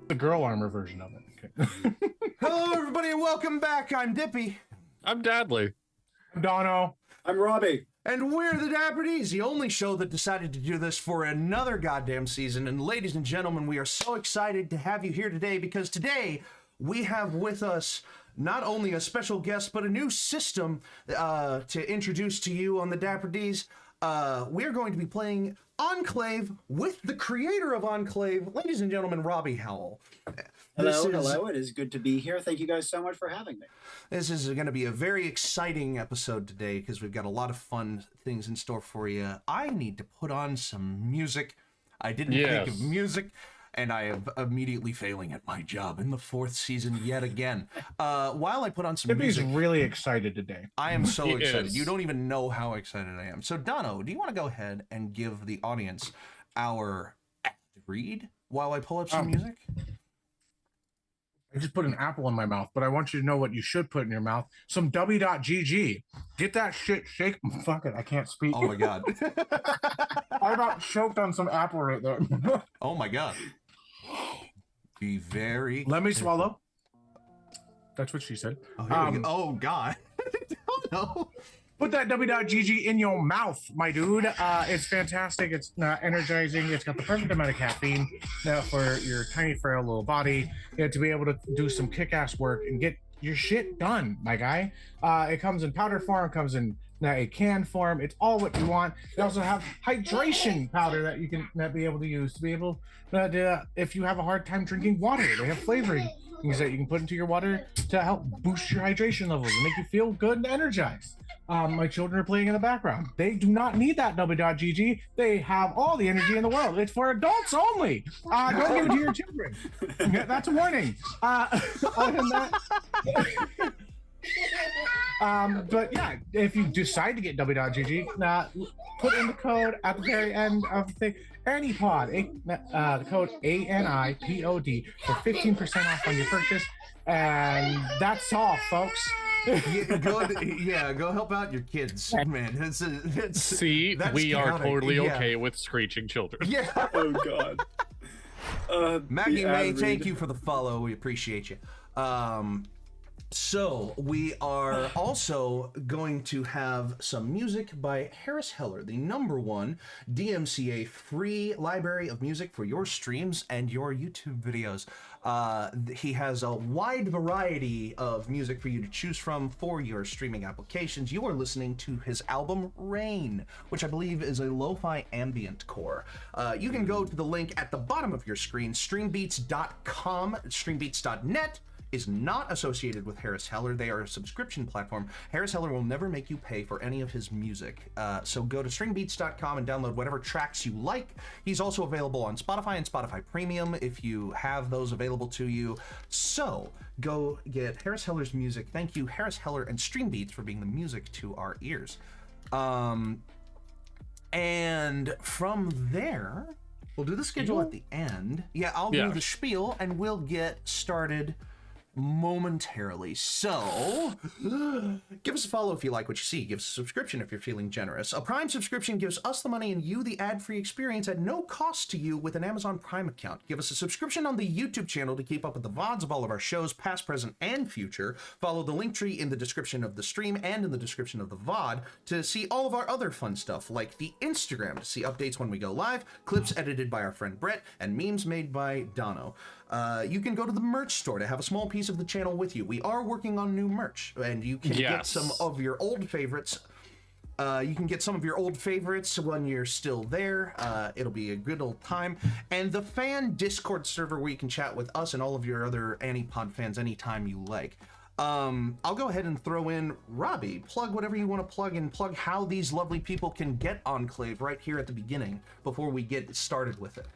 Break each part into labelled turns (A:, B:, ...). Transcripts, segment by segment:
A: The girl armor version of it. Okay.
B: Hello, everybody, and welcome back. I'm Dippy.
C: I'm Dadley.
A: I'm Dono.
D: I'm Robby.
B: And we're the Dapper Ds, the only show that decided to do this for another goddamn season. And ladies and gentlemen, we are so excited to have you here today because today we have with us not only a special guest, but a new system to introduce to you on the Dapper Ds. We're going to be playing Enclave with the creator of Enclave, ladies and gentlemen, Robby Howell.
D: Hello. It is good to be here. Thank you guys so much for having me.
B: This is going to be a very exciting episode today because we've got a lot of fun things in store for you. I need to put on some music. I didn't think of music, and I am immediately failing at my job in the 4th season yet again. While I put on some
A: Tippy's
B: music...
A: really excited today.
B: I am so excited.
C: Is.
B: You don't even know how excited I am. So, Dono, do you want to go ahead and give the audience our ad read while I pull up some music?
A: I just put an apple in my mouth, but I want you to know what you should put in your mouth. Some W.GG. Get that shit shake. Fuck it, I can't speak.
B: Oh, my God.
A: I about choked on some apple right there.
B: Oh, my God. Be very...
A: Let me swallow. That's what she said.
B: Oh, here we go. Oh God. No.
A: Put that W.GG in your mouth, my dude. It's fantastic. It's energizing. It's got the perfect amount of caffeine for your tiny, frail little body to be able to do some kick-ass work and get your shit done, my guy. It comes in powder form, comes in a can form. It's all what you want. They also have hydration powder that you can be able to use to be able to, if you have a hard time drinking water, they have flavoring things that you can put into your water to help boost your hydration levels and make you feel good and energized. My children are playing in the background. They do not need that W.GG. They have all the energy in the world. It's for adults only. Don't give it to your children. That's a warning. Other than that, but yeah, if you decide to get W.GG, put in the code at the very end of the ANIpod, the code ANIpod for 15% off on your purchase. And that's all, folks.
B: Go help out your kids, man.
C: See, we are totally okay with screeching children.
B: Yeah.
D: Oh God.
B: Maggie
D: the
B: May,
D: ad
B: thank
D: read.
B: you for the follow. We appreciate you. So we are also going to have some music by Harris Heller, the #1 DMCA free library of music for your streams and your YouTube videos. He has a wide variety of music for you to choose from for your streaming applications. You are listening to his album Rain, which I believe is a lo-fi ambient core. You can go to the link at the bottom of your screen, streambeats.com, streambeats.net. Is not associated with Harris Heller. They are a subscription platform. Harris Heller will never make you pay for any of his music. So go to streambeats.com and download whatever tracks you like. He's also available on Spotify and Spotify Premium if you have those available to you. So go get Harris Heller's music. Thank you, Harris Heller and Streambeats, for being the music to our ears. And from there, we'll do the schedule at the end. Yeah, I'll do the spiel and we'll get started momentarily. So give us a follow if you like what you see. Give us a subscription if you're feeling generous. A Prime subscription gives us the money and you the ad-free experience at no cost to you with an Amazon Prime account. Give us a subscription on the YouTube channel to keep up with the VODs of all of our shows, past, present, and future. Follow the link tree in the description of the stream and in the description of the VOD to see all of our other fun stuff, like the Instagram to see updates when we go live, clips edited by our friend Brett, and memes made by Dono. You can go to the merch store to have a small piece of the channel with you. We are working on new merch, and you can get some of your old favorites. You can get some of your old favorites when you're still there. It'll be a good old time. And the fan Discord server where you can chat with us and all of your other ANIpod fans anytime you like. I'll go ahead and throw in Robby. Plug whatever you want to plug and plug how these lovely people can get Enclave right here at the beginning before we get started with it.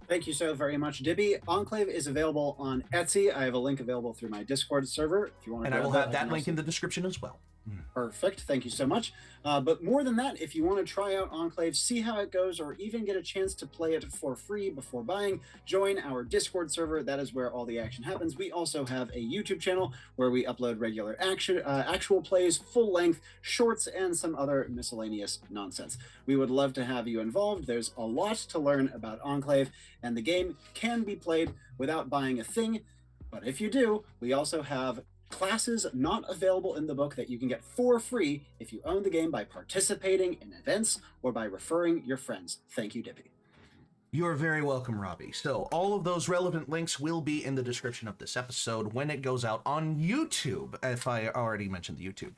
D: Thank you so very much, Dibby. Enclave is available on Etsy. I have a link available through my Discord server if you want to.
B: And I will have that link in the description as well.
D: Perfect. Thank you so much. But more than that, if you want to try out Enclave, see how it goes, or even get a chance to play it for free before buying, join our Discord server. That is where all the action happens. We also have a YouTube channel where we upload regular actual plays, full length, shorts, and some other miscellaneous nonsense. We would love to have you involved. There's a lot to learn about Enclave, and the game can be played without buying a thing. But if you do, we also have classes not available in the book that you can get for free if you own the game by participating in events or by referring your friends. Thank you, Dippy.
B: You're very welcome, Robby. So all of those relevant links will be in the description of this episode when it goes out on YouTube, if I already mentioned the YouTube.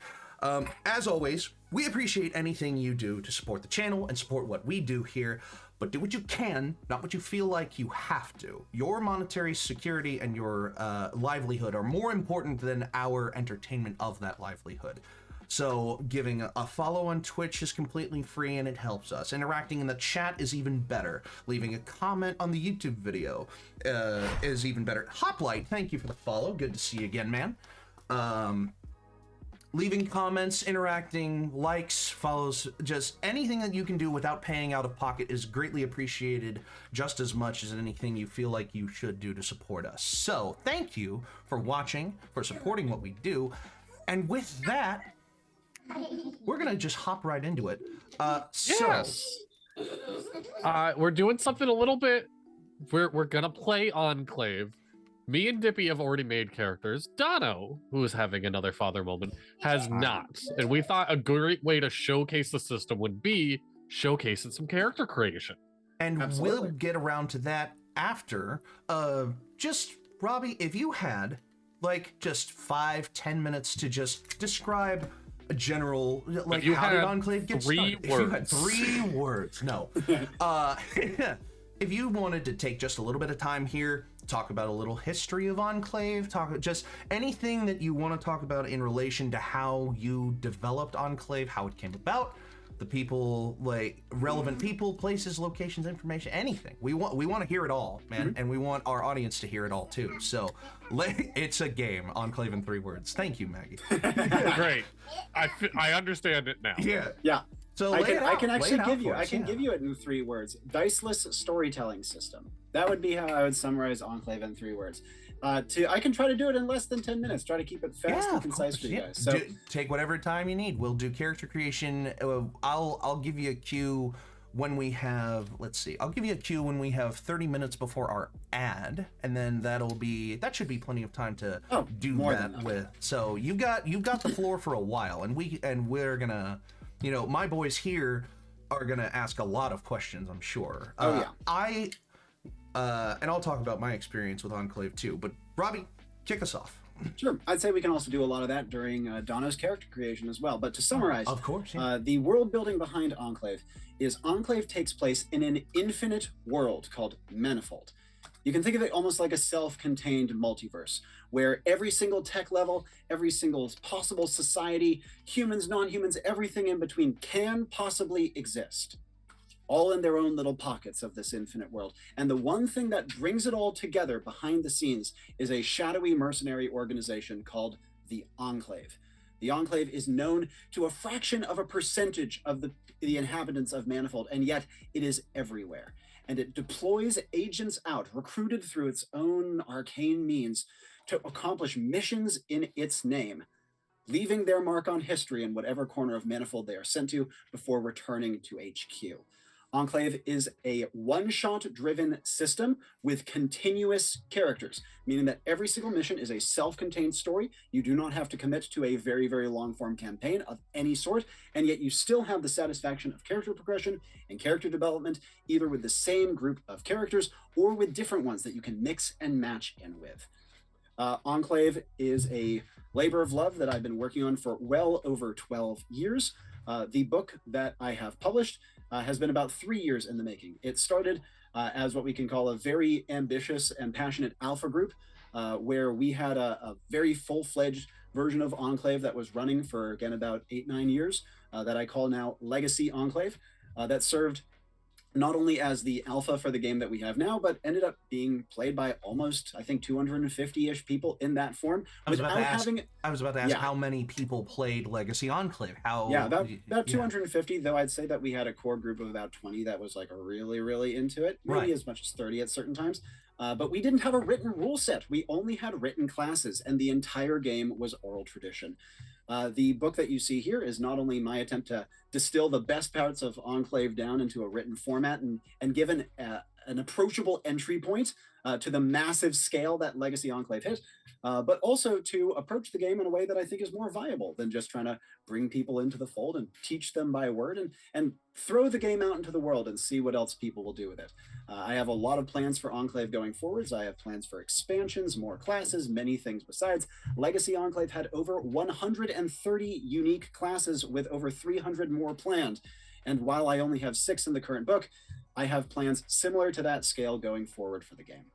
B: As always, we appreciate anything you do to support the channel and support what we do here, but do what you can, not what you feel like you have to. Your monetary security and your livelihood are more important than our entertainment of that livelihood. So giving a follow on Twitch is completely free and it helps us. Interacting in the chat is even better. Leaving a comment on the YouTube video is even better. Hoplite, thank you for the follow. Good to see you again, man. Leaving comments, interacting, likes, follows, just anything that you can do without paying out of pocket is greatly appreciated, just as much as anything you feel like you should do to support us. So thank you for watching, for supporting what we do. And with that, we're gonna just hop right into it.
C: We're doing something a little bit. We're gonna play Enclave. Me and Dippy have already made characters. Dono, who is having another father moment, has not. And we thought a great way to showcase the system would be showcasing some character creation.
B: And we'll get around to that after. Just, Robby, if you had like just 5-10 minutes to just describe a general, like how did Enclave get started? If you had 3 words, no. If you wanted to take just a little bit of time here, talk about a little history of Enclave, talk just anything that you want to talk about in relation to how you developed Enclave, how it came about, the people, like relevant people, places, locations, information, anything. We want to hear it all, man, and we want our audience to hear it all too. So it's a game, Enclave in 3 words. Thank you, Maggie.
C: Great. I understand it now.
B: Yeah. So
D: I can actually give you it in 3 words. Diceless storytelling system. That would be how I would summarize Enclave in 3 words. I can try to do it in less than 10 minutes. Try to keep it fast and concise for you guys. So
B: take whatever time you need. We'll do character creation. I'll give you a cue when we have, let's see, I'll give you a cue when we have 30 minutes before our ad, and then that should be plenty of time to do that with. So you've got the floor for a while, and we're gonna, my boys here are gonna ask a lot of questions, I'm sure. And I'll talk about my experience with Enclave too, but Robby, kick us off.
D: Sure. I'd say we can also do a lot of that during Donna's character creation as well. But to summarize,
B: of course,
D: the world building behind Enclave is Enclave takes place in an infinite world called Manifold. You can think of it almost like a self-contained multiverse, where every single tech level, every single possible society, humans, non-humans, everything in between can possibly exist, all in their own little pockets of this infinite world. And the one thing that brings it all together behind the scenes is a shadowy mercenary organization called the Enclave. The Enclave is known to a fraction of a percentage of the inhabitants of Manifold, and yet it is everywhere. And it deploys agents out, recruited through its own arcane means, to accomplish missions in its name, leaving their mark on history in whatever corner of Manifold they are sent to before returning to HQ. Enclave is a one-shot driven system with continuous characters, meaning that every single mission is a self-contained story. You do not have to commit to a very, very long-form campaign of any sort, and yet you still have the satisfaction of character progression and character development, either with the same group of characters or with different ones that you can mix and match in with. Enclave is a labor of love that I've been working on for well over 12 years. The book that I have published has been about 3 years in the making. It started as what we can call a very ambitious and passionate alpha group, where we had a very full-fledged version of Enclave that was running for, again, about 8-9 years, that I call now Legacy Enclave, that served not only as the alpha for the game that we have now, but ended up being played by almost, I think, 250-ish people in that form.
B: I was about to ask how many people played Legacy Enclave. About 250, though I'd say that we had a core group of about 20 that was like really, really into it, maybe as much as 30 at certain times. But we didn't have a written rule set. We only had written classes, and the entire game was oral tradition. The book that you see here is not only my attempt to distill the best parts of Enclave down into a written format and give an approachable entry point to the massive scale that Legacy Enclave hit, but also to approach the game in a way that I think is more viable than just trying to bring people into the fold and teach them by word and throw the game out into the world and see what else people will do with it. I have a lot of plans for Enclave going forwards. I have plans for expansions, more classes, many things besides. Legacy Enclave had over 130 unique classes with over 300 more planned. And while I only have 6 in the current book, I have plans similar to that scale going forward for the game.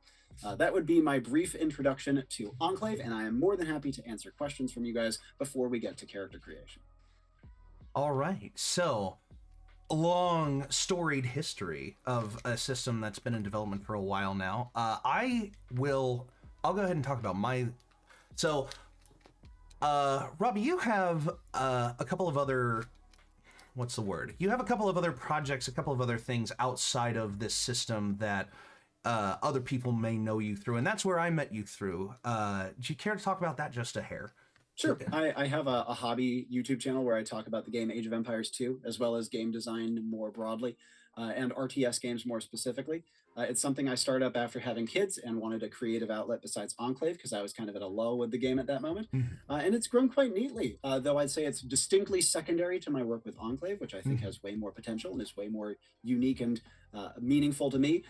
B: That would be my brief introduction to Enclave, and I am more than happy to answer questions from you guys before we get to character creation. All right, so a long storied history of a system that's been in development for a while now. I'll go ahead and talk about Robby, you have a couple of other, you have a couple of other projects, a couple of other things outside of this system that other people may know you through, and that's where I met you through. Do you care to talk about that just a hair?
D: Sure. I have a hobby YouTube channel where I talk about the game Age of Empires 2, as well as game design more broadly, and RTS games more specifically. It's something I started up after having kids and wanted a creative outlet besides Enclave, because I was kind of at a lull with the game at that moment. And it's grown quite neatly, though I'd say it's distinctly secondary to my work with Enclave, which I think has way more potential and is way more unique and meaningful to me.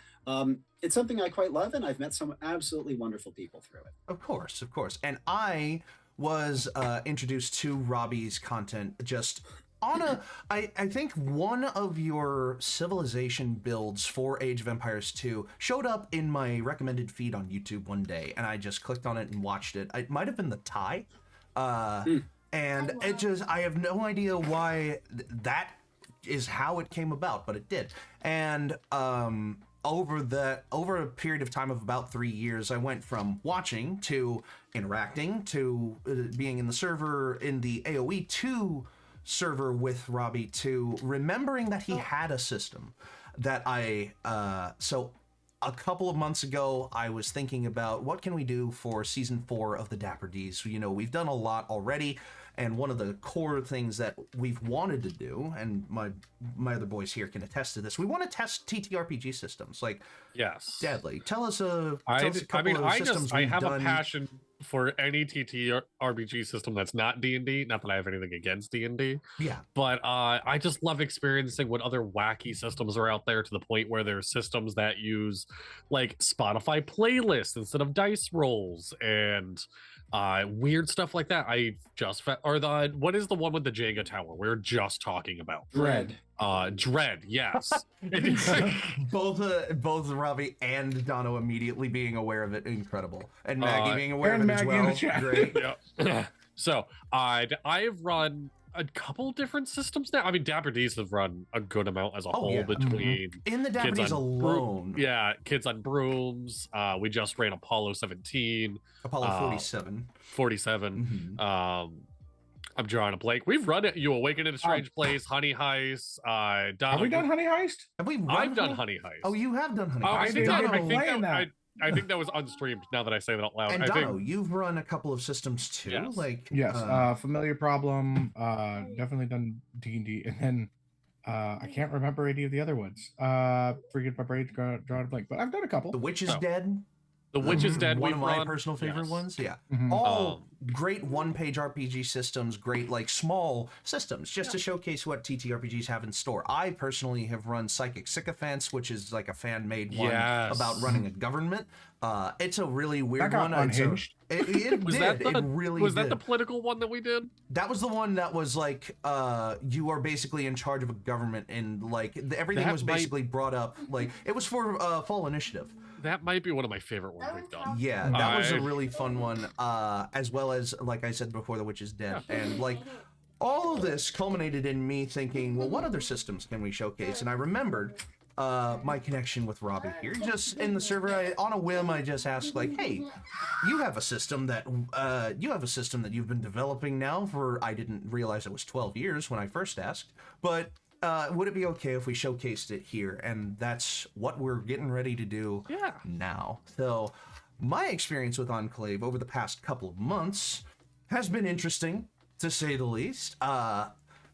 D: It's something I quite love, and I've met some absolutely wonderful people through it.
B: Of course. And I was introduced to Robby's content just on I think one of your civilization builds for Age of Empires 2 showed up in my recommended feed on YouTube one day, and I just clicked on it and watched it. It might have been the Thai, and I have no idea why that is how it came about, but it did. And over a period of time of about 3 years, I went from watching to interacting to being in the server, in the AoE 2 server with Robby, to remembering that he had a system that a couple of months ago, I was thinking about what can we do for season 4 of the Dapper Ds. You know, we've done a lot already, and one of the core things that we've wanted to do, and my other boys here can attest to this, we want to test TTRPG systems. Like,
C: Yes.
B: Deadly, tell us a
C: I
B: couple of systems
C: I
B: we've
C: have
B: done.
C: a passion for any TTRPG system that's not D&D. Not that I have anything against D&D,
B: Yeah.
C: but I just love experiencing what other wacky systems are out there, to the point where there's systems that use like Spotify playlists instead of dice rolls and weird stuff like that. I just what is the one with the Jenga tower we were just talking about?
A: Dread.
C: Dread, yes.
B: both Robby and Dono immediately being aware of it, incredible, and Maggie being aware of it as
A: Maggie in
B: well.
A: the chat.
B: Great.
C: Yeah. So I've run a couple different systems now. I mean, Dapper Ds have run a good amount as a whole,
B: yeah.
C: between
B: In the Dapper
C: kids
B: Ds
C: on
B: alone.
C: yeah, kids on brooms. We just ran Apollo 17,
B: Apollo 47.
C: 47.
B: Mhm.
C: I'm drawing a blank. We've run it. You Awaken in a Strange Place, Honey Heist.
A: Have we done Honey Heist?
B: Have we run
C: I've done Honey Heist.
B: Oh, you have done Honey
C: Oh,
B: Heist.
C: I think that,
A: didn't
C: I think
A: play
C: that,
A: that.
C: I think that was unstreamed. Now that I say that out loud,
B: And
C: I
B: Dono,
C: think
B: you've run a couple of systems too.
C: Yes.
B: Like
A: Yes. Familiar Problem. Definitely done D&D, and then I can't remember any of the other ones. Forget my brain, draw a blank, but I've done a couple.
B: The Witch is
C: Oh.
B: Dead.
C: The Witch is Dead.
B: One
C: We've
B: of my
C: run.
B: personal favorite
C: Yes.
B: ones. Yeah.
A: Mhm.
B: All great one-page RPG systems, great like small systems, just to showcase what TTRPGs have in store. I personally have run Psychic Sycophants, which is like a fan-made one
C: Yes.
B: about running a government. It's a really weird
A: That got
B: one.
A: unhinged.
B: It
C: Was
B: did.
C: that the,
B: It really
C: was
B: did.
C: that the political one that we did?
B: That was the one that was like, you are basically in charge of a government, and like everything
C: That
B: was
C: might-
B: basically brought up. Like it was for Fall Initiative.
C: That might be one of my favorite ones we've done.
B: Yeah, that was a
C: I-
B: really fun one. As well as, like I said before, The Witch is Dead, and like all of this culminated in me thinking, well, what other systems can we showcase? And I remembered my connection with Robby here. Just in the server, on a whim, I just asked, like, hey, you have a system that you've been developing now for, I didn't realize it was 12 years when I first asked, but would it be okay if we showcased it here? And that's what we're getting ready to do
C: Yeah.
B: now. So my experience with Enclave over the past couple of months has been interesting, to say the least.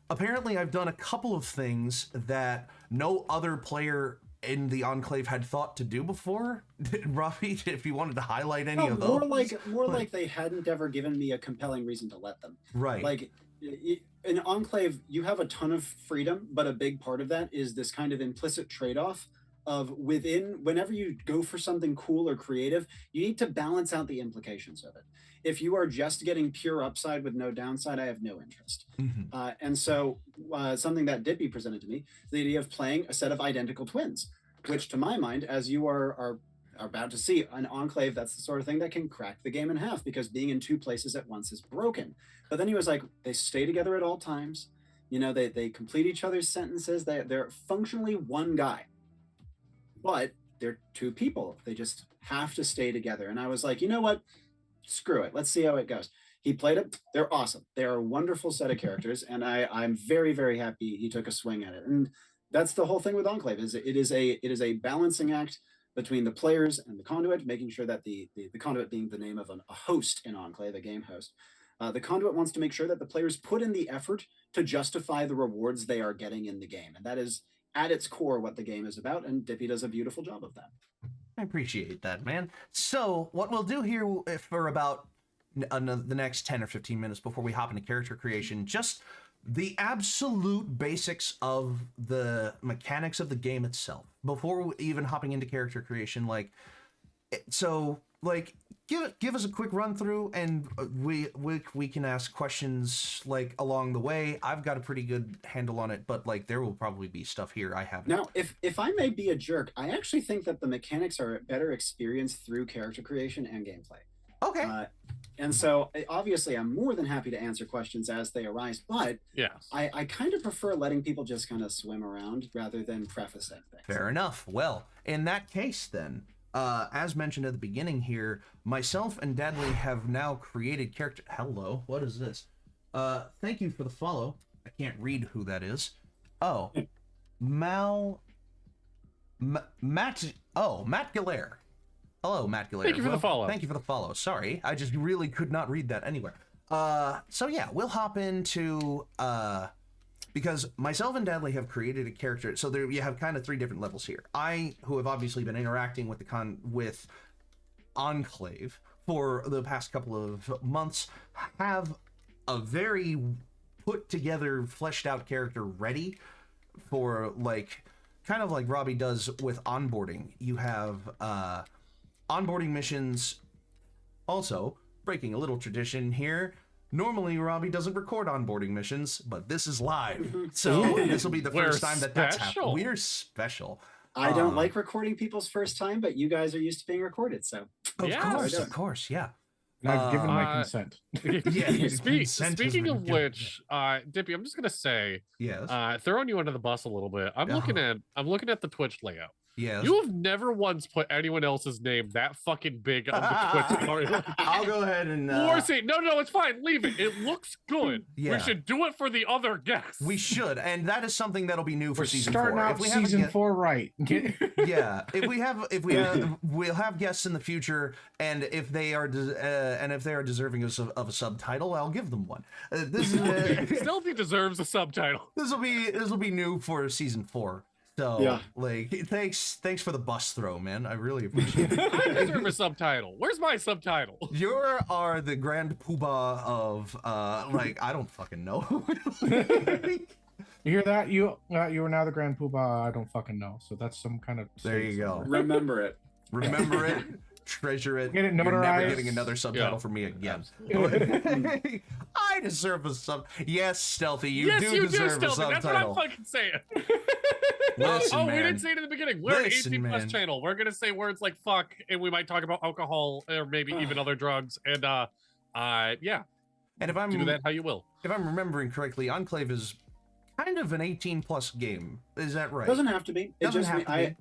B: Apparently, I've done a couple of things that no other player in the Enclave had thought to do before. Robby, if you wanted to highlight any of those.
D: More like they hadn't ever given me a compelling reason to let them.
B: Right.
D: Like in Enclave, you have a ton of freedom, but a big part of that is this kind of implicit trade-off of whenever you go for something cool or creative, you need to balance out the implications of it. If you are just getting pure upside with no downside, I have no interest.
B: Mhm.
D: And so something that Dippy presented to me is the idea of playing a set of identical twins, which to my mind, as you are about to see, an Enclave, that's the sort of thing that can crack the game in half, because being in two places at once is broken. But then he was like, they stay together at all times. You know, they complete each other's sentences. They're functionally one guy, but they're two people. They just have to stay together. And I was like, you know what? Screw it. Let's see how it goes. He played it. They're awesome. They're a wonderful set of characters. And I'm very, very happy he took a swing at it. And that's the whole thing with Enclave, is it is a balancing act between the players and the conduit, making sure that the conduit being the name of a host in Enclave, a game host. The conduit wants to make sure that the players put in the effort to justify the rewards they are getting in the game. And that is at its core what the game is about. And Dippy does a beautiful job of that.
B: I appreciate that, man. So what we'll do here for about the next 10 or 15 minutes before we hop into character creation, just the absolute basics of the mechanics of the game itself before even hopping into character creation. Like, so like give us a quick run through, and we can ask questions like along the way. I've got a pretty good handle on it, but like there will probably be stuff here I haven't.
D: Now, if I may be a jerk, I actually think that the mechanics are better experienced through character creation and gameplay.
B: Okay.
D: And so obviously I'm more than happy to answer questions as they arise, but
C: Yes.
D: I kind of prefer letting people just kind of swim around rather than prefacing things.
B: Fair enough. Well, in that case then, as mentioned at the beginning here, myself and Deadly have now created character. Hello, what is this? Thank you for the follow. I can't read who that is. Oh, Matt Galaire. Hello, Matt Galaire.
C: Thank you for the follow.
B: Thank you for the follow. Sorry, I just really could not read that anywhere. So yeah, we'll hop into because myself and Dadley have created a character. So there you have kind of 3 different levels here. I, who have obviously been interacting with with Enclave for the past couple of months, have a very put together, fleshed out character ready for, like, kind of like Robby does with onboarding. You have onboarding missions. Also, breaking a little tradition here, normally Robby doesn't record onboarding missions, but this is live. So this will be the first time that's happened. We're special.
D: I don't like recording people's first time, but you guys are used to being recorded, so.
B: Of course, yeah.
A: I've given my consent.
B: Yeah.
C: Speaking of which, Dippy, I'm just gonna say,
B: yes,
C: throwing you under the bus a little bit. I'm looking at the Twitch layout.
B: Yes.
C: You have never once put anyone else's name that fucking big on the Twitch story.
B: I'll go ahead and
C: or say no, it's fine. Leave it. It looks good.
B: Yeah.
C: We should do it for the other guests.
B: We should, and that is something that'll be new for season 4.
A: Starting out season 4 right.
B: Yeah, we'll have guests in the future, and if they are deserving of a subtitle, I'll give them one.
C: Stealthy deserves a subtitle.
B: This will be new for season 4. So,
D: yeah.
B: Like, thanks for the bus throw, man. I really appreciate it.
C: I deserve a subtitle. Where's my subtitle?
B: You are the grand poobah of, I don't fucking know.
A: You hear that? You are now the grand poobah. I don't fucking know. So that's some kind of.
B: There you go.
D: Remember it.
B: Remember it. Treasure it.
A: Get it
B: You're
A: notarized.
B: never getting another subtitle from me again. I deserve a sub. Yes, Stealthy, you do deserve a subtitle.
C: That's what I'm fucking saying.
B: Listen,
C: we didn't say it in the beginning. We're an 18+ channel. We're gonna say words like fuck, and we might talk about alcohol or maybe even other drugs. And yeah.
B: And if I'm
C: do that how you will.
B: If I'm remembering correctly, Enclave is kind of an 18+ game. Is that right?
D: Doesn't have to be.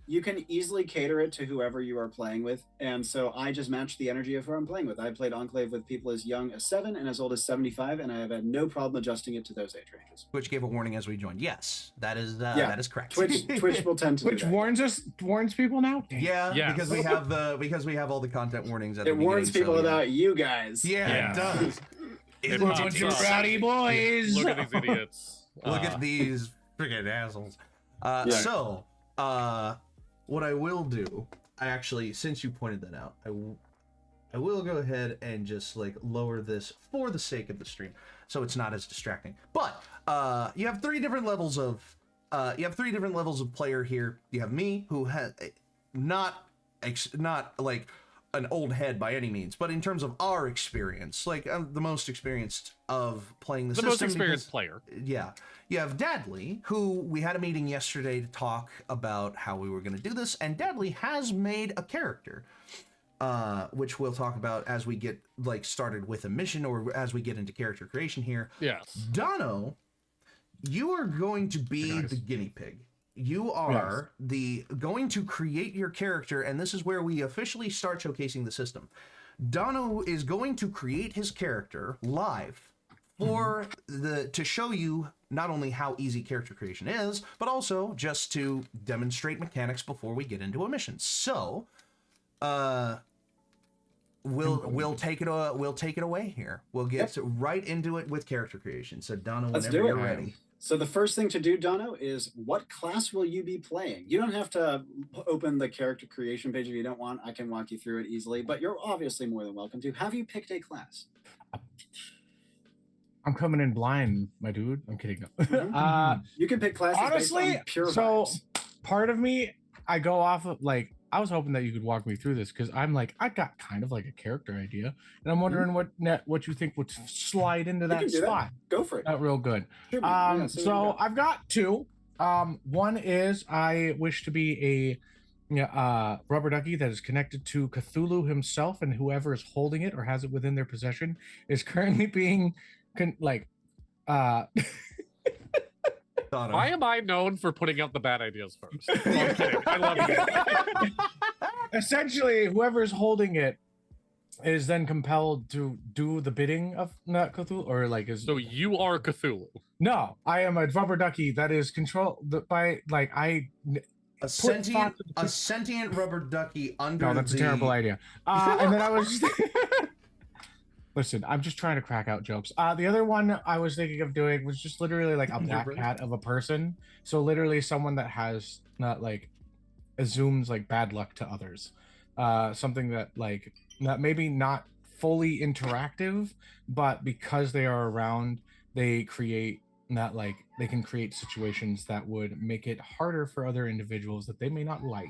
D: You can easily cater it to whoever you are playing with, and so I just match the energy of who I'm playing with. I played Enclave with people as young as 7 and as old as 75, and I have had no problem adjusting it to those age ranges.
B: Twitch gave a warning as we joined. Yes, that is correct.
D: Twitch will tend to.
A: Twitch warns people now. Damn.
B: Yeah, because we have all the content warnings. At
D: it warns people about you guys.
B: Yeah, it does.
A: It's a bunch of rowdy boys.
C: Look at these idiots.
B: Look at these freaking assholes. So, what I will do, since you pointed that out, I will go ahead and just lower this for the sake of the stream, so it's not as distracting. But you have 3 different levels of player here. You have me, who has not like an old head by any means, but in terms of our experience, I'm the most experienced of playing the system.
C: Most experienced player.
B: Yeah. You have Dadley, who we had a meeting yesterday to talk about how we were going to do this, and Dadley has made a character, which we'll talk about as we get started with a mission or as we get into character creation here.
C: Yes.
B: Dono, you are going to be the guinea pig. You are going to create your character, and this is where we officially start showcasing the system. Dono is going to create his character live for to show you not only how easy character creation is, but also just to demonstrate mechanics before we get into a mission. So, we'll take it away here. We'll get right into it with character creation. So, Dono, whenever you're ready.
D: So the first thing to do, Dono, is what class will you be playing? You don't have to open the character creation page if you don't want. I can walk you through it easily, but you're obviously more than welcome to. Have you picked a class?
A: I'm coming in blind, my dude. I'm kidding.
D: You can pick classes
A: honestly,
D: based on pure
A: so
D: vibes.
A: Part of me, I go off of I was hoping that you could walk me through this because I got kind of a character idea, and I'm wondering what you think would slide into that spot.
D: Go for it.
A: Not real good. So I've got 2. One is I wish to be a rubber ducky that is connected to Cthulhu himself, and whoever is holding it or has it within their possession is currently being
C: Why am I known for putting out the bad ideas first? I'm kidding. I love you.
A: Essentially, whoever's holding it is then compelled to do the bidding of Cthulhu, or
C: So you are Cthulhu.
A: No, I am a rubber ducky that is controlled by
B: A
A: thoughts
B: sentient,
A: into
B: a sentient rubber ducky under
A: No, that's
B: the...
A: a terrible idea. And then I was listen, I'm just trying to crack out jokes. The other one I was thinking of doing was just literally like a black cat of a person. So literally someone that has not like assumes like bad luck to others. Something that like not maybe not fully interactive, but because they are around, they create not like they can create situations that would make it harder for other individuals that they may not like.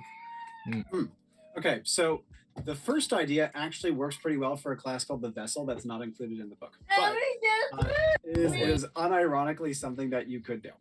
D: Okay, so the first idea actually works pretty well for a class called the Vessel that's not included in the book. But it is unironically something that you could do.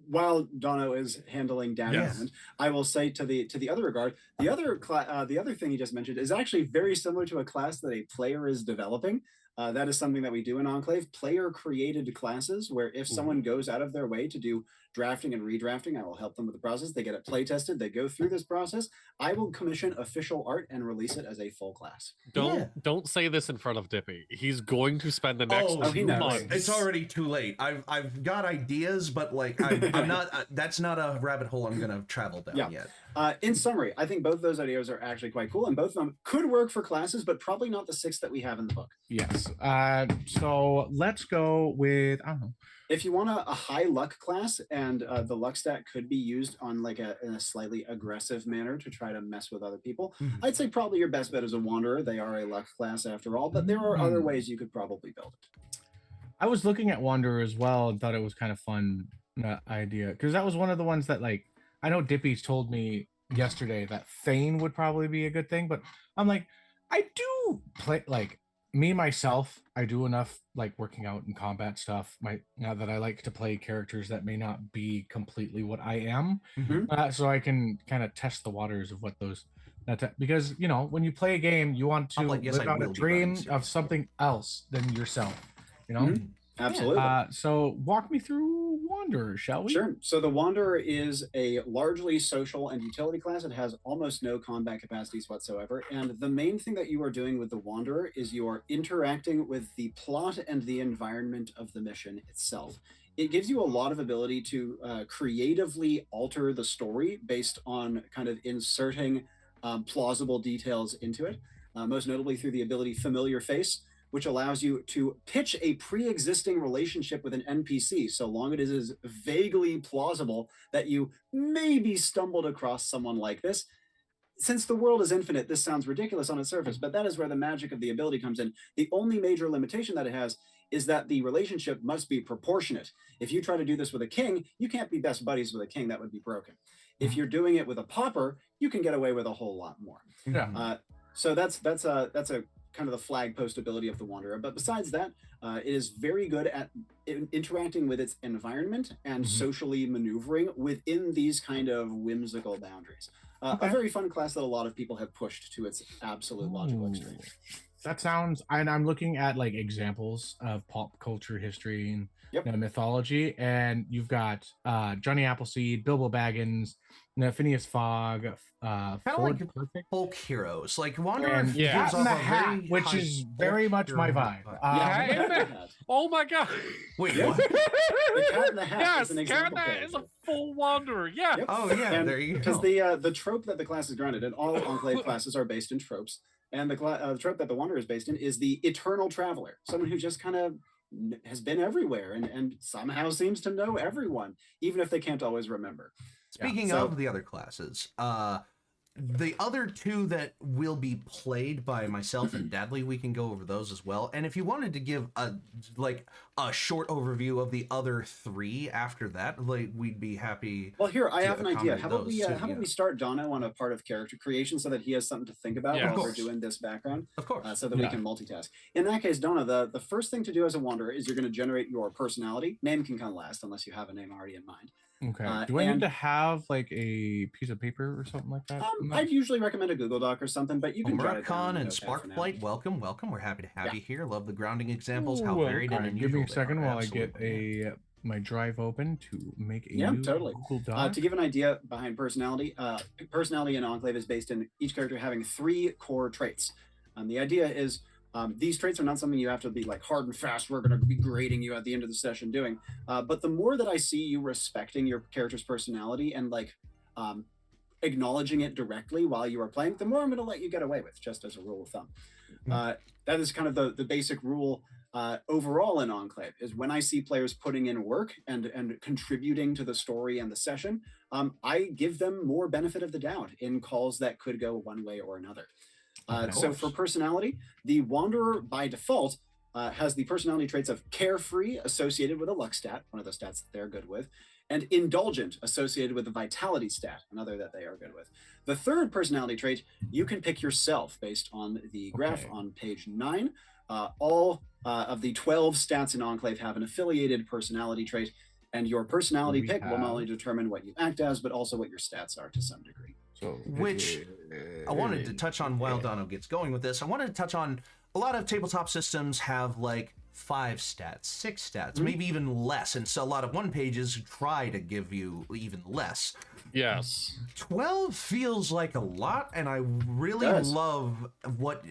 D: While Dono is handling dad element, I will say to the other regard, the other thing you just mentioned is actually very similar to a class that a player is developing. That is something that we do in Enclave, player created classes where if someone goes out of their way to do drafting and redrafting, I will help them with the process. They get it play tested. They go through this process. I will commission official art and release it as a full class.
C: Don't say this in front of Dippy. He's going to spend the next 2 months.
B: It's already too late. I've got ideas, but like I'm not. That's not a rabbit hole I'm gonna travel down yet.
D: In summary, I think both those ideas are actually quite cool, and both of them could work for classes, but probably not the 6 that we have in the book.
A: Yes. So let's go with I don't know.
D: If you want a high luck class, and the luck stat could be used on like in a slightly aggressive manner to try to mess with other people, I'd say probably your best bet is a Wanderer. They are a luck class after all, but there are other ways you could probably build it.
A: I was looking at Wanderer as well and thought it was kind of fun idea because that was one of the ones that like I know Dippy's told me yesterday that Thane would probably be a good thing, but I'm like I do play like me myself. I do enough like working out and combat stuff. Now that I like to play characters that may not be completely what I am, so I can kind of test the waters of what those. Because you know when you play a game, you want to live out a dream of something else than yourself. You know.
D: Absolutely.
A: So walk me through Wanderer, shall we?
D: Sure. So the Wanderer is a largely social and utility class. It has almost no combat capacities whatsoever. And the main thing that you are doing with the Wanderer is you are interacting with the plot and the environment of the mission itself. It gives you a lot of ability to creatively alter the story based on kind of inserting plausible details into it, most notably through the ability Familiar Face, which allows you to pitch a pre-existing relationship with an NPC, so long as it is vaguely plausible that you maybe stumbled across someone like this. Since the world is infinite, this sounds ridiculous on its surface, but that is where the magic of the ability comes in. The only major limitation that it has is that the relationship must be proportionate. If you try to do this with a king, you can't be best buddies with a king. That would be broken. If you're doing it with a pauper, you can get away with a whole lot more. So that's a kind of the flag post ability of the Wanderer. But besides that, it is very good at interacting with its environment and socially maneuvering within these kind of whimsical boundaries. A very fun class that a lot of people have pushed to its absolute logical extreme.
A: That sounds, and I'm looking at like examples of pop culture history and mythology, and you've got Johnny Appleseed, Bilbo Baggins, Phineas Fogg,
B: kind of like
A: Perfect.
B: folk heroes, like Wanderer
A: Cat in the Hat, which is very much my vibe.
C: Oh my god!
B: Wait,
D: what? The Cat in the Hat is an
C: Cat in
D: example.
C: the Hat is a full Wanderer. Yeah.
D: Yep.
B: Oh yeah,
D: And
B: there you go.
D: because the trope that the class is grounded in, all Enclave classes are based in tropes, and the trope that the Wanderer is based in is the eternal traveler, someone who just kind of has been everywhere and somehow seems to know everyone, even if they can't always remember.
B: Speaking of the other classes, the other two that will be played by myself and Dadley, we can go over those as well. And if you wanted to give a short overview of the other three after that, like we'd be happy.
D: Well, here I have an idea. How about we start Dono on a part of character creation so that he has something to think about while we're doing this background,
B: of course,
D: so that we can multitask. In that case, Dono, the first thing to do as a Wanderer is you're going to generate your personality. Name can come last unless you have a name already in mind.
A: Okay. Do I need to have like a piece of paper or something like that?
D: I'd usually recommend a Google Doc or something, but you can jot it down.
B: Murakon and Sparkflight, welcome. We're happy to have you here. Love the grounding examples. How varied and unusual.
A: Give me a second while I get my drive open to make a new Google Doc.
D: To give an idea behind personality, personality in Enclave is based in each character having 3 core traits. The idea is These traits are not something you have to be like hard and fast. We're going to be grading you at the end of the session doing. But the more that I see you respecting your character's personality and like acknowledging it directly while you are playing, the more I'm going to let you get away with, just as a rule of thumb. That is kind of the basic rule overall in Enclave, is when I see players putting in work and contributing to the story and the session, I give them more benefit of the doubt in calls that could go one way or another. So for personality, the Wanderer by default has the personality traits of Carefree associated with a luck stat, one of the stats that they're good with, and Indulgent associated with a vitality stat, another that they are good with. The third personality trait, you can pick yourself based on the graph on page 9. All of the 12 stats in Enclave have an affiliated personality trait, and your personality pick will not only determine what you act as, but also what your stats are to some degree.
B: Which I wanted to touch on while Dono gets going with this. I wanted to touch on a lot of tabletop systems have like 5 stats, 6 stats, maybe even less. And so a lot of one pages try to give you even less.
C: Yes.
B: 12 feels like a lot, and I really love what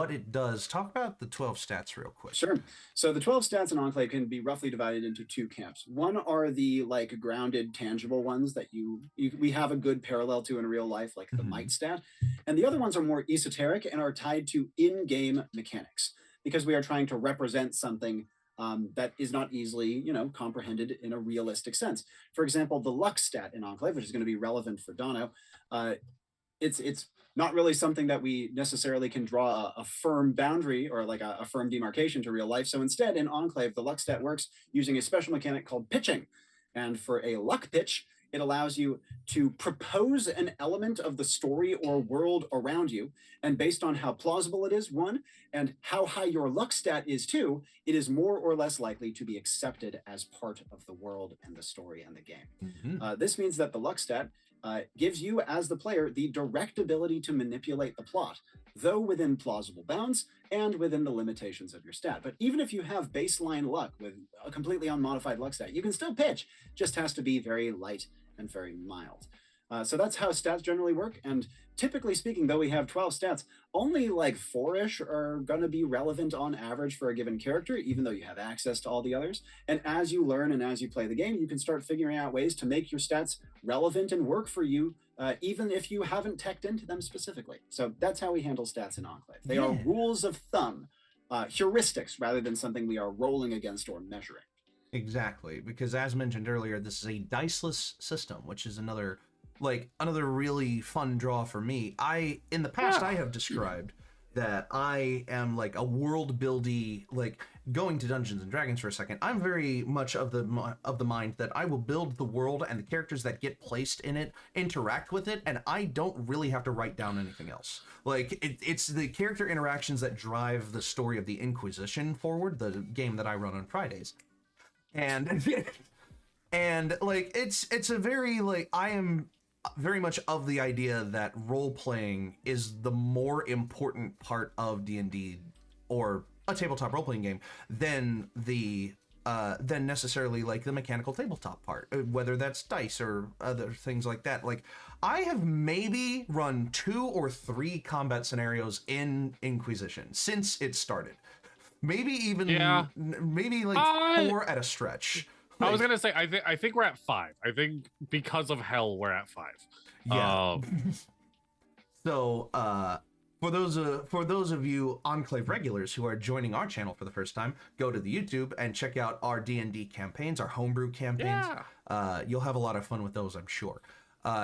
B: it does. Talk about the 12 stats real quick.
D: Sure. So the 12 stats in Enclave can be roughly divided into 2 camps. One are the like grounded, tangible ones that we have a good parallel to in real life, like the might stat. And the other ones are more esoteric and are tied to in-game mechanics, because we are trying to represent something that is not easily, comprehended in a realistic sense. For example, the luck stat in Enclave, which is going to be relevant for Dono, it's not really something that we necessarily can draw a firm boundary or like a firm demarcation to real life. So instead, in Enclave, the luck stat works using a special mechanic called pitching. And for a luck pitch, it allows you to propose an element of the story or world around you. And based on how plausible it is, 1, and how high your luck stat is 2, it is more or less likely to be accepted as part of the world and the story and the game. This means that the luck stat gives you, as the player, the direct ability to manipulate the plot, though within plausible bounds and within the limitations of your stat. But even if you have baseline luck with a completely unmodified luck stat, you can still pitch, just has to be very light and very mild. So that's how stats generally work. And typically speaking, though we have 12 stats, only like 4-ish are going to be relevant on average for a given character, even though you have access to all the others. And as you learn and as you play the game, you can start figuring out ways to make your stats relevant and work for you, even if you haven't teched into them specifically. So that's how we handle stats in Enclave. They are rules of thumb, heuristics, rather than something we are rolling against or measuring.
B: Exactly, because as mentioned earlier, this is a diceless system, which is another really fun draw for me. In the past, I have described that I am like a world buildy, like going to Dungeons and Dragons for a second. I'm very much of the mind that I will build the world and the characters that get placed in it interact with it, and I don't really have to write down anything else. Like it's the character interactions that drive the story of the Inquisition forward, the game that I run on Fridays. And like it's a very like I am very much of the idea that role playing is the more important part of D&D or a tabletop role playing game than necessarily like the mechanical tabletop part, whether that's dice or other things like that. Like I have maybe run 2 or 3 combat scenarios in Inquisition since it started. Maybe even maybe like 4 at a stretch.
C: I was gonna say I think we're at 5. I think because of hell we're at 5.
B: Yeah. So for those of you Enclave regulars who are joining our channel for the first time, go to the YouTube and check out our D&D campaigns, our homebrew campaigns. You'll have a lot of fun with those, I'm sure.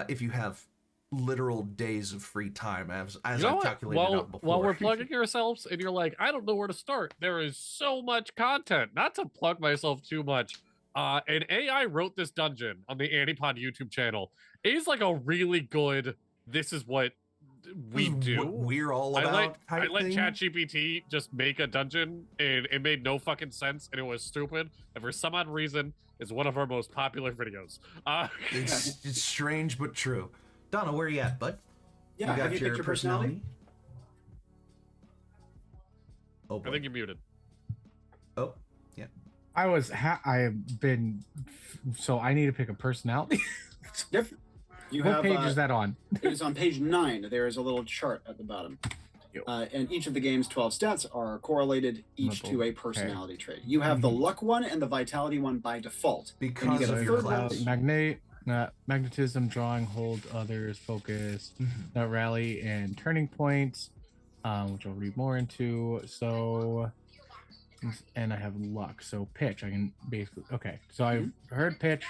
B: If you have literal days of free time, as I've calculated out before.
C: While we're plugging yourselves and you're like, I don't know where to start, there is so much content. Not to plug myself too much. An AI wrote this dungeon on the ANIpod YouTube channel. It is like a really good, this is what we do.
B: What we're all about.
C: I let ChatGPT just make a dungeon, and it made no fucking sense, and it was stupid. And for some odd reason, it's one of our most popular videos.
B: It's strange but true. Donna, where are you at, bud?
D: Yeah,
B: you got
D: have you picked your personality?
B: Oh, boy.
C: I think you're muted.
B: Oh, yeah.
A: So I need to pick a personality.
D: Yep.
A: What page is that on?
D: It is on page 9. There is a little chart at the bottom. And each of the game's 12 stats are correlated each to a personality trait. You have the luck one and the vitality one by default.
B: Because
D: and you get
B: of
D: a
B: your
D: third one.
B: class.
A: Magnetism, drawing, hold others, focus, rally, and turning points, which I'll read more into. So, and I have luck. So pitch, I can basically. Okay, so I've heard pitch,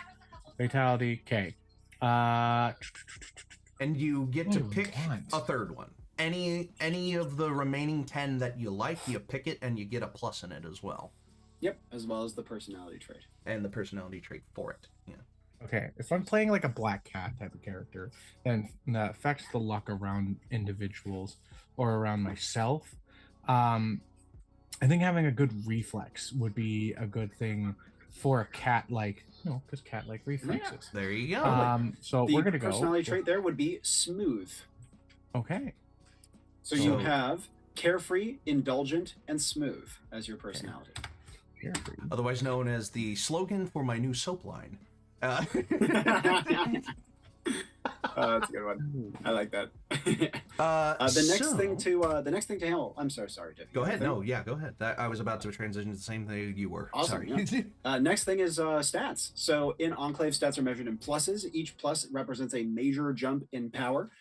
A: vitality. Okay.
B: And you get to pick a third one. Any of the remaining 10 that you like, you pick it and you get a plus in it as well.
D: Yep, as well as the personality trait.
B: And the personality trait for it. Yeah.
A: Okay, if I'm playing like a black cat type of character, then that affects the luck around individuals or around myself. I think having a good reflex would be a good thing for a cat, like, because cat like reflexes.
B: There you go.
A: So
D: The
A: we're gonna go.
D: personality trait there would be smooth.
A: Okay.
D: So you have carefree, indulgent, and smooth as your personality.
A: Carefree.
B: Otherwise known as the slogan for my new soap line.
D: That's a good one. I like that. The next thing to handle. I'm sorry, Jeff.
B: Go ahead. No, yeah, go ahead. I was about to transition to the same thing you were.
D: Awesome.
B: Sorry.
D: Yeah. Next thing is stats. So in Enclave, stats are measured in pluses. Each plus represents a major jump in power.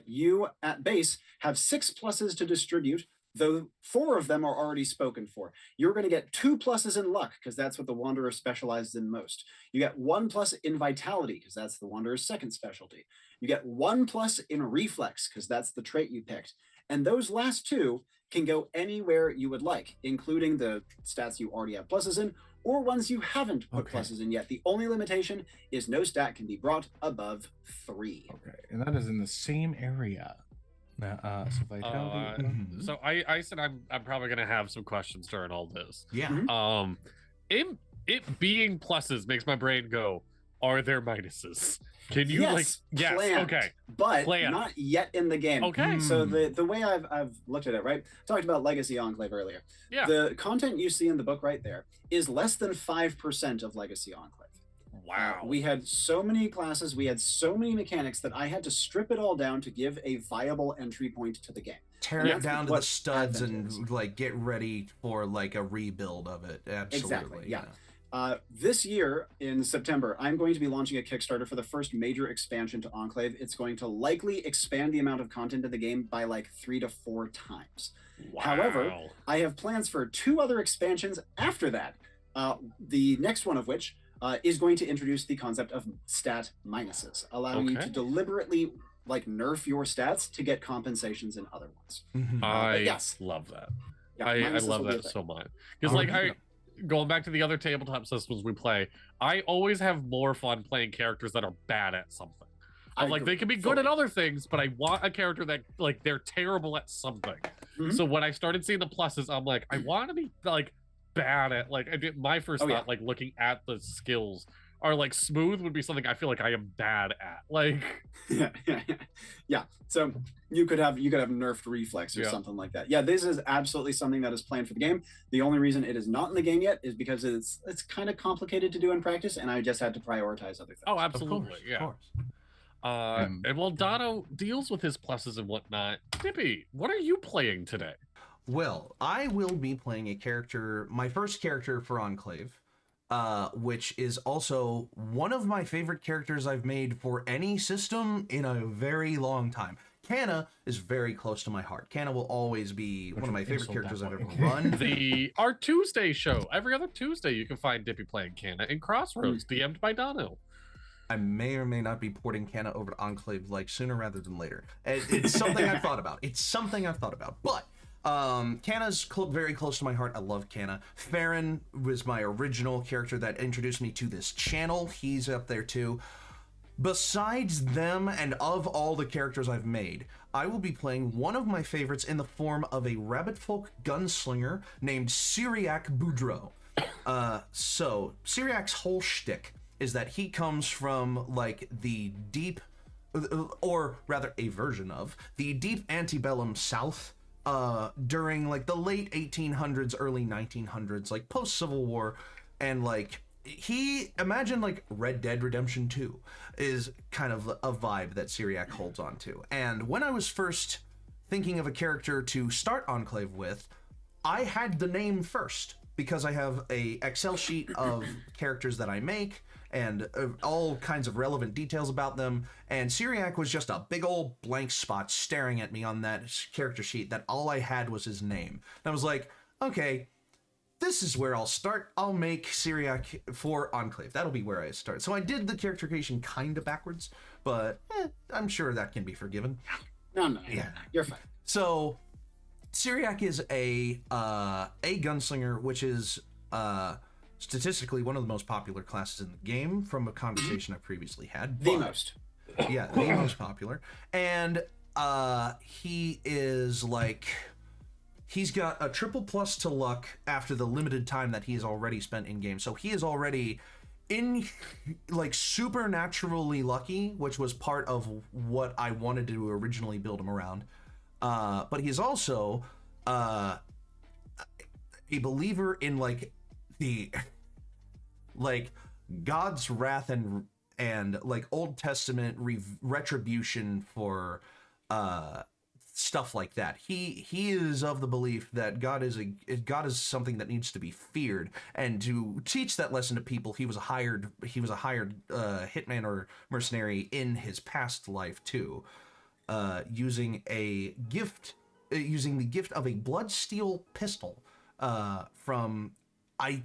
D: You at base have 6 pluses to distribute, though 4 of them are already spoken for. You're going to get 2 pluses in luck, because that's what the Wanderer specializes in most. You get 1 plus in vitality, because that's the Wanderer's second specialty. You get 1 plus in reflex, because that's the trait you picked. And those last 2 can go anywhere you would like, including the stats you already have pluses in, or ones you haven't put pluses in yet. The only limitation is no stat can be brought above 3.
A: Okay, and that is in the same area. So vitality.
C: So I said I'm probably gonna have some questions during all this.
B: Yeah.
C: It being pluses makes my brain go, are there minuses? Can you
D: yes,
C: okay.
D: But not yet in the game.
C: Okay.
D: So the way I've looked at it, right? Talked about Legacy Enclave earlier.
C: Yeah.
D: The content you see in the book right there is less than 5% of Legacy Enclave.
C: Wow.
D: We had so many classes, we had so many mechanics that I had to strip it all down to give a viable entry point to the game.
B: Tear it down to the studs and like get ready for like a rebuild of it. Absolutely.
D: Exactly. Yeah. This year in September, I'm going to be launching a Kickstarter for the first major expansion to Enclave. It's going to likely expand the amount of content in the game by like 3 to 4 times.
C: Wow.
D: However, I have plans for 2 other expansions after that. The next one of which is going to introduce the concept of stat minuses, allowing you to deliberately like nerf your stats to get compensations in other ones.
C: I love that. Yeah, I love that so much. Because going back to the other tabletop systems we play, I always have more fun playing characters that are bad at something. Like they can be good at other things, but I want a character that like they're terrible at something. So when I started seeing the pluses, I'm like, I want to be like bad at like I did my first thought like looking at the skills are like smooth would be something I feel like I am bad at. Like
D: yeah. So you could have nerfed reflex or something like that. Yeah, this is absolutely something that is planned for the game. The only reason it is not in the game yet is because it's kind of complicated to do in practice, and I just had to prioritize other things.
C: Oh, absolutely, of course. And while Dono deals with his pluses and whatnot, Dippy, what are you playing today?
B: Well, I will be playing a character, my first character for Enclave, which is also one of my favorite characters I've made for any system in a very long time. Canna is very close to my heart. Canna will always be one of my favorite characters I've ever run.
C: Our Tuesday show, every other Tuesday, you can find Dippy playing Canna in Crossroads, DM'd by Dono.
B: I may or may not be porting Canna over to Enclave like sooner rather than later. It's something I've thought about. But Canna's very close to my heart. I love Canna. Farron was my original character that introduced me to this channel. He's up there too. Besides them and of all the characters I've made, I will be playing one of my favorites in the form of a rabbit folk gunslinger named Syriac Boudreaux. So Syriac's whole shtick is that he comes from like the deep, or rather a version of, the deep antebellum South during like the late 1800s, early 1900s, like post-Civil War, and like imagine like Red Dead Redemption 2 is kind of a vibe that Syriac holds on to. And when I was first thinking of a character to start Enclave with, I had the name first because I have a Excel sheet of characters that I make and all kinds of relevant details about them. And Syriac was just a big old blank spot staring at me on that character sheet that all I had was his name. And I was like, okay, this is where I'll start. I'll make Syriac for Enclave. That'll be where I start. So I did the character creation kind of backwards, but I'm sure that can be forgiven.
D: No,
B: Yeah.
D: You're fine.
B: So Syriac is a gunslinger, which is statistically one of the most popular classes in the game from a conversation I previously had.
D: The most.
B: Yeah, the most popular. And he is like, he's got a triple plus to luck after the limited time that he has already spent in game. So he is already in like supernaturally lucky, which was part of what I wanted to originally build him around. But he's also a believer in like the like God's wrath and like Old Testament retribution for stuff like that. He is of the belief that God is something that needs to be feared, and to teach that lesson to people, he was a hired hitman or mercenary in his past life too, using the gift of a bloodsteel pistol from I've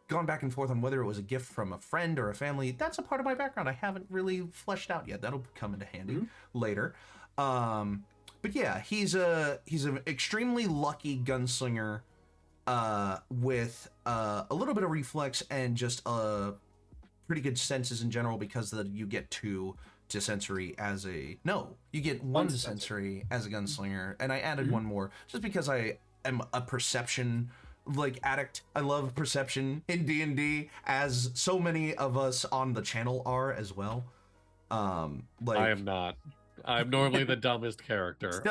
B: gone back and forth on whether it was a gift from a friend or a family. That's a part of my background I haven't really fleshed out yet. That'll come into handy later. But yeah, he's an extremely lucky gunslinger with a little bit of reflex and just pretty good senses in general, because you get 2 to sensory as you get 1 to sensory as a gunslinger, and I added 1 more just because I am a perception like addict. I love perception in D&D, as so many of us on the channel are as well.
C: I am not. I'm normally the dumbest character.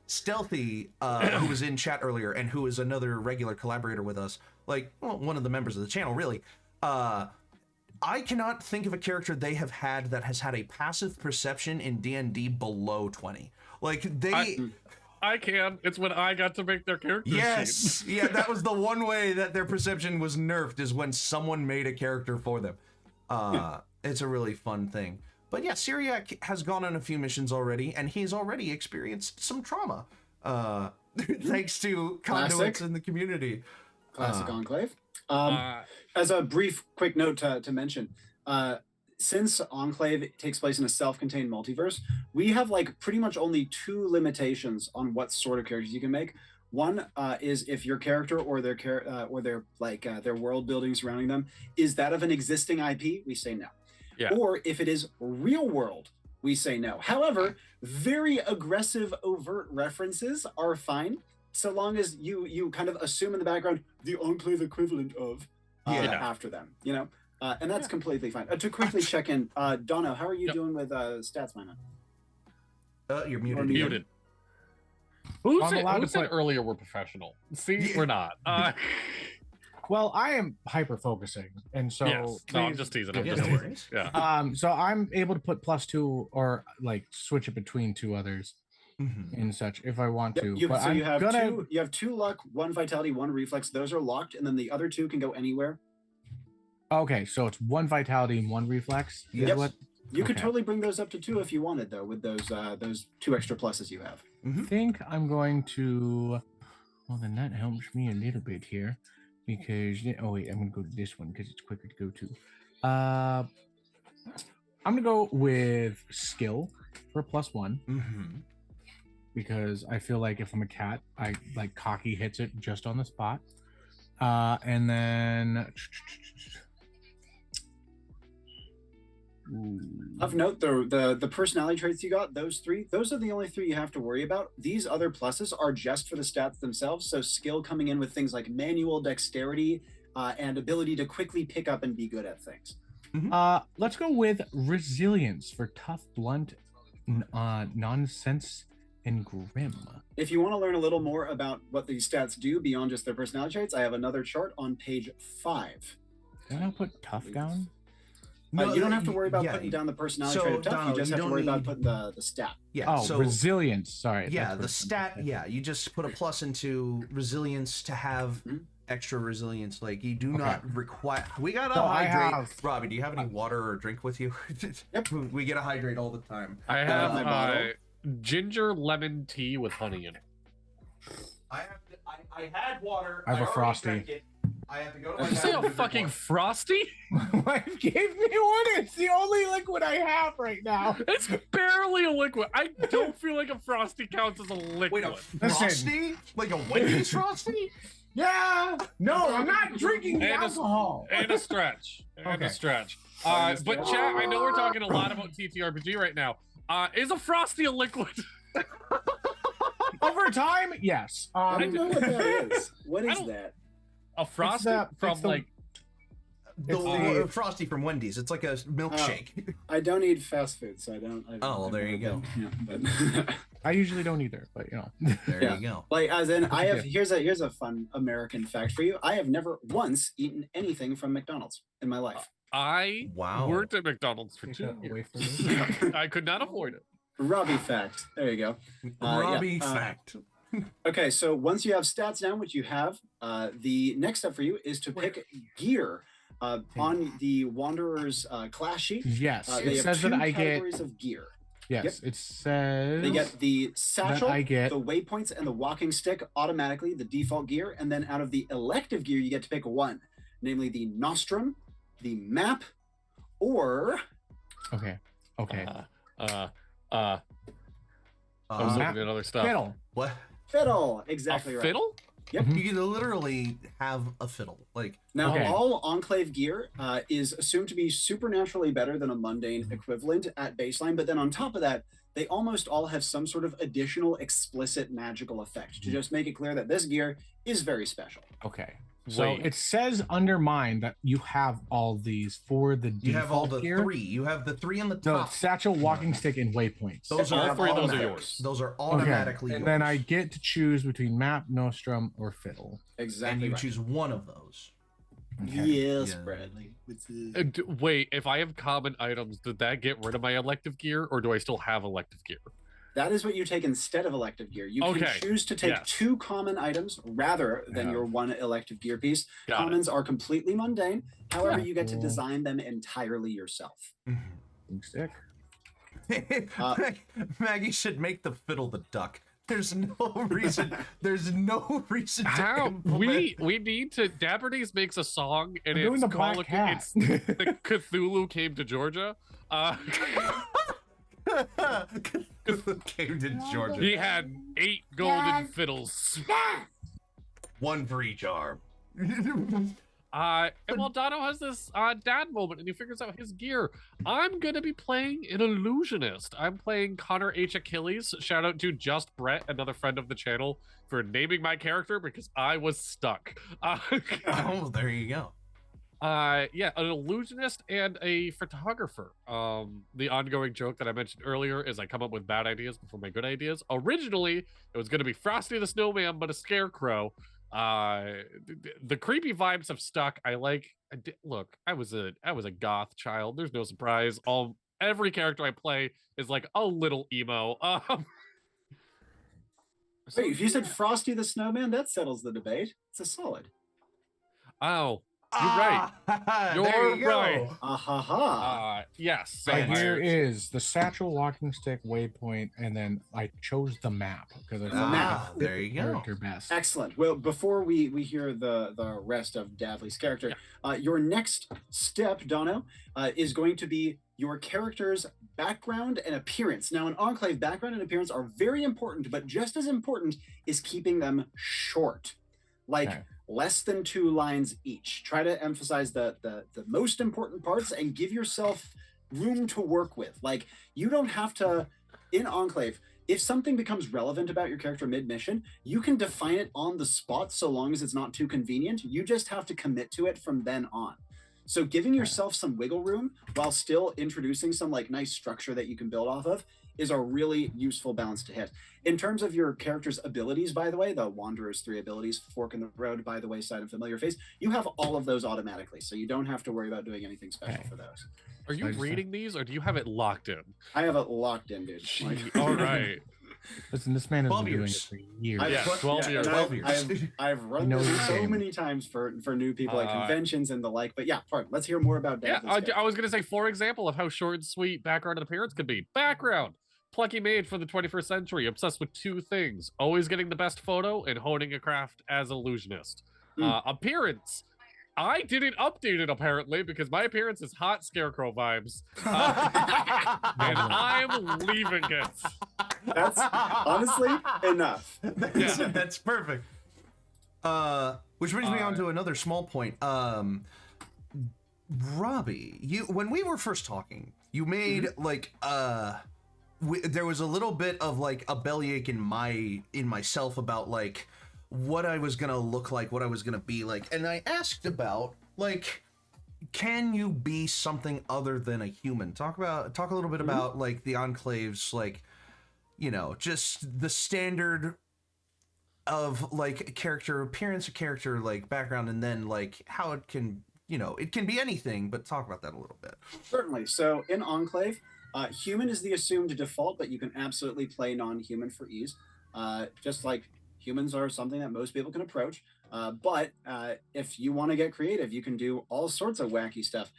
B: Stealthy, who was in chat earlier and who is another regular collaborator with us, like, well, one of the members of the channel, really. I cannot think of a character they have had that has had a passive perception in D&D below 20. Like,
C: I can. It's when I got to make their character
B: Yes! Yeah, that was the one way that their perception was nerfed, is when someone made a character for them. It's a really fun thing. But yeah, Syriac has gone on a few missions already, and he's already experienced some trauma, thanks to conduits in the community.
D: Classic Enclave. As a brief, quick note to mention, since Enclave takes place in a self-contained multiverse, we have like pretty much only 2 limitations on what sort of characters you can make. One is if your character or their world building surrounding them is that of an existing IP, we say no.
C: Yeah.
D: Or if it is real world, we say no. However, very aggressive overt references are fine, so long as you kind of assume in the background the Enclave equivalent of after them, you know? And that's completely fine. To quickly check in, Dono, how are you doing with stats, man?
B: You're muted.
C: Muted. Who said earlier we're professional? See, we're not.
A: Well, I am hyper focusing, and so
C: yes. No, I'm just teasing. Yeah.
A: So I'm able to put +2 or like switch it between 2 others and such if I want to.
D: You have 2 luck, 1 vitality, 1 reflex. Those are locked, and then the other 2 can go anywhere.
A: Okay, so it's 1 vitality and 1 reflex.
D: Yep. You could totally bring those up to 2 if you wanted, though, with those 2 extra pluses you have.
A: I think I'm going to. Well, then that helps me a little bit here. Because I'm gonna go to this one because it's quicker to go to. I'm gonna go with skill for +1 because I feel like if I'm a cat, I like cocky hits it just on the spot, and then.
D: Of note, the personality traits you got, those are the only 3 you have to worry about. These other pluses are just for the stats themselves, so skill coming in with things like manual dexterity and ability to quickly pick up and be good at things.
A: Let's go with resilience for tough, blunt, nonsense, and grim.
D: If you want to learn a little more about what these stats do beyond just their personality traits, I have another chart on page 5.
A: Can I put tough down?
D: You don't have to worry about putting down the personality
B: so,
D: trait of tough.
B: Dono,
D: You just
B: you
D: have to
B: don't
D: worry about
B: need-
D: putting the stat.
B: Yeah.
A: Oh,
B: so
A: resilience. Sorry.
B: yeah,
A: that's
B: the
A: what-
B: stat. Yeah, you just put a plus into resilience to have extra resilience. Like you do not require. We gotta
A: So I
B: hydrate.
A: have-
B: Robbie, do you have any water or drink with you?
D: Yep.
B: We gotta hydrate all the time.
C: I have
D: my bottle.
C: ginger lemon tea with honey in it.
B: I had water.
A: I have a
B: already
A: Frosty.
B: drank it. I have to go to
C: Did
B: my
C: you say a
B: bathroom to drink
C: fucking
B: water.
C: frosty?
A: Wife gave me one. It's the only liquid I have right now.
C: It's barely a liquid. I don't feel like a frosty counts as a liquid.
B: Wait, a
A: Listen.
B: Frosty? Like a Wendy's Frosty?
A: Yeah. No, I'm not drinking the
C: And a-
A: alcohol.
C: And a stretch. And
A: Okay.
C: a stretch.
D: And a
C: But
D: stretch.
C: chat, I know we're talking a lot about TTRPG right now. Is a frosty a liquid?
A: Over time, yes.
D: I don't know what that is. What
C: I
D: is
C: don't-
D: that?
C: A frosty
A: it's
C: from
A: the-
C: like
B: The Frosty from Wendy's. It's like a milkshake.
D: I don't eat fast food, so I don't.
B: Oh, well, there you go.
D: Yeah, but
A: I usually don't either, but you know.
B: There
D: Yeah.
B: you go.
D: like as in, I have here's a fun American fact for you. I have never once eaten anything from McDonald's in my life.
C: I
B: Wow.
C: worked at McDonald's for
A: Take
C: 2
A: that away
C: years.
A: from me.
C: I could not afford it.
D: Robbie fact. There you go.
B: Robbie
D: yeah,
B: fact.
D: Okay, so once you have stats down, which you have, the next step for you is to pick gear. On the Wanderer's class sheet,
A: Yes,
D: they
A: it
D: have
A: says
D: two
A: that I get.
D: categories of gear.
A: Yes, it says
D: They get the satchel,
A: I get-
D: the waypoints, and the walking stick automatically, the default gear. And then out of the elective gear, you get to pick one, namely the nostrum, the map, or
A: Okay. Okay.
C: I was
A: map-
C: looking at other stuff.
A: Fiddle.
B: What?
D: fiddle.
C: A
D: Exactly right.
C: fiddle?
B: You can literally have a fiddle. Like,
D: Now,
A: Okay.
D: all Enclave gear is assumed to be supernaturally better than a mundane equivalent at baseline, but then on top of that, they almost all have some sort of additional explicit magical effect to just make it clear that this gear is very special.
A: Okay. So
C: Wait.
A: it says under mine that you have all these for the
B: you have all the
A: default gear.
B: three. You have the three in the
A: So
B: top.
A: satchel, walking stick, and waypoints.
B: Those
C: All
B: are
C: three of those are
B: automatic.
C: yours.
B: Those are
A: Okay.
B: automatically
A: And
B: yours.
A: then I get to choose between map, nostrum, or fiddle.
D: Exactly.
B: and you
D: right.
B: choose one of those.
A: Okay.
D: Yes,
B: Yeah.
D: Bradley. It's,
C: Wait, if I have common items, did that get rid of my elective gear, or do I still have elective gear?
D: that is what you take instead of elective gear. You can
C: Okay.
D: choose to take
C: Yes.
D: 2 common items rather than
A: Yeah.
D: your 1 elective gear piece.
C: Got it.
D: Commons are completely mundane. However,
C: Yeah.
D: you get to
A: Cool.
D: design them entirely yourself.
A: Walking stick.
B: Maggie should make the fiddle the duck. There's no reason. There's no reason to
C: How
B: implement-
C: we need to. Dapper Ds makes a song, and
A: I'm doing
C: it's
A: the
C: called
A: black cat.
C: it's the Cthulhu came to Georgia.
B: Came to Georgia.
C: He had 8 golden fiddles.
B: One for each arm.
C: And while Dono has this dad moment and he figures out his gear, I'm gonna be playing an illusionist. I'm playing Connor H. Achilles. Shout out to Just Brett, another friend of the channel, for naming my character because I was stuck.
B: Oh, there you go.
C: Yeah, an illusionist and a photographer. The ongoing joke that I mentioned earlier is I come up with bad ideas before my good ideas. Originally, it was gonna be Frosty the Snowman, but a scarecrow. The creepy vibes have stuck. Look, I was a goth child. There's no surprise. Every character I play is like a little emo.
D: Wait, if you said Frosty the Snowman, that settles the debate. It's a solid.
C: Oh, you're right.
B: There
C: You're
B: you go.
C: right.
D: Ah ha ha.
C: Yes.
A: So
B: Right.
A: here is the satchel, walking stick, waypoint, and then I chose the map because I thought
D: Map.
A: it would fit
B: There you
A: the
B: go.
A: character best.
D: Excellent. Well, before we hear the rest of Davley's character, your next step, Dono, is going to be your character's background and appearance. Now, in Enclave, background and appearance are very important, but just as important is keeping them short. Like,
A: Okay.
D: less than 2 lines each. Try to emphasize the most important parts and give yourself room to work with. Like, you don't have to, in Enclave, if something becomes relevant about your character mid-mission, you can define it on the spot so long as it's not too convenient. You just have to commit to it from then on. So giving yourself some wiggle room while still introducing some like nice structure that you can build off of is a really useful balance to hit. In terms of your character's abilities, by the way, the Wanderer's 3 abilities, Fork in the Road, By the Wayside, and Familiar Face, you have all of those automatically, so you don't have to worry about doing anything special for those.
C: Are you reading these, or do you have it locked in?
D: I have it locked in, dude.
C: All right.
A: Listen, this man has
B: 12
A: been doing it
B: years.
A: for years.
C: Yeah, 12 years.
B: 12 years.
D: I've run
A: knows
D: this
A: the
D: so
A: game.
D: many times for new people at conventions and the like. But yeah, pardon. Let's hear more about
C: Yeah,
D: Davin's
C: I was going to say, for example, of how short and sweet background and appearance could be. Background. Plucky maid for the 21st century, obsessed with 2 things: always getting the best photo and honing a craft as illusionist. Appearance. I didn't update it apparently because my appearance is hot scarecrow vibes, and I'm leaving it.
D: That's honestly enough.
B: That's perfect. Which brings me on to another small point. Robbie, when we were first talking, you made like there was a little bit of like a bellyache in myself about like what I was gonna look like, what I was gonna be like, and I asked about like, can you be something other than a human? Talk a little bit about like the Enclave's like, you know, just the standard of like character appearance, a character like background, and then like how it can, you know, it can be anything, but talk about that a little bit.
D: Certainly. So in Enclave, human is the assumed default, but you can absolutely play non-human for ease. Just like humans are something that most people can approach. But if you want to get creative, you can do all sorts of wacky stuff.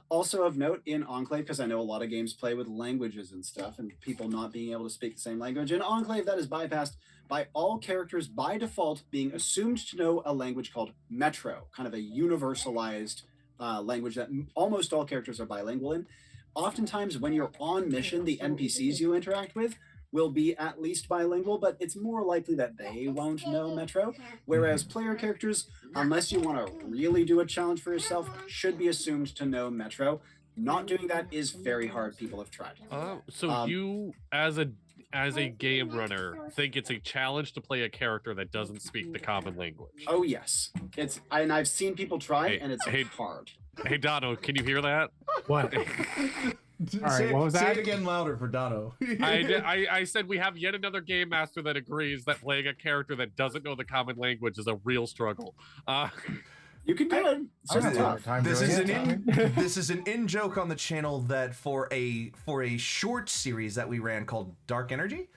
D: Also of note in Enclave, because I know a lot of games play with languages and stuff and people not being able to speak the same language. In Enclave, that is bypassed by all characters by default being assumed to know a language called Metro, kind of a universalized language that almost all characters are bilingual in. Oftentimes when you're on mission, the NPCs you interact with will be at least bilingual, but it's more likely that they won't know Metro. Whereas player characters, unless you want to really do a challenge for yourself, should be assumed to know Metro. Not doing that is very hard. People have tried.
C: So you, as a game runner, think it's a challenge to play a character that doesn't speak the common language?
D: Oh yes, and I've seen people try, and it's hard.
C: Hey Dono, can you hear that?
A: What? All right, what was that?
B: Say it again louder for Dono.
C: I said we have yet another game master that agrees that playing a character that doesn't know the common language is a real struggle.
D: You can do it. It's just tough.
B: This is an in joke on the channel that for a short series that we ran called Dark Energy.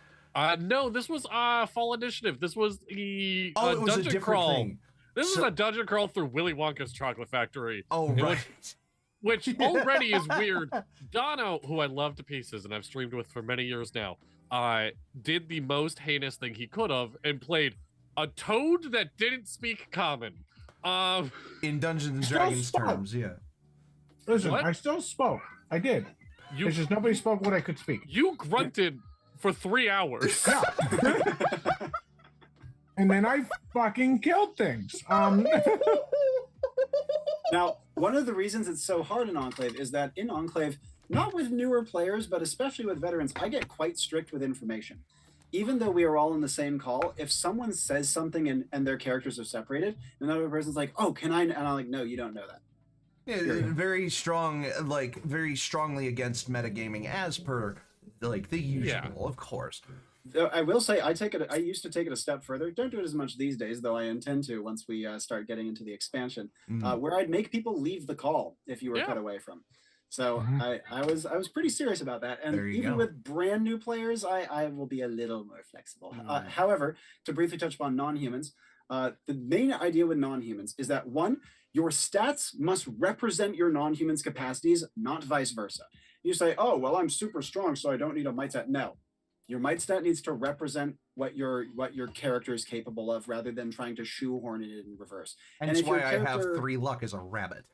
C: No, this was Fall Initiative. This was the
B: it was a
C: dungeon
B: different
C: crawl.
B: thing.
C: This is a dungeon crawl through Willy Wonka's chocolate factory.
B: Oh right.
C: Which already is weird. Dono, who I love to pieces and I've streamed with for many years now, did the most heinous thing he could have and played a toad that didn't speak common.
B: In Dungeons and Dragons terms, yeah.
A: Listen,
C: What?
A: I still spoke. I did. It's just nobody spoke what I could speak.
C: You grunted for 3 hours.
A: Yeah. And then I fucking killed things.
D: Now, one of the reasons it's so hard in Enclave is that in Enclave, not with newer players, but especially with veterans, I get quite strict with information. Even though we are all in the same call, if someone says something and their characters are separated, another person's like, "Oh, can I?" And I'm like, "No, you don't know that."
B: Yeah, very strong, like very strongly against metagaming as per like the usual, of course.
D: I will say I used to take it a step further. Don't do it as much these days, though I intend to once we start getting into the expansion, where I'd make people leave the call if you were cut away from. So I was pretty serious about that. And even with brand new players, I will be a little more flexible. However, to briefly touch upon non-humans, the main idea with non-humans is that one, your stats must represent your non-humans' capacities, not vice versa. You say, oh, well, I'm super strong, so I don't need a might stat. No. Your might stat needs to represent what your character is capable of, rather than trying to shoehorn it in reverse.
B: And that's why I have 3 luck as a rabbit.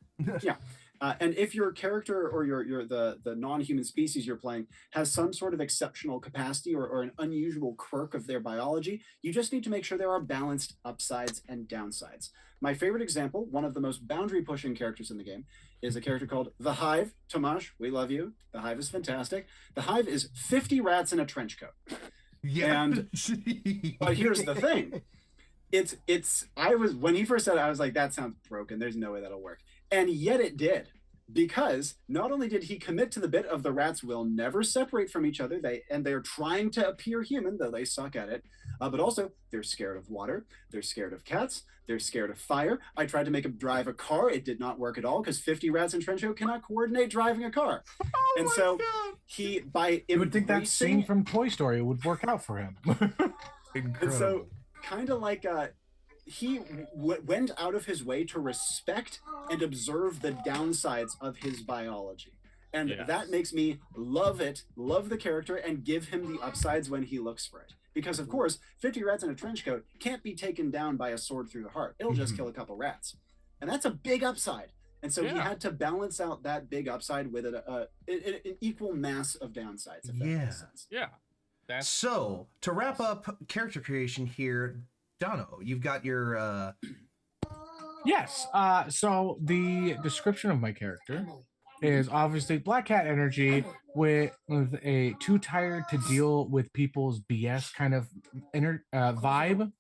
D: Yeah. And if your character or the non-human species you're playing has some sort of exceptional capacity or an unusual quirk of their biology, you just need to make sure there are balanced upsides and downsides. My favorite example, one of the most boundary-pushing characters in the game, is a character called The Hive. Tomash, we love you. The Hive is fantastic. The Hive is 50 rats in a trench coat.
B: Yeah.
D: And but here's the thing. When he first said it, I was like, that sounds broken. There's no way that'll work. And yet it did. because not only did he commit to the bit of the rats will never separate from each other, they're trying to appear human, though they suck at it, but also they're scared of water, they're scared of cats, they're scared of fire. I tried to make him drive a car. It did not work at all because 50 rats in trench coat cannot coordinate driving a car. And so he, by
A: You would think that scene from Toy Story would work out for him.
D: and so kind of like he went out of his way to respect and observe the downsides of his biology. And that makes me love the character, and give him the upsides when he looks for it. Because, of course, 50 rats in a trench coat can't be taken down by a sword through the heart. It'll just kill a couple rats. And that's a big upside. And so he had to balance out that big upside with an equal mass of downsides, if that makes sense.
C: Yeah.
B: So, to wrap up character creation here, Dono, you've got your...
A: Yes. So the description of my character is obviously Black Cat energy with a too tired to deal with people's BS kind of vibe.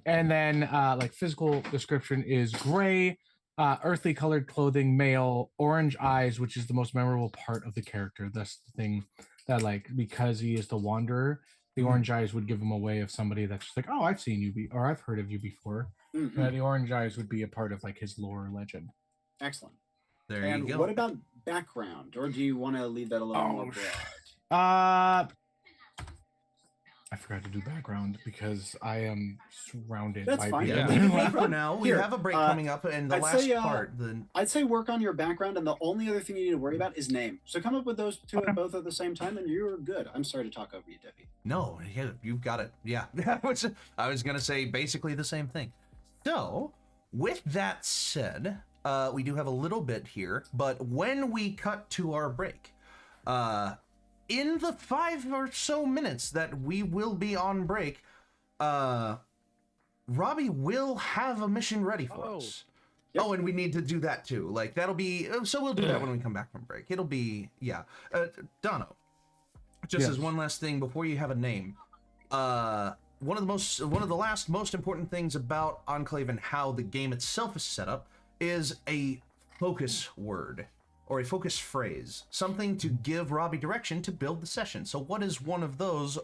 A: And then like physical description is gray, earthly colored clothing, male, orange eyes, which is the most memorable part of the character. That's the thing that, like, because he is the wanderer, the orange eyes would give him away of somebody that's just like, oh, I've seen you or I've heard of you before. The orange eyes would be a part of like his lore legend.
D: Excellent.
B: There
D: and
B: you go.
D: What about background, or do you want to leave that a little more broad?
A: I forgot to do background because I am surrounded
D: That's
A: by
D: fine.
A: people.
B: Yeah. For now, we have a break coming up, and the last part.
D: I'd say work on your background, and the only other thing you need to worry about is name. So come up with those two both at the same time, and you're good. I'm sorry to talk over you, Dippy.
B: No, you've got it. Yeah, I was gonna say basically the same thing. So, with that said, we do have a little bit here, but when we cut to our break, in the 5 or so minutes that we will be on break, Robby will have a mission ready for us. Yep. Oh, and we need to do that too. Like, that'll be, so we'll do that when we come back from break. It'll be, Dono, just as one last thing before you have a name, one of the last most important things about Enclave and how the game itself is set up is a focus word or a focus phrase, something to give Robby direction to build the session. So what is one of those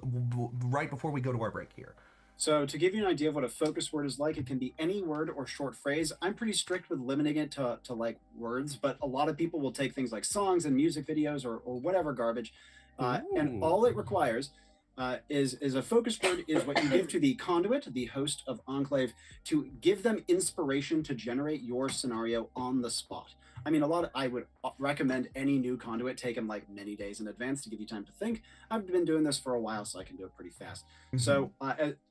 B: right before we go to our break here?
D: So to give you an idea of what a focus word is like, it can be any word or short phrase. I'm pretty strict with limiting it to like words, but a lot of people will take things like songs and music videos or whatever garbage. And all it requires is a focus word is what you give to the conduit, the host of Enclave, to give them inspiration to generate your scenario on the spot. I mean, I would recommend any new conduit take them like many days in advance to give you time to think. I've been doing this for a while, so I can do it pretty fast. So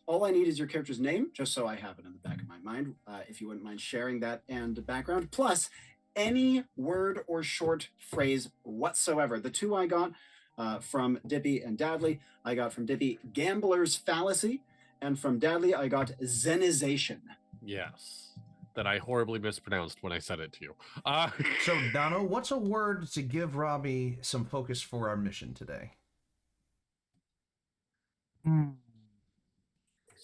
D: all I need is your character's name, just so I have it in the back of my mind, if you wouldn't mind sharing that and background, plus any word or short phrase whatsoever. The two I got from Dippy and Dadley, I got from Dippy Gambler's Fallacy, and from Dadley I got Zenization.
C: Yes. That I horribly mispronounced when I said it to you.
B: So, Dono, what's a word to give Robby some focus for our mission today?
C: So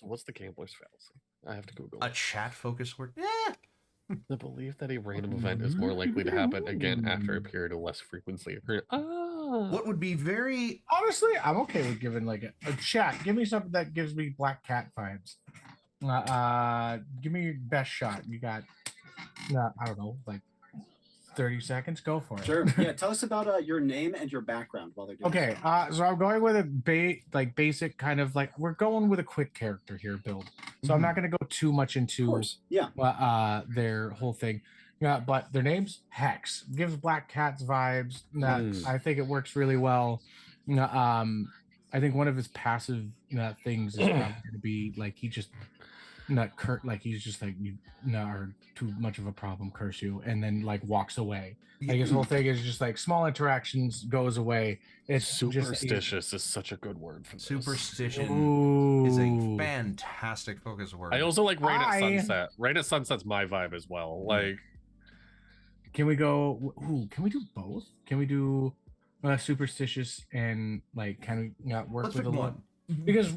C: what's the gambler's fallacy? I have to Google.
B: A chat focus word? Yeah.
C: The belief that a random event is more likely to happen again after a period of less frequency occurring.
B: What would be very...
A: Honestly, I'm okay with giving like a chat. Give me something that gives me Black Cat vibes. Give me your best shot. You got, I don't know, like 30 seconds. Go for it.
D: Sure. Yeah. Tell us about your name and your background while they're doing.
A: Okay. So I'm going with a basic kind of like we're going with a quick character here build. So I'm not going to go too much into their whole thing. Yeah, but their name's Hex. Gives Black Cat's vibes. I think it works really well. I think one of his passive things is probably going to be like he just he's just like you are too much of a problem, curse you, and then like walks away. Like his whole thing is just like small interactions, goes away. It's
C: superstitious is such a good word for this.
B: Superstition is a fantastic focus word.
C: I also like Rain at Sunset. Rain at Sunset's my vibe as well. Like,
A: can we go? Can we do both? Can we do superstitious and like kind of work with a one? Because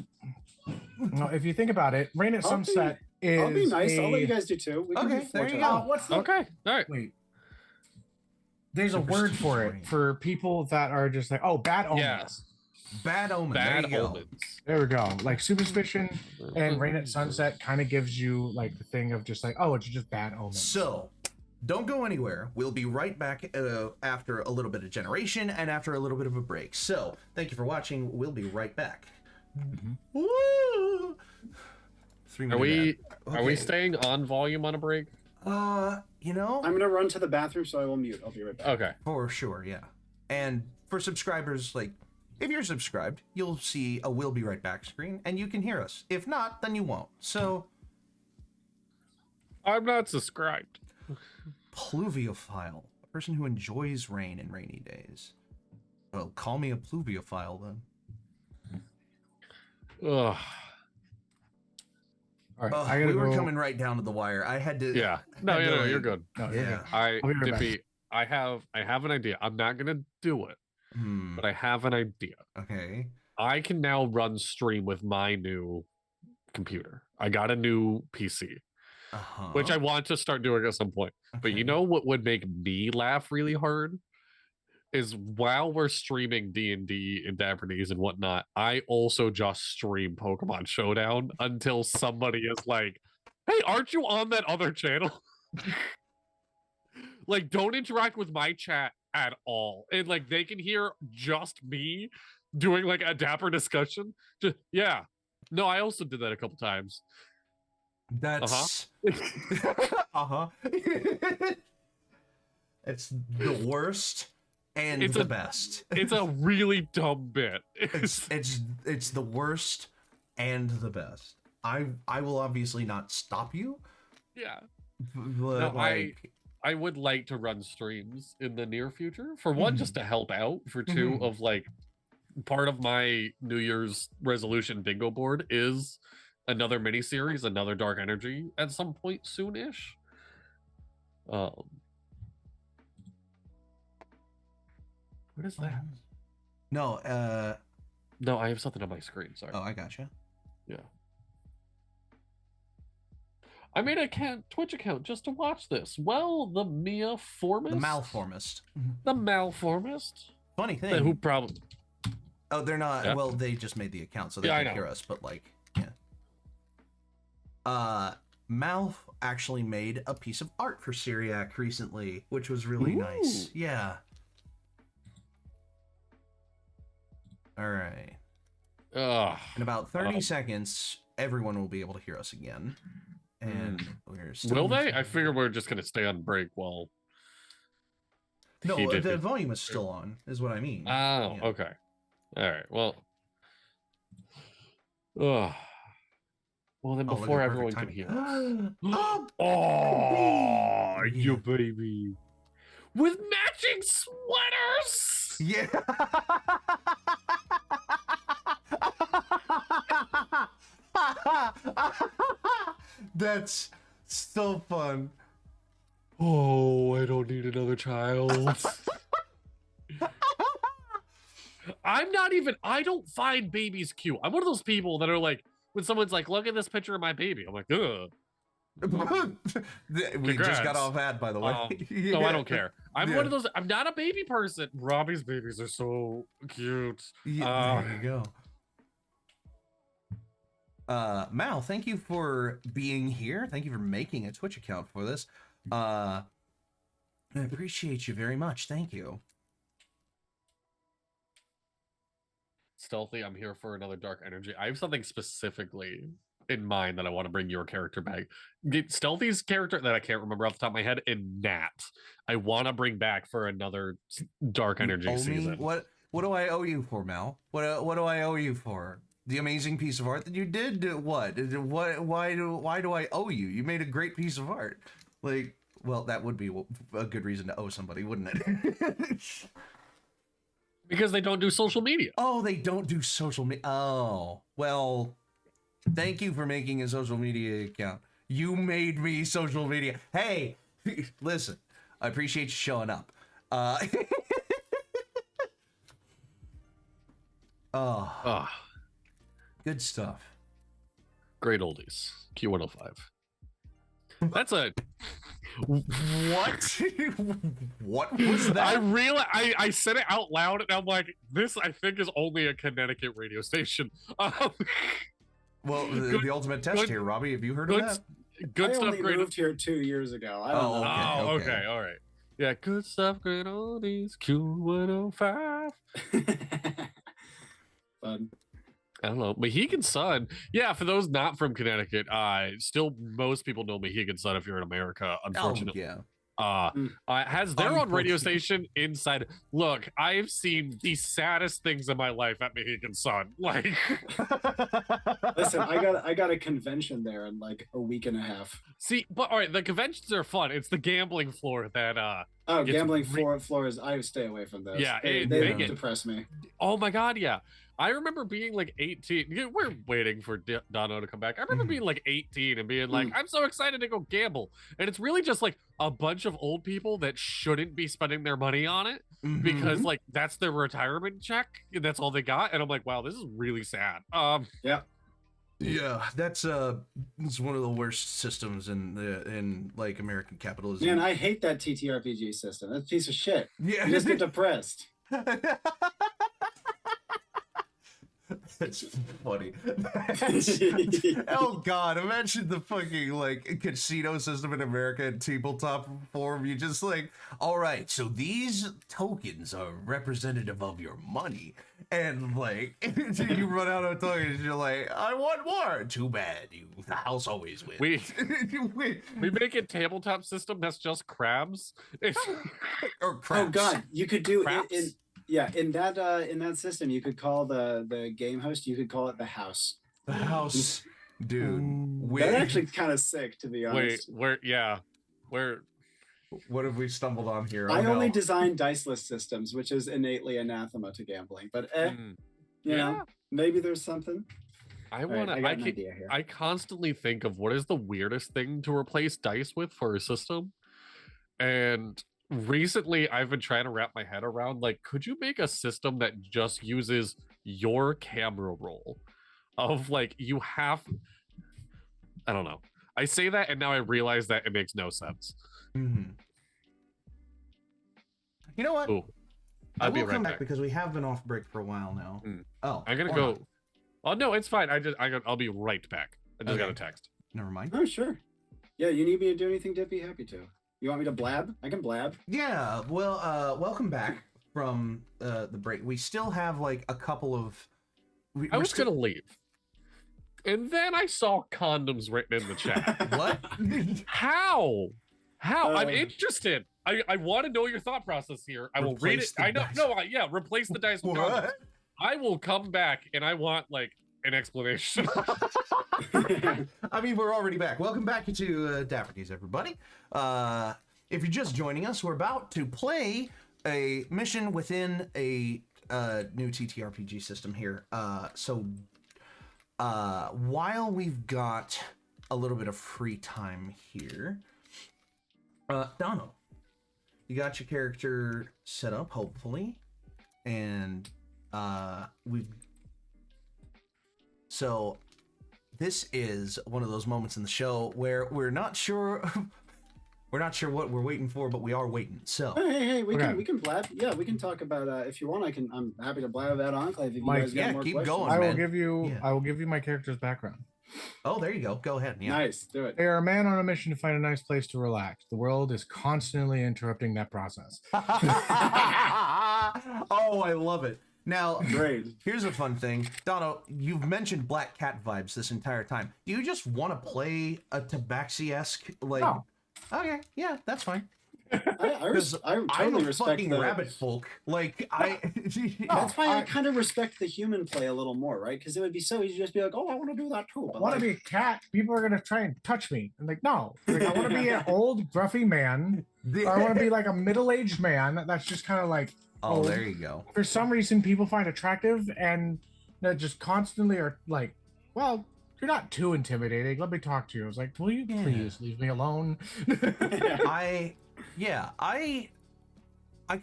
A: if you think about it, Rain at Sunset is.
D: I'll be nice. I'll let you guys do two.
B: Okay, there you go.
A: What's the...
C: Okay, all right.
A: Wait. There's a word for
B: Superstitious
A: it
B: rain.
A: for people that are just like, oh, bad omens.
C: Yes.
B: Bad omen.
C: Bad
B: there you go.
C: omens.
A: There we go. Like superstition and rain at sunset kind of gives you like the thing of just like, oh, it's just bad omens.
B: So, don't go anywhere. We'll be right back after a little bit of generation and after a little bit of a break. So, thank you for watching. We'll be right back. Woo! 3
C: Are
B: minute
C: we
B: ad. Okay.
C: staying on volume on a break?
B: You know,
D: I'm gonna run to the bathroom, so I will mute. I'll be right back.
C: Okay.
B: for sure, yeah. And for subscribers, like, if you're subscribed, you'll see a "We'll be right back" screen, and you can hear us. If not, then you won't. So,
C: I'm not subscribed.
B: pluviophile, a person who enjoys rain and rainy days. Well, call me a pluviophile then.
C: Ugh.
A: All right,
B: Ugh,
A: I gotta
B: we were
A: go.
B: coming right down to the wire. I had to.
C: Yeah. No,
B: had to,
C: you're
B: like-
C: good.
A: No,
B: Yeah.
C: I
A: I'll be right back.
C: Dippy, I have an idea. I'm not gonna do it,
B: Hmm.
C: but I have an idea.
B: Okay.
C: I can now run stream with my new computer. I got a new PC,
B: Uh-huh.
C: which I want to start doing at some point. But you
B: Okay.
C: know what would make me laugh really hard is while we're streaming D&D and Dapper Ds and whatnot, I also just stream Pokemon Showdown until somebody is like, "Hey, aren't you on that other channel?" Like, don't interact with my chat at all, and like they can hear just me doing like a Dapper discussion. Just yeah, no, I also did that a couple times.
B: That's. Uh-huh. It's the worst and
C: It's
B: the
C: a-
B: best.
C: It's a really dumb bit.
B: It's the worst and the best. I will obviously not stop you,
C: Yeah.
B: but
C: No,
B: like
C: I would like to run streams in the near future. For one, just to help out. For two,
B: Mhm.
C: of like part of my New Year's resolution bingo board is another mini series, another Dark Energy at some point soon-ish. What is that?
B: no,
C: No, I have something on my screen. Sorry.
B: oh, I gotcha.
C: Yeah. I made a Twitch account just to watch this. Well, the Mia Formist,
B: The Malformist.
C: the Malformist,
B: Funny
C: who
B: thing.
C: probably
B: Oh, they're not.
C: Yeah.
B: Well, they just made the account so they
C: Yeah, I
B: can
C: know.
B: hear us. But like, yeah. Malf actually made a piece of art for Syriac recently, which was really nice.
C: Ooh.
B: Yeah. All right.
C: ugh.
B: In about 30
C: Um,
B: seconds, everyone will be able to hear us again. And we're still.
C: Will they? I figure we're just gonna stay on break while.
B: No,
C: he did
B: the
C: his-
B: volume is still on, is what I mean.
C: Oh,
B: Yeah.
C: okay. All right. Well. Ugh. Well, then
B: Oh, look at
C: before
B: the
C: everyone
B: perfect
C: can
B: timing.
C: hear us.
B: Oh,
C: Oh, you baby. With matching sweaters.
B: yeah. That's so fun.
C: Oh, I don't need another child. I don't find babies cute. I'm one of those people that are like, when someone's like, look at this picture of my baby, I'm like, ugh.
B: We just got
C: Congrats.
B: off ad, by the way.
C: No, I don't care. I'm
B: Yeah.
C: one of those, I'm not a baby person. Robbie's babies are so cute.
B: Yeah, there you go. Mal, thank you for being here. Thank you for making a Twitch account for this. I appreciate you very much. Thank you.
C: Stealthy, I'm here for another dark energy. I have something specifically in mind that I want to bring your character back. Stealthy's character that I can't remember off the top of my head, and Nat, I want to bring back for another dark
B: You
C: energy
B: owe me?
C: season.
B: What do I owe you for, Mal? What do I owe you for? The amazing piece of art that you did? What? Why do I owe you? You made a great piece of art. Like, well, that would be a good reason to owe somebody, wouldn't it?
C: Because they don't do social media.
B: Oh, they don't do social media. Oh, well, thank you for making a social media account. You made me social media. Hey, listen, I appreciate you showing up. Oh, good stuff.
C: Great oldies. Q105. That's a
B: What? What was that?
C: I said it out loud, and I'm like, this I think is only a Connecticut radio station.
B: Well, the ultimate test here, Robbie. Have you heard of that?
C: Good
D: I
C: stuff.
D: only
C: Great.
D: moved here 2 years ago. I don't know.
C: Okay, all right. Yeah, good stuff. Great oldies. Q105.
D: Fun.
C: I don't know. Mohegan Sun. Yeah, for those not from Connecticut, still most people know Mohegan Sun if you're in America, unfortunately.
B: Oh, yeah.
C: Has their own radio station inside. Look, I've seen the saddest things in my life at Mohegan Sun. Like,
D: Listen, I got a convention there in like a week and a half.
C: see, but all right, the conventions are fun. It's the gambling floor that
D: Gambling floors. I stay away from those.
C: Yeah,
D: they depress me.
C: Oh my god, yeah. I remember being like 18. We're waiting for Dono to come back. I remember being like 18 and being like, I'm so excited to go gamble. And it's really just like a bunch of old people that shouldn't be spending their money on it because like that's their retirement check and that's all they got. And I'm like, wow, this is really sad.
D: Yeah.
B: Yeah, that's it's one of the worst systems in like American capitalism.
D: Man, I hate that TTRPG system. That's a piece of shit.
B: Yeah.
D: You just get depressed.
B: That's funny. Oh god, imagine the fucking like casino system in America in tabletop form. You just like, all right, so these tokens are representative of your money, and like you run out of tokens, you're like, I want more. Too bad, the house always wins.
C: We make a tabletop system that's just crabs.
B: Or craps.
D: Oh god, you could do
C: Craps?
D: in that system you could call the game host, you could call it the house.
B: The house, dude.
D: That's actually kind of sick, to be honest.
C: What
B: have we stumbled on here?
D: I only design diceless systems, which is innately anathema to gambling. But you know, maybe there's something.
C: I want
D: Right, I got an idea here.
C: I constantly think of what is the weirdest thing to replace dice with for a system. And recently I've been trying to wrap my head around, like, could you make a system that just uses your camera roll of like, you have, I don't know. I say that and now I realize that it makes no sense.
B: You know what?
C: Ooh,
B: I
C: I'll be
B: will
C: right
B: come
C: back.
B: back because we have been off break for a while now. Oh,
C: I'm gonna
B: or
C: go.
B: not.
C: Oh no, it's fine. I'll be right back. I just got a text.
B: Never mind.
D: Oh sure. Yeah, you need me to do anything, Dippy? Happy to. You want me to blab? I can blab.
B: Yeah. Well, welcome back from the break. We still have like a couple of.
C: I was gonna leave, and then I saw condoms written in the chat.
B: What?
C: How? I'm interested. I want to know your thought process here. I will read it. I know. No. Yeah. Replace the dice with condoms.
B: What?
C: I will come back and I want like an explanation.
B: I mean, we're already back. Welcome back to Dapper Ds, everybody. If you're just joining us, we're about to play a mission within a new TTRPG system here. So while we've got a little bit of free time here, Dono, you got your character set up, hopefully, and so this is one of those moments in the show where we're not sure what we're waiting for, but we are waiting. So
D: hey, we can blab. Yeah, we can talk about if you want. I'm happy to blab about Enclave if you guys got more
B: keep
D: questions.
B: going.
A: I will
B: man.
A: give you.
B: Yeah.
A: I will give you my character's background.
B: Oh, there you go. Go ahead. Yeah.
D: Nice, do it.
A: They are a man on a mission to find a nice place to relax. The world is constantly interrupting that process.
B: Oh, I love it. Now,
D: Great.
B: here's a fun thing. Dono, you've mentioned Black Cat vibes this entire time. Do you just want to play a Tabaxi-esque, like...
A: No.
B: Okay, yeah, that's fine.
D: I
B: I'm
D: totally
B: a
D: respect
B: fucking
D: the
B: rabbit folk. Like,
D: That's why I kind of respect the human play a little more, right? Because it would be so easy to just be like, oh, I want to do that too.
A: I
D: But
A: want to
D: like,
A: be a cat. People are gonna try and touch me. I'm like, no. Like, I want to be an old, gruffy man. Or I want to be like a middle-aged man that's just kind of like.
B: Oh,
A: old.
B: there you go.
A: For some reason, people find attractive and that just constantly are like, well, you're not too intimidating. Let me talk to you. I was like, will you please leave me alone?
B: I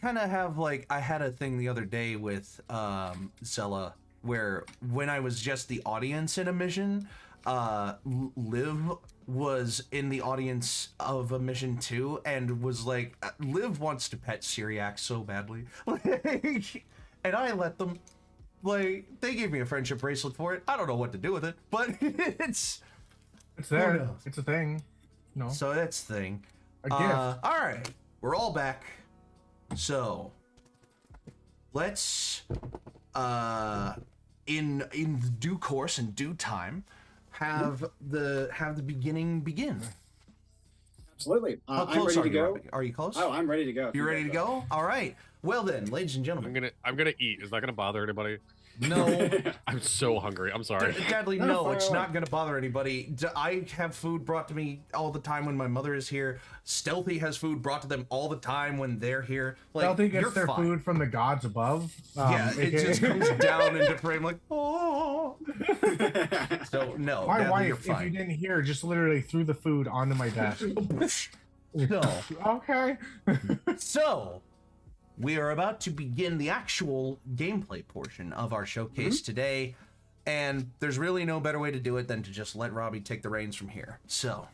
B: kind of have like, I had a thing the other day with Zella where when I was just the audience in a mission, Liv was was in the audience of a mission 2 and was like, Liv wants to pet Syriac so badly. Like, and I let them. Like, they gave me a friendship bracelet for it. I don't know what to do with it, but it's
A: there. It's a thing. No.
B: So that's the thing.
A: A gift.
B: All right, we're all back. So let's, in due course and due time, have the beginning begin.
D: Absolutely.
B: How
D: I'm
B: close
D: ready to
B: are you,
D: go.
B: Robbie? Are you close?
D: Oh, I'm ready to go.
B: You ready to go? All right. Well then, ladies and gentlemen.
C: I'm gonna eat. Is that gonna bother anybody?
B: No.
C: I'm so hungry. I'm sorry.
B: Deadly,
D: No,
B: no,
D: fire
B: it's
D: away.
B: not going to bother anybody. I have food brought to me all the time when my mother is here. Stealthy has food brought to them all the time when they're here. Like,
A: Stealthy
B: you're
A: gets their
B: fine.
A: food from the gods above.
B: Yeah, it
A: aka
B: just comes down into frame like, oh. So, no,
A: My
B: Deadly, you're
A: wife, if you
B: fine.
A: didn't hear, just literally threw the food onto my desk.
B: No.
A: Okay.
B: So, we are about to begin the actual gameplay portion of our showcase today, and there's really no better way to do it than to just let Robbie take the reins from here. So,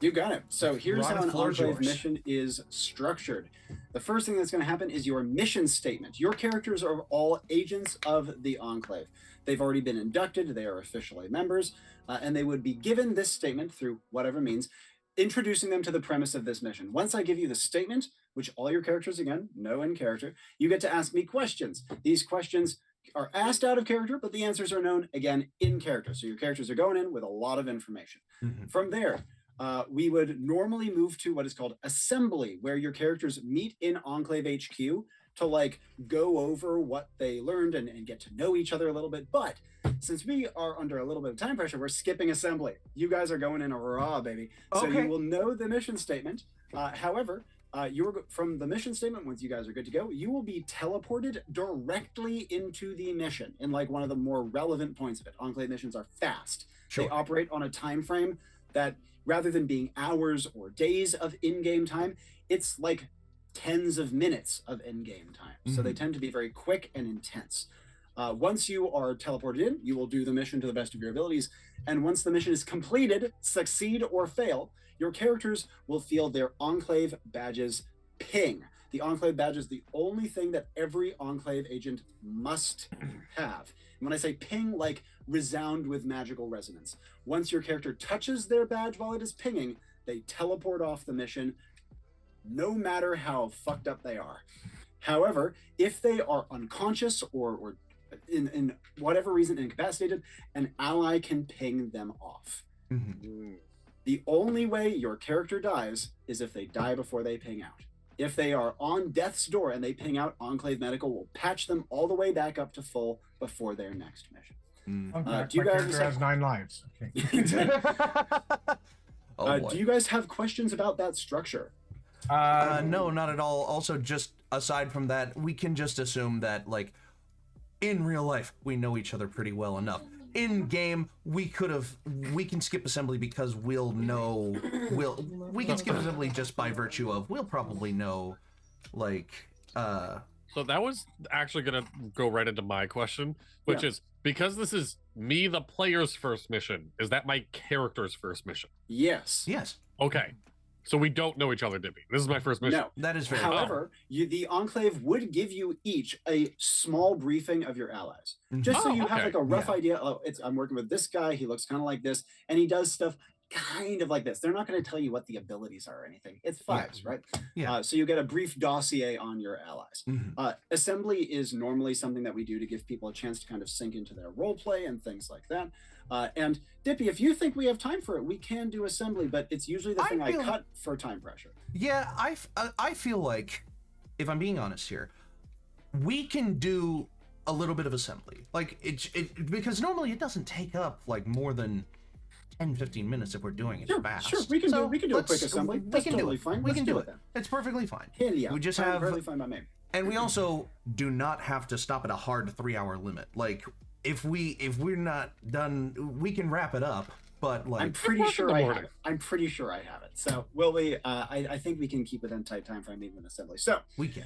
D: You got it. So here's
B: Robbie,
D: how an
B: floor is
D: Enclave
B: yours.
D: mission is structured. The first thing that's going to happen is your mission statement. Your characters are all agents of the Enclave. They've already been inducted. They are officially members, and they would be given this statement through whatever means, introducing them to the premise of this mission. Once I give you the statement, which all your characters, again, know in character, you get to ask me questions. These questions are asked out of character, but the answers are known, again, in character. So your characters are going in with a lot of information. From there, we would normally move to what is called assembly, where your characters meet in Enclave HQ to like go over what they learned and get to know each other a little bit. But since we are under a little bit of time pressure, we're skipping assembly. You guys are going in a raw, baby. So
B: Okay.
D: you will know the mission statement. However, from the mission statement, once you guys are good to go, you will be teleported directly into the mission in like one of the more relevant points of it. Enclave missions are fast.
B: Sure.
D: They operate on a time frame that rather than being hours or days of in-game time, it's like tens of minutes of in-game time. So they tend to be very quick and intense. Once you are teleported in, you will do the mission to the best of your abilities. And once the mission is completed, succeed or fail, your characters will feel their Enclave badges ping. The Enclave badge is the only thing that every Enclave agent must have. And when I say ping, like resound with magical resonance. Once your character touches their badge while it is pinging, they teleport off the mission, no matter how fucked up they are. However, if they are unconscious or in whatever reason incapacitated, an ally can ping them off. The only way your character dies is if they die before they ping out. If they are on death's door and they ping out, Enclave Medical will patch them all the way back up to full before their next mission.
A: Okay.
D: Do you
A: My
D: guys
A: character
D: have-
A: has 9 lives. Okay.
B: Oh, boy.
D: Do you guys have questions about that structure?
B: No, not at all. Also, just aside from that, we can just assume that, like, in real life, we know each other pretty well enough. In game, we can skip assembly because we can skip assembly just by virtue of we'll probably know, like,
C: So that was actually gonna go right into my question, which is because this is me, the player's first mission. Is that my character's first mission?
D: Yes.
B: yes,
C: Okay, so we don't know each other, Dippy. This is my first mission.
D: No.
B: that is very
D: However, the Enclave would give you each a small briefing of your allies, just so
C: Oh,
D: you have
C: okay.
D: like a rough
B: Yeah.
D: idea. Oh, I'm working with this guy. He looks kind of like this, and he does stuff kind of like this. They're not going to tell you what the abilities are or anything. It's vibes, right?
B: Yeah.
D: So you get a brief dossier on your allies.
B: Mhm.
D: Assembly is normally something that we do to give people a chance to kind of sink into their role play and things like that. And Dippy, if you think we have time for it, we can do assembly, but it's usually the thing I
B: feel-
D: cut for time pressure.
B: Yeah, I feel like, if I'm being honest here, we can do a little bit of assembly. Like, because normally it doesn't take up, like, more than 10, 15 minutes if we're doing it fast.
D: Sure, we can do a
B: let's-
D: quick assembly.
B: We
D: That's
B: can
D: totally
B: do it.
D: fine.
B: We
D: Let's
B: can
D: do
B: do
D: it
B: it.
D: then.
B: It's perfectly fine.
D: Hell yeah.
B: We just
D: Fine,
B: have-
D: perfectly fine by me.
B: And we also do not have to stop at a hard 3-hour limit. Like, if we're not done, we can wrap it up. But like,
D: I'm pretty
C: work in
D: sure
C: the
D: I have
C: morning.
D: it. I'm pretty sure I have it. So will we? I think we can keep it in tight time frame even in assembly. So
B: we can.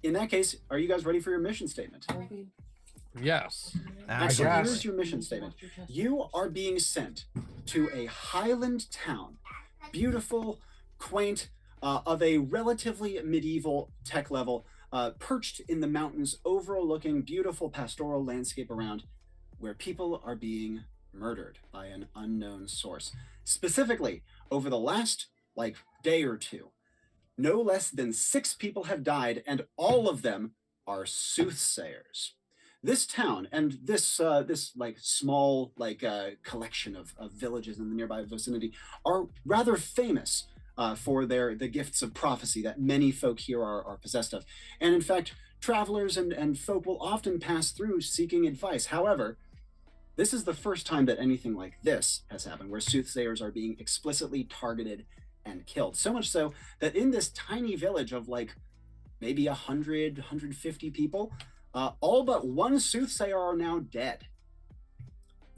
D: in that case, are you guys ready for your mission statement?
C: Yes.
D: Excellent.
A: guess.
D: Here's your mission statement. You are being sent to a highland town beautiful, quaint, of a relatively medieval tech level, perched in the mountains overlooking beautiful pastoral landscape around, where people are being murdered by an unknown source. Specifically, over the last day or two, no less than 6 people have died, and all of them are soothsayers. This town and this small collection of villages in the nearby vicinity are rather famous for the gifts of prophecy that many folk here are possessed of. And in fact, travelers and folk will often pass through seeking advice. However, this is the first time that anything like this has happened, where soothsayers are being explicitly targeted and killed. So much so that in this tiny village of maybe 100, 150 people, all but one soothsayer are now dead.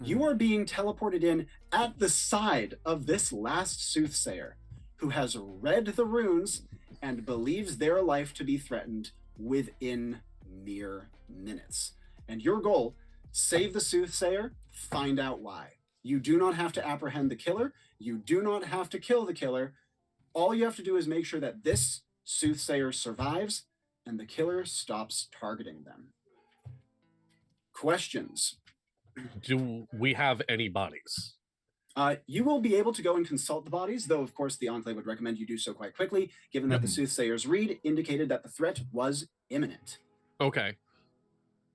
D: You are being teleported in at the side of this last soothsayer, who has read the runes and believes their life to be threatened within mere minutes. And your goal, save the soothsayer, find out why. You do not have to apprehend the killer. You do not have to kill the killer. All you have to do is make sure that this soothsayer survives and the killer stops targeting them. Questions?
C: Do we have any bodies?
D: You will be able to go and consult the bodies, though, of course, the Enclave would recommend you do so quite quickly, given that the soothsayer's read indicated that the threat was imminent.
C: Okay.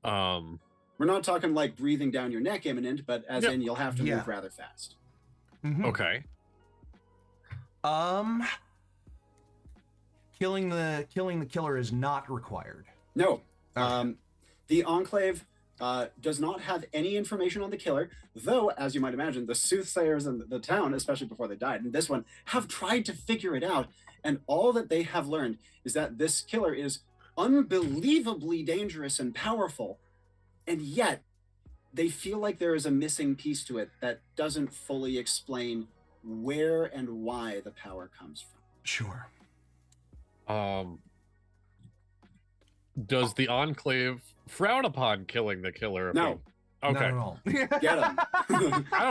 D: We're not talking breathing down your neck imminent, but as in you'll have to move rather fast.
C: Okay.
B: Killing the killer is not required.
D: No. The Enclave does not have any information on the killer, though, as you might imagine, the soothsayers in the town, especially before they died, and this one, have tried to figure it out, and all that they have learned is that this killer is unbelievably dangerous and powerful, and yet they feel like there is a missing piece to it that doesn't fully explain where and why the power comes from.
B: Sure.
C: Does the Enclave frown upon killing the killer?
D: No.
C: Okay.
B: Not at all.
D: Get him.
C: I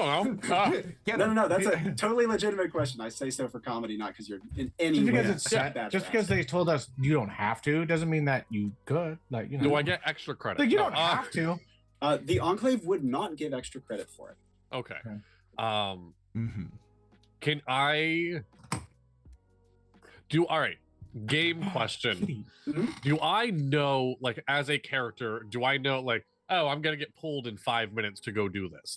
C: don't know.
D: No. That's a totally legitimate question. I say so for comedy, not because you're in any way
A: because they told us you don't have to doesn't mean that you could.
C: Do I get extra credit?
A: You don't have to.
D: The Enclave would not give extra credit for it.
C: Okay. Can I do? All right. Game question. Do I know, as a character, do I know, oh, I'm gonna get pulled in 5 minutes to go do this?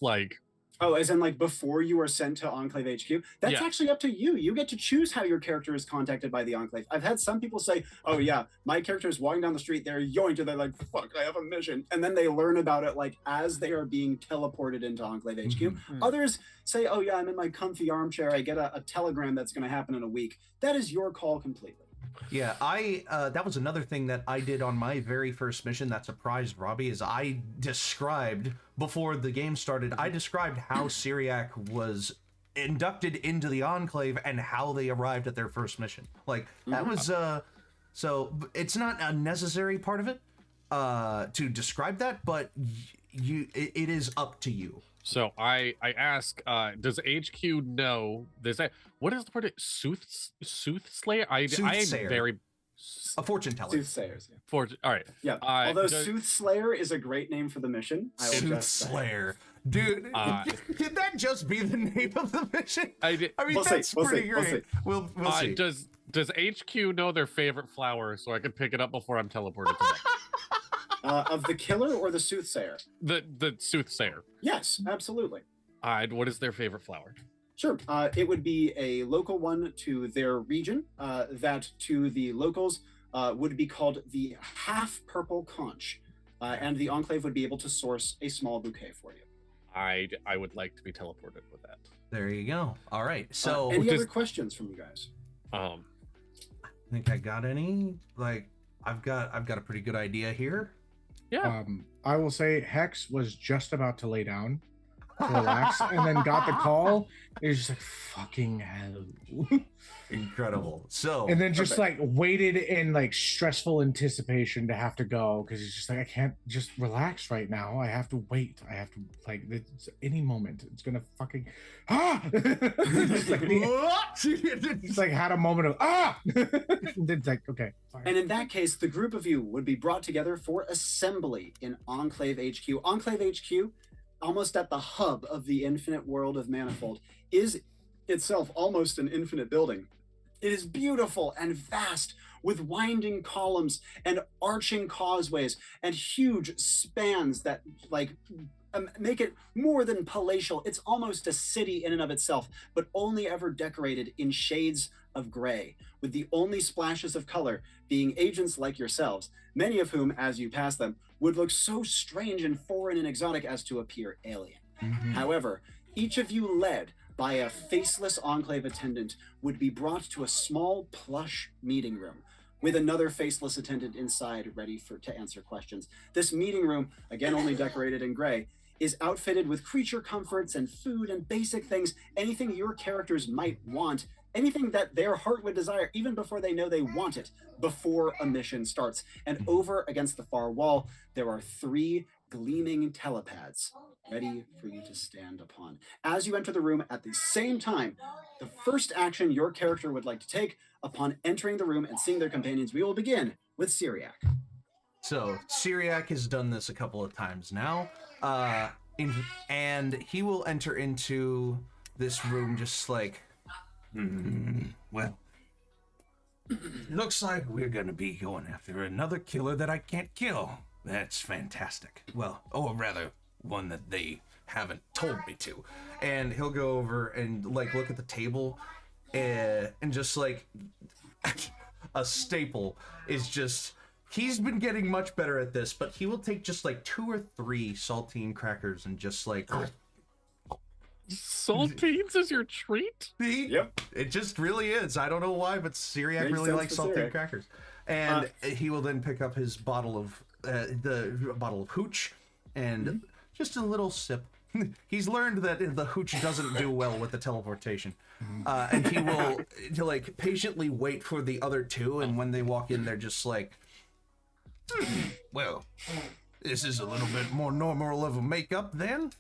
D: Oh, as in before you are sent to Enclave HQ? That's actually up to you. You get to choose how your character is contacted by the Enclave. I've had some people say, oh yeah, my character is walking down the street, they're like, fuck, I have a mission. And then they learn about it as they are being teleported into Enclave HQ. Others say, oh yeah, I'm in my comfy armchair, I get a telegram that's gonna happen in a week. That is your call completely.
B: Yeah, that was another thing that I did on my very first mission that surprised Robby, is I described, before the game started, I described how Syriac was inducted into the Enclave and how they arrived at their first mission. That was, so it's not a necessary part of it to describe that, but it is up to you.
C: So I ask, does HQ know? What is the word? Soothsayer? I am very
B: a fortune teller.
D: Soothsayers. Yeah.
C: Fortune. All right.
D: Yeah. Although Soothslayer is a great name for the mission.
B: Soothslayer. Dude, could that just be the name of the mission? I mean,
D: we'll
B: that's
D: see.
B: pretty great. We'll see.
C: Does HQ know their favorite flower so I can pick it up before I'm teleported to them?
D: Of the killer or the soothsayer?
C: The soothsayer.
D: Yes, absolutely.
C: What is their favorite flower?
D: Sure. It would be a local one to their region that to the locals would be called the half-purple conch. And the Enclave would be able to source a small bouquet for you.
C: I would like to be teleported with that.
B: There you go. All right. So
D: any other questions from you guys?
B: I think I got any. I've got a pretty good idea here.
C: Yeah.
A: I will say Hex was just about to lay down. to relax, and then got the call. It was just like fucking hell.
B: Incredible. So
A: And then just like waited in like stressful anticipation to have to go because it's just like I can't just relax right now. I have to wait. I have to like it's any moment it's gonna fucking it's like, it's like had a moment of and then it's like okay. Fine.
D: And in that case, the group of you would be brought together for assembly in Enclave HQ. Enclave HQ, almost at the hub of the infinite world of Manifold, is itself almost an infinite building. It is beautiful and vast, with winding columns and arching causeways and huge spans that like make it more than palatial. It's almost a city in and of itself, but only ever decorated in shades of gray, with the only splashes of color being agents like yourselves, many of whom, as you pass them, would look so strange and foreign and exotic as to appear alien. However, each of you led by a faceless Enclave attendant would be brought to a small plush meeting room with another faceless attendant inside ready to answer questions. This meeting room, again only decorated in gray, is outfitted with creature comforts and food and basic things, anything your characters might want, anything that their heart would desire, even before they know they want it, before a mission starts. And over against the far wall, there are 3 gleaming telepads ready for you to stand upon. As you enter the room at the same time, the first action your character would like to take upon entering the room and seeing their companions, we will begin with Syriac.
B: So Syriac has done this a couple of times now, and he will enter into this room just like, well, looks like we're gonna be going after another killer that I can't kill. That's fantastic. Well, or rather, one that they haven't told me to. And he'll go over and like look at the table, and just like a staple is just. He's been getting much better at this, but he will take just like 2 or 3 saltine crackers and just like.
C: Saltines is your treat?
D: Yep.
B: It just really is. I don't know why, but Syriac
D: Makes
B: really
D: sense
B: likes
D: for
B: saltine
D: Syriac.
B: crackers. And he will then pick up his bottle of the bottle of hooch and just a little sip. He's learned that the hooch doesn't do well with the teleportation. And he will like patiently wait for the other 2, and when they walk in, they're just like, well, this is a little bit more normal of a makeup then.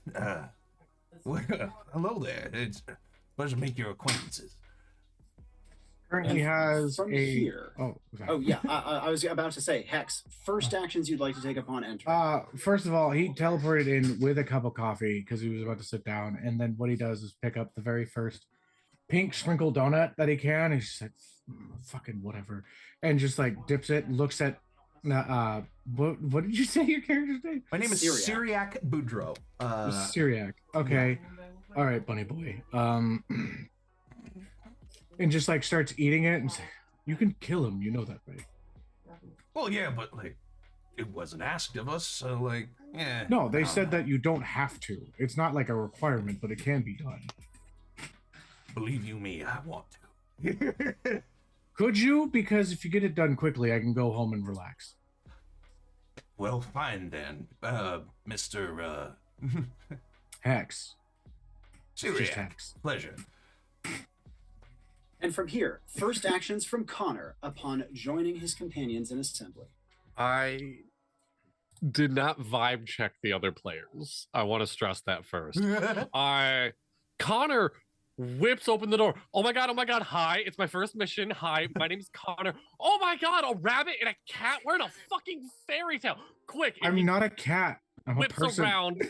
B: Well, hello there. It's a pleasure to make your acquaintances.
A: Currently has
D: from
A: a
D: here.
A: oh
D: Oh yeah, I was about to say, Hex, first actions you'd like to take upon entering.
A: first of all, he teleported in with a cup of coffee because he was about to sit down, and then what he does is pick up the very first pink sprinkled donut that he can. He's just like, fucking whatever, and just like dips it, looks at what did you say your character's name?
B: My name is Syriac Boudreaux.
A: Syriac. Okay. All right, bunny boy. And just like starts eating it and say, you can kill him, you know that, right?
B: Well, yeah, but like, it wasn't asked of us, so like, yeah.
A: No, they said that you don't have to. It's not like a requirement, but it can be done.
B: Believe you me, I want to.
A: Could you? Because if you get it done quickly, I can go home and relax.
B: Well, fine then, Mr.
A: Hex.
B: Syriac.
A: Just Hex.
B: Pleasure.
D: And from here, first actions from Connor upon joining his companions in assembly.
C: I did not vibe check the other players. I want to stress that first. Connor whips open the door. Oh my god, hi, it's my first mission. Hi, my name's Connor. Oh my god, a rabbit and a cat? We're in a fucking fairy tale. Quick.
A: I'm not a cat. I'm a
C: whips
A: person.
C: around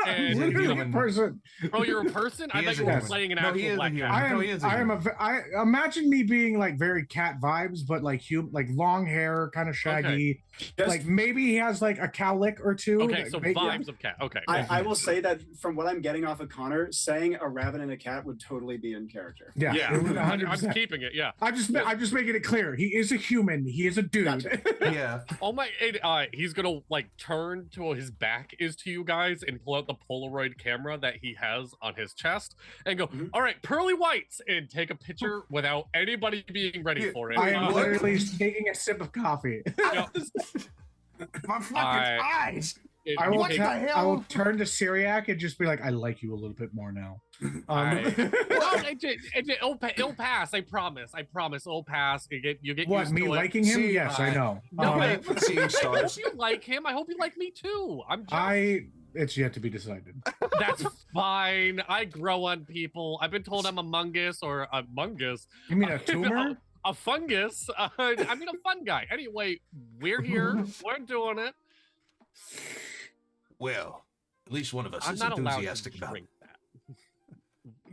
A: I'm
C: and
A: literally a person.
C: oh, you're a person? I thought you were playing an actual black cat.
A: I imagine me being like very cat vibes, but like like long hair, kind of shaggy.
D: Just-
A: like maybe he has like a cowlick or 2.
C: Okay, so vibes of cat. Okay.
D: I will say that from what I'm getting off of Connor, saying a rabbit and a cat would totally be in character.
A: Yeah,
C: Yeah,
A: it would
C: I'm
A: 100%.
C: keeping it. Yeah.
A: I'm just making it clear. He is a human. He is a dude.
D: Gotcha.
B: Yeah.
C: Oh my! He's gonna like turn to his back is to you guys and pull out the Polaroid camera that he has on his chest and go,
D: Mhm.
C: "All right, pearly whites," and take a picture without anybody being ready for it.
A: I am literally taking a sip of coffee.
C: Yep.
B: My fucking eyes.
A: I will,
B: What the
A: I will
B: hell?
A: turn to Syriac and just be like, I like you a little bit more now.
C: Well, it'll pass. I promise. It'll pass. You get
A: What,
C: used
A: me
C: to it.
A: liking him?
B: See,
A: Yes, I know.
C: No,
B: Seeing
C: I hope
B: stars.
C: you like him. I hope you like me too. I'm just,
A: It's yet to be decided.
C: that's fine. I grow on people. I've been told I'm a mungus or a mungus.
A: You mean a tumor?
C: A fungus. I mean a fun guy. Anyway, we're here. We're doing it.
B: Well, at least one of us
C: I'm
B: is
C: not allowed
B: enthusiastic
C: to
B: about it.
C: drink that.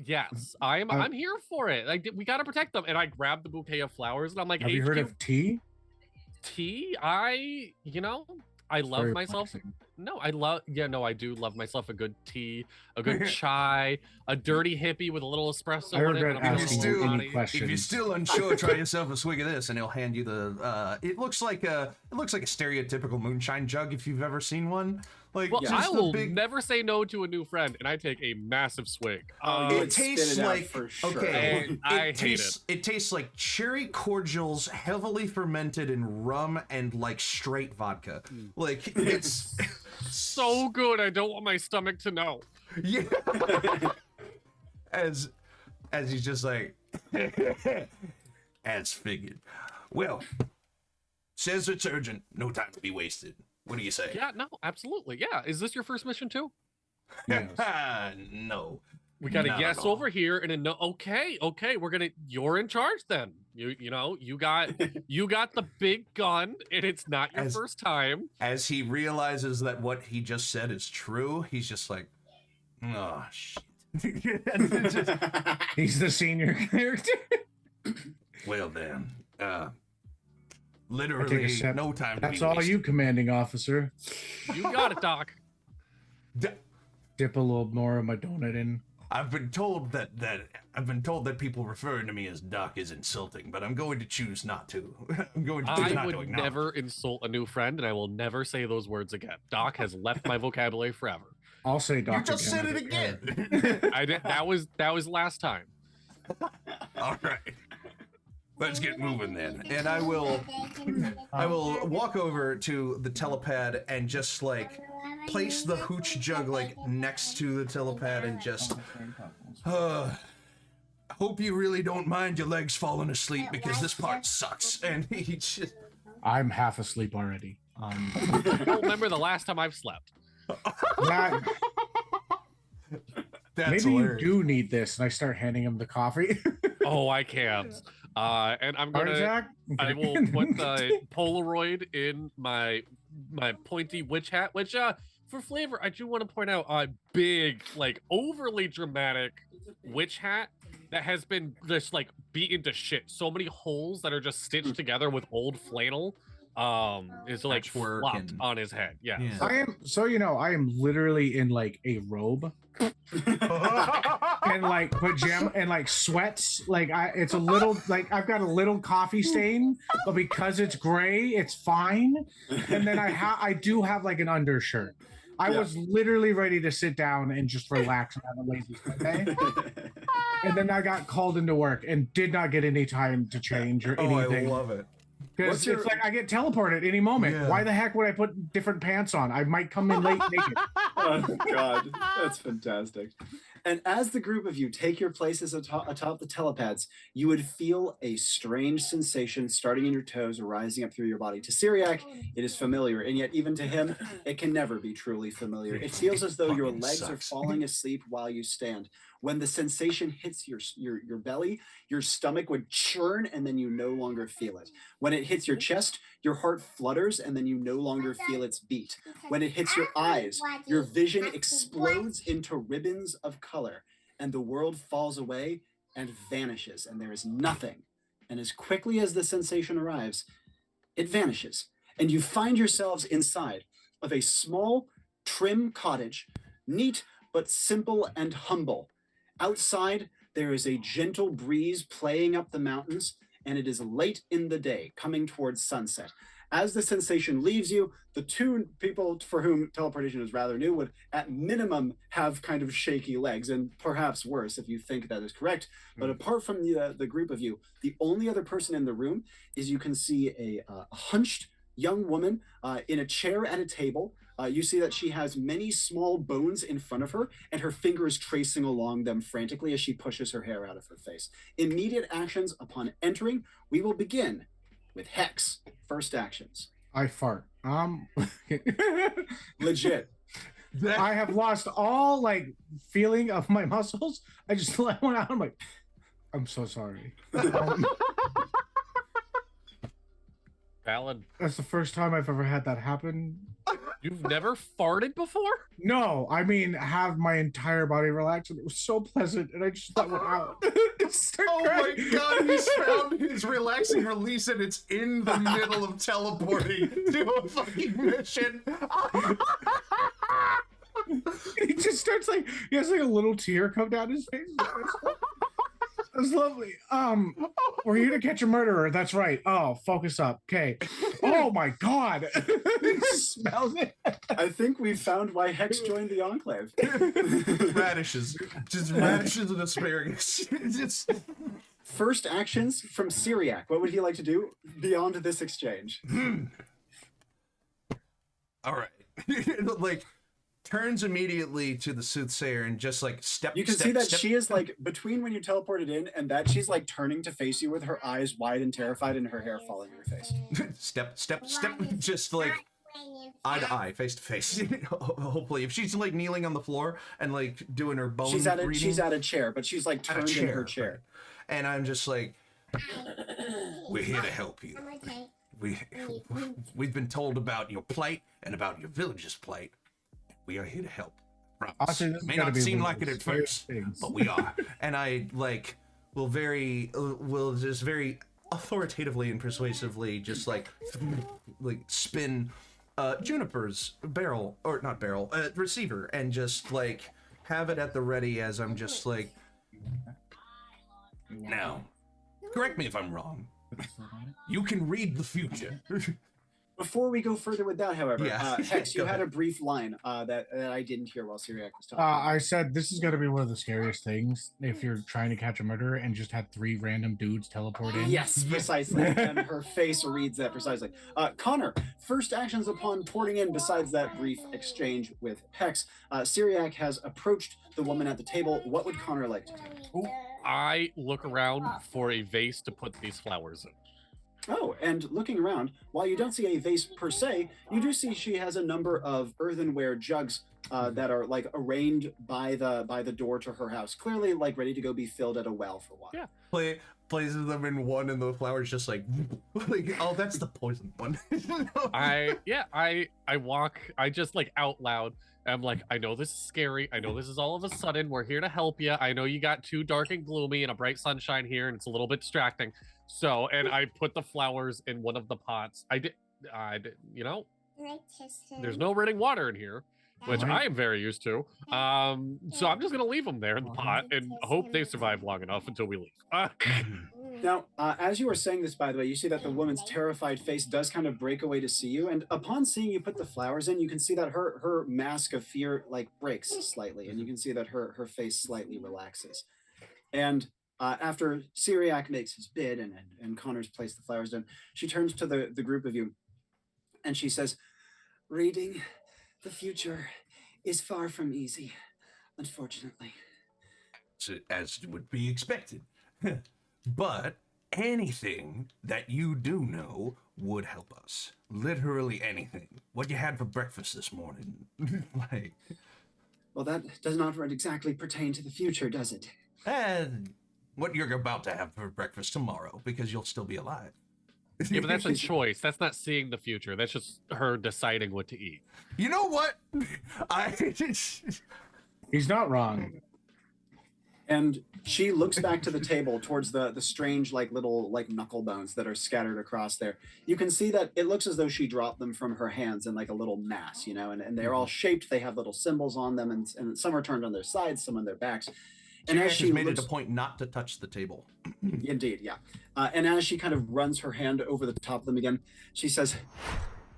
C: Yes, I'm here for it. Like we gotta protect them. And I grabbed the bouquet of flowers and I'm like,
A: Have you heard of tea?
C: tea? I love
A: Very
C: myself.
A: relaxing.
C: No, I do love myself a good tea, a good chai, a dirty hippie with a little espresso
A: I
C: in it.
A: regret
C: and I'm
A: asking
C: feeling
A: you any
C: body.
A: questions.
B: If you're still unsure, try yourself a swig of this, and he'll hand you the. It looks like a stereotypical moonshine jug if you've ever seen one. Like,
C: Well,
B: just
C: I
B: the
C: will
B: big.
C: never say no to a new friend, and I take a massive swig.
D: You would
B: It tastes
D: spit it out
B: like
D: for sure.
B: okay.
C: And I hate
B: tastes. It tastes like cherry cordials, heavily fermented in rum and like straight vodka. Like it's
C: so good. I don't want my stomach to know.
B: yeah. As he's just like as figured. Well, says it's urgent. No time to be wasted. What do you say?
C: Yeah, no, absolutely. Yeah. Is this your first mission too?
A: Yes.
B: No.
C: We got a
B: Not
C: yes
B: at all.
C: over here and a no. Okay. You're in charge then. You got the big gun, and it's not your first time.
B: As he realizes that what he just said is true, he's just like, oh shit.
A: He's the senior character.
B: Well then,
A: I
B: literally
A: take a sip.
B: no time to
A: That's
B: be
A: all
B: wasted.
A: you, commanding officer.
C: You got it, Doc.
A: Dip a little more of my donut in.
B: I've been told that people referring to me as Doc is insulting, but I'm going to choose not to. I'm going to choose
C: I
B: not to
C: would
B: acknowledge.
C: never insult a new friend, and I will never say those words again. Doc has left my vocabulary forever.
A: I'll say Dr.
B: You just said it
A: again.
B: again.
C: I did. That was last time.
B: All right. Let's get moving then. And I will walk over to the telepad and just like place the hooch jug like next to the telepad and just hope you really don't mind your legs falling asleep because this part sucks. And he just
A: I'm half asleep already.
C: I don't remember the last time I've slept.
A: That,
B: that's
A: maybe
B: hilarious.
A: you do need this, and I start handing him the coffee.
C: Oh, I can't. And I'm
A: Heart
C: gonna.
A: attack?
C: I will put the Polaroid in my pointy witch hat, which for flavor, I do want to point out a big, like overly dramatic witch hat that has been just like beaten to shit. So many holes that are just stitched together with old flannel. Is like
B: Patchwork
C: flopped
B: and-
C: on his head. Yeah.
B: Yeah.
A: I am, so you know, I am literally in like a robe and like pajama and like sweats. Like it's a little like I've got a little coffee stain, but because it's gray, it's fine. And then I do have like an undershirt. I was literally ready to sit down and just relax and have a lazy Sunday. And then I got called into work and did not get any time to change or
B: Oh, I
A: anything.
B: love it.
A: Because it's like I get teleported any moment.
B: Yeah.
A: Why the heck would I put different pants on? I might come in late naked.
D: Oh God, that's fantastic. And as the group of you take your places atop the telepads, you would feel a strange sensation starting in your toes, rising up through your body. To Syriac, it is familiar, and yet even to him, it can never be truly familiar. It feels as though your
B: Fucking
D: legs are
B: sucks.
D: falling asleep while you stand. When the sensation hits your belly, your stomach would churn, and then you no longer feel it. When it hits your chest, your heart flutters, and then you no longer feel its beat. When it hits your eyes, your vision explodes into ribbons of color, and the world falls away and vanishes, and there is nothing. And as quickly as the sensation arrives, it vanishes, and you find yourselves inside of a small, trim cottage, neat but simple and humble. Outside, there is a gentle breeze playing up the mountains, and it is late in the day, coming towards sunset. As the sensation leaves you, the two people for whom teleportation is rather new would at minimum have kind of shaky legs, and perhaps worse if you think that is correct. But apart from the group of you, the only other person in the room is you can see a hunched young woman in a chair at a table, You see that she has many small bones in front of her, and her finger is tracing along them frantically as she pushes her hair out of her face. Immediate actions upon entering. We will begin with Hex. First actions.
A: I fart.
D: Legit.
A: I have lost all like feeling of my muscles. I just let one out. I'm like, I'm so sorry.
C: Valid.
A: That's the first time I've ever had that happen.
C: You've never farted before?
A: No, I mean have my entire body relax, and it was so pleasant, and I just let one out.
B: Oh my god, he's found his relaxing release and it's in the middle of teleporting to a fucking mission.
A: He just starts like, he has like a little tear come down his face. That's lovely. We're here to catch a murderer. That's right. Oh, focus up. Okay. Oh my god. He smells it.
D: I think we've found why Hex joined the Enclave.
B: Radishes. Just radishes and asparagus. Just...
D: First actions from Syriac. What would he like to do beyond this exchange?
B: All right. Like, turns immediately to the soothsayer and just like step.
D: You can see that she is like between when you teleported in and that she's like turning to face you with her eyes wide and terrified and her hair falling in her face.
B: step, just like eye to eye, face to face. Hopefully, if she's like kneeling on the floor and like doing her bone reading,
D: she's at a chair, but she's like turned in her chair.
B: Right. And I'm just like, we're here to help you. We've been told about your plight and about your village's plight. We are here to help. Promise. May not seem like it at first, but we are. And I like will just very authoritatively and persuasively just like spin Juniper's barrel, or not barrel, receiver, and just like have it at the ready as I'm just like, now, correct me if I'm wrong. You can read the future.
D: Before we go further with that, however,
B: Yeah.
D: Hex, you
B: Go
D: had
B: ahead.
D: a brief line that I didn't hear while Syriac was talking.
A: I said this is going to be one of the scariest things if you're trying to catch a murderer and just had 3 random dudes teleport in.
D: Yes, precisely. And her face reads that precisely. Connor, first actions upon porting in besides that brief exchange with Hex. Syriac has approached the woman at the table. What would Connor like to do?
C: I look around for a vase to put these flowers in.
D: Oh, and looking around, while you don't see a vase per se, you do see she has a number of earthenware jugs that are like arranged by the door to her house, clearly like ready to go be filled at a well for water.
C: Yeah.
B: Places them in one, and the flowers just like oh, that's the poison one.
C: I walk, I just like out loud. I'm like, I know this is scary. I know this is all of a sudden. We're here to help you. I know you got too dark and gloomy and a bright sunshine here, and it's a little bit distracting. So, and I put the flowers in one of the pots. I did, you know, there's no running water in here, which I am very used to. So I'm just gonna leave them there in the pot and hope they survive long enough until we leave.
D: Now, as you were saying this, by the way, you see that the woman's terrified face does kind of break away to see you, and upon seeing you put the flowers in, you can see that her mask of fear like breaks slightly, and you can see that her face slightly relaxes. And after Syriac makes his bid and Connor's placed the flowers down, she turns to the group of you, and she says, "Reading the future is far from easy, unfortunately."
B: As would be expected. But anything that you do know would help us. Literally anything. What you had for breakfast this morning. Like,
D: well, that does not exactly pertain to the future, does it?
B: and what you're about to have for breakfast tomorrow, because you'll still be alive.
C: Yeah, but that's a choice. That's not seeing the future. That's just her deciding what to eat.
B: You know what?
A: He's not wrong.
D: And she looks back to the table towards the strange like little like knuckle bones that are scattered across there. You can see that it looks as though she dropped them from her hands in like a little mass, you know, and they're all shaped. They have little symbols on them, and some are turned on their sides, some on their backs. And as she
B: made it a point not to touch the table.
D: Indeed, yeah. And as she kind of runs her hand over the top of them again, she says,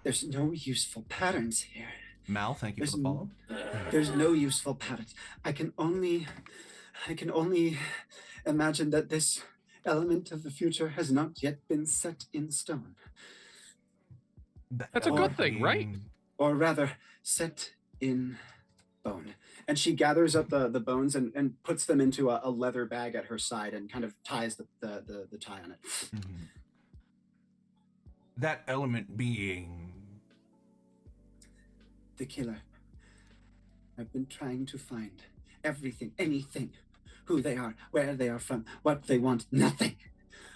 D: "There's no useful patterns here.
B: Mal, thank you for the follow.
D: There's no useful patterns. I can only imagine that this element of the future has not yet been set in stone."
C: That's a good thing, right?
D: or rather, set in bone. And she gathers up the bones and puts them into a leather bag at her side and kind of ties the tie on it.
B: Mm-hmm. That element being
D: The killer. I've been trying to find everything, anything, who they are, where they are from, what they want, nothing.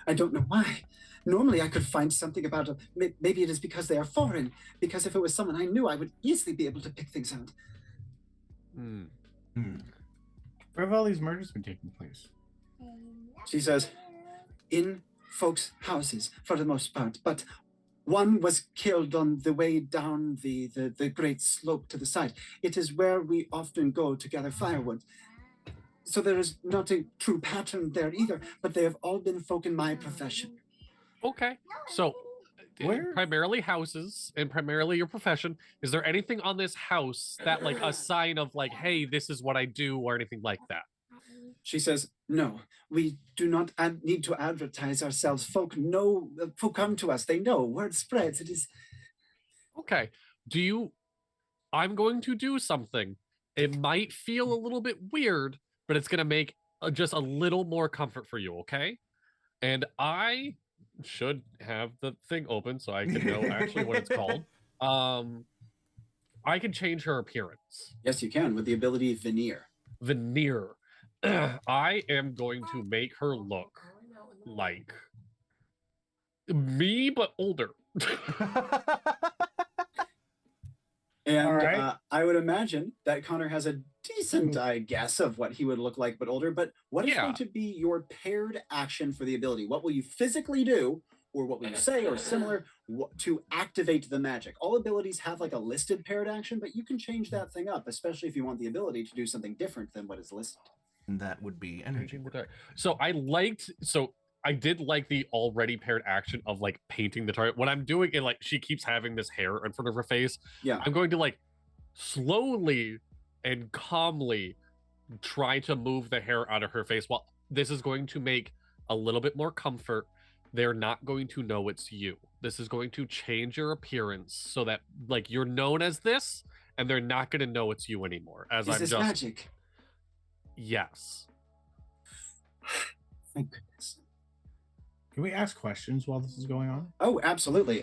D: I don't know why. Normally I could find something about them. Maybe it is because they are foreign, because if it was someone I knew, I would easily be able to pick things out.
A: Where have all these murders been taking place?
D: She says, in folks' houses for the most part, but one was killed on the way down the great slope to the side. It is where we often go to gather firewood. So there is not a true pattern there either, but they have all been folk in my profession.
C: Okay, so
A: Where?
C: primarily houses and primarily your profession. Is there anything on this house that like a sign of like, hey, this is what I do or anything like that?
D: She says, no, we do not need to advertise ourselves. Folk know, folk come to us. They know, word spreads. It is...
C: Okay, I'm going to do something. It might feel a little bit weird, but it's going to make just a little more comfort for you, okay? And I should have the thing open so I can know actually what it's called. I can change her appearance.
D: Yes, you can, with the ability Veneer.
C: Veneer. I am going to make her look like me, but older.
D: And
A: right.
D: I would imagine that Connor has a decent guess of what he would look like, but older. But what is going to be your paired action for the ability? What will you physically do, or what will you say, or similar, to activate the magic? All abilities have like a listed paired action, but you can change that thing up, especially if you want the ability to do something different than what is listed.
B: And that would be energy.
C: So I did like the already paired action of like painting the target. What I'm doing, and like she keeps having this hair in front of her face.
D: Yeah.
C: I'm going to like slowly and calmly try to move the hair out of her face. Well, this is going to make a little bit more comfort. They're not going to know it's you. This is going to change your appearance so that like you're known as this, and they're not going to know it's you anymore. As
D: Is
C: I'm
D: this
C: just
D: magic?
C: Yes.
D: Thank goodness.
A: Can we ask questions while this is going on?
D: Oh, absolutely.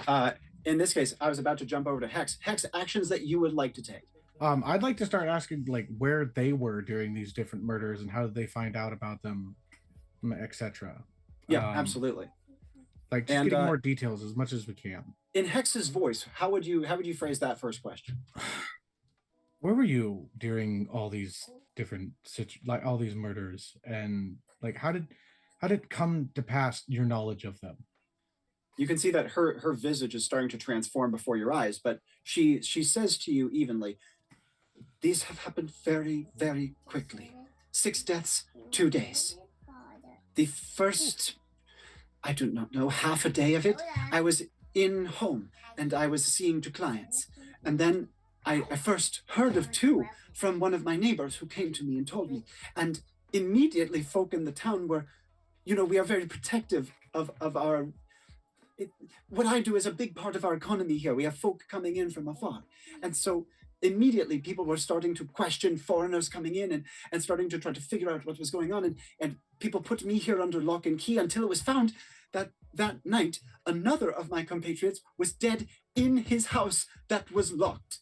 D: In this case, I was about to jump over to Hex. Hex, actions that you would like to take.
A: I'd like to start asking like where they were during these different murders and how did they find out about them, etc.
D: Yeah, absolutely.
A: Like just getting more details as much as we can.
D: In Hex's voice, how would you phrase that first question?
A: Where were you during all these different like all these murders, and like how did it come to pass your knowledge of them?
D: You can see that her visage is starting to transform before your eyes, but she says to you evenly, these have happened very, very quickly. 6 deaths, 2 days. The first, I do not know, half a day of it, I was in home and I was seeing to clients. And then I first heard of 2 from one of my neighbors who came to me and told me. And immediately folk in the town were, we are very protective of our... what I do is a big part of our economy here. We have folk coming in from afar. And so immediately people were starting to question foreigners coming in and starting to try to figure out what was going on. And people put me here under lock and key until it was found that night, another of my compatriots was dead in his house that was locked.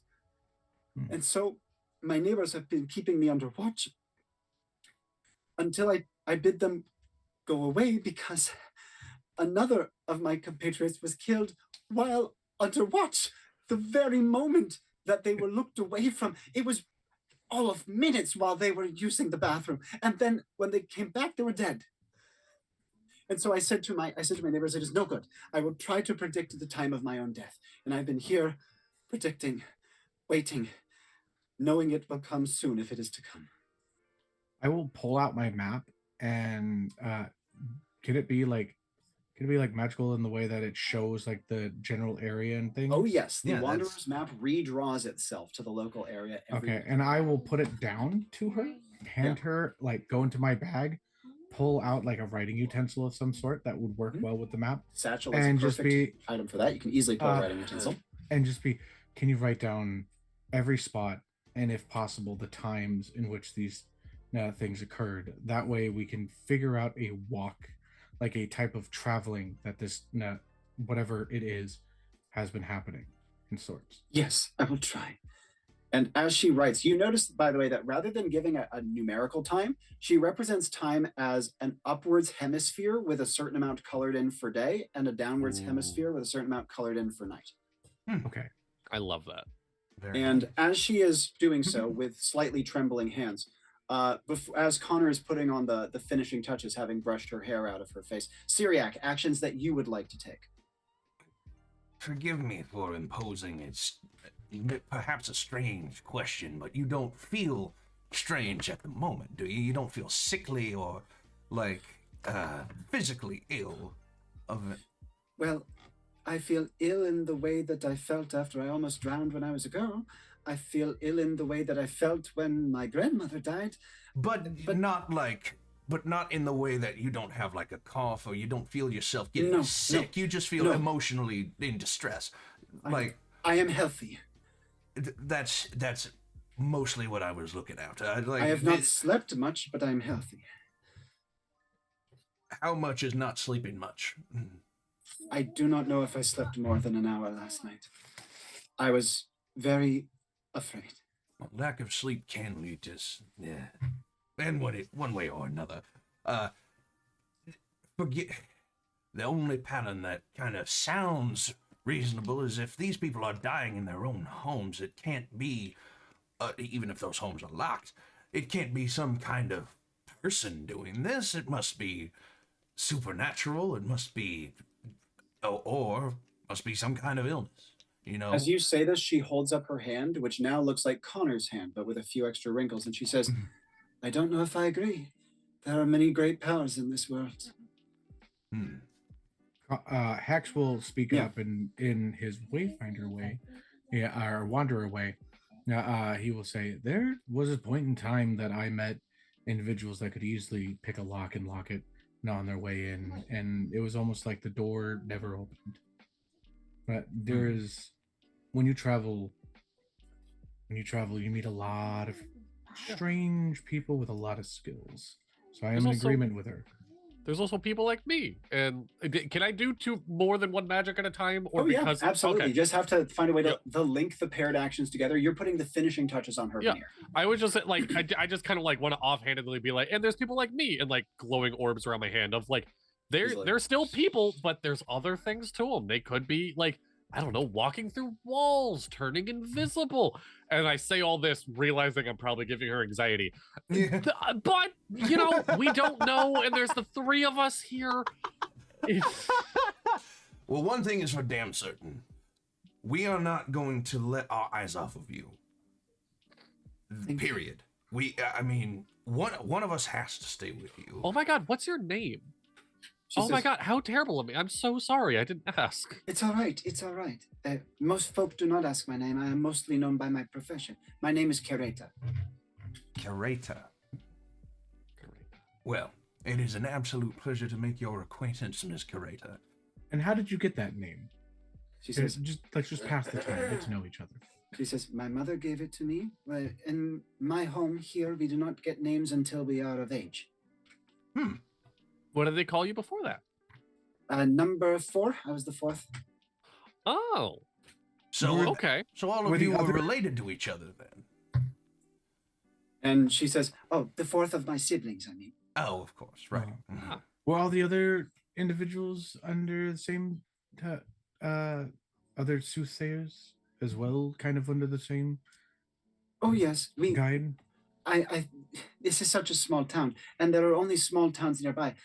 D: And so my neighbors have been keeping me under watch until I bid them go away because another of my compatriots was killed while under watch. The very moment that they were looked away from, it was all of minutes while they were using the bathroom. And then when they came back, they were dead. And so I said to my neighbors, it is no good. I will try to predict the time of my own death. And I've been here predicting, waiting, knowing it will come soon if it is to come.
A: I will pull out my map and could it be like magical in the way that it shows like the general area and things?
D: Oh yes, the Wanderer's map redraws itself to the local area.
A: Okay, and I will put it down to her, hand her, like go into my bag, pull out like a writing utensil of some sort that would work well with the map.
D: Satchel is a perfect item for that. You can easily pull a writing utensil.
A: And just be, can you write down every spot and, if possible, the times in which these things occurred? That way, we can figure out a walk, like a type of traveling that this whatever it is has been happening in sorts.
D: Yes, I will try. And as she writes, you notice, by the way, that rather than giving a numerical time, she represents time as an upwards hemisphere with a certain amount colored in for day and a downwards hemisphere with a certain amount colored in for night.
A: Okay.
C: I love that.
D: And as she is doing so with slightly trembling hands, as Connor is putting on the finishing touches, having brushed her hair out of her face, Syriac, actions that you would like to take.
B: Forgive me for imposing it's perhaps a strange question, but you don't feel strange at the moment, do you? You don't feel sickly or like physically ill of it.
D: Well, I feel ill in the way that I felt after I almost drowned when I was a girl. I feel ill in the way that I felt when my grandmother died.
B: But not in the way that you don't have like a cough or you don't feel yourself getting sick. You just feel emotionally in distress. I
D: am healthy.
B: That's mostly what I was looking at.
D: I have not slept much, but I'm healthy.
B: How much is not sleeping much?
D: I do not know if I slept more than an hour last night. I was very afraid.
B: Well, lack of sleep can lead to and one way or another. Forget the only pattern that kind of sounds reasonable is if these people are dying in their own homes, it can't be, even if those homes are locked, it can't be some kind of person doing this. It must be supernatural. It must be, or must be some kind of illness. You know.
D: As you say this, she holds up her hand, which now looks like Connor's hand, but with a few extra wrinkles, and she says, I don't know if I agree. There are many great powers in this world.
A: Hex will speak up in his Wayfinder way, or Wanderer way. He will say, there was a point in time that I met individuals that could easily pick a lock and lock it on their way in, and it was almost like the door never opened. But there is, when you travel, you meet a lot of strange people with a lot of skills. So I am in agreement with her.
C: There's also people like me. And can I do more than one magic at a time? Or because
D: absolutely.
C: Okay.
D: You just have to find a way to link the paired actions together. You're putting the finishing touches on her veneer.
C: I would just like, I just kind of like want to offhandedly be like, and there's people like me, and like glowing orbs around my hand of like, they're still people, but there's other things to them. They could be like, I don't know, walking through walls, turning invisible. And I say all this realizing I'm probably giving her anxiety. But, you know, we don't know, and there's the three of us here.
B: Well, one thing is for damn certain. We are not going to let our eyes off of you. Period. One of us has to stay with you.
C: Oh my God, what's your name? My God, how terrible of me. I'm so sorry. I didn't ask.
D: It's all right. It's all right. Most folk do not ask my name. I am mostly known by my profession. My name is Curator.
B: Curator. Well, it is an absolute pleasure to make your acquaintance, Miss Curator.
A: And how did you get that name?
D: She says,
A: let's just pass the time, get to know each other.
D: She says, my mother gave it to me. In my home here, we do not get names until we are of age.
C: What did they call you before that?
D: Number 4. I was the 4th.
C: Oh.
B: So
C: okay.
B: So all of you are related to each other then.
D: And she says, oh, the 4th of my siblings, I mean.
B: Oh, of course, right.
A: Were all the other individuals under the same other soothsayers as well, kind of under the same
D: yes,
A: guide?
D: This is such a small town, and there are only small towns nearby.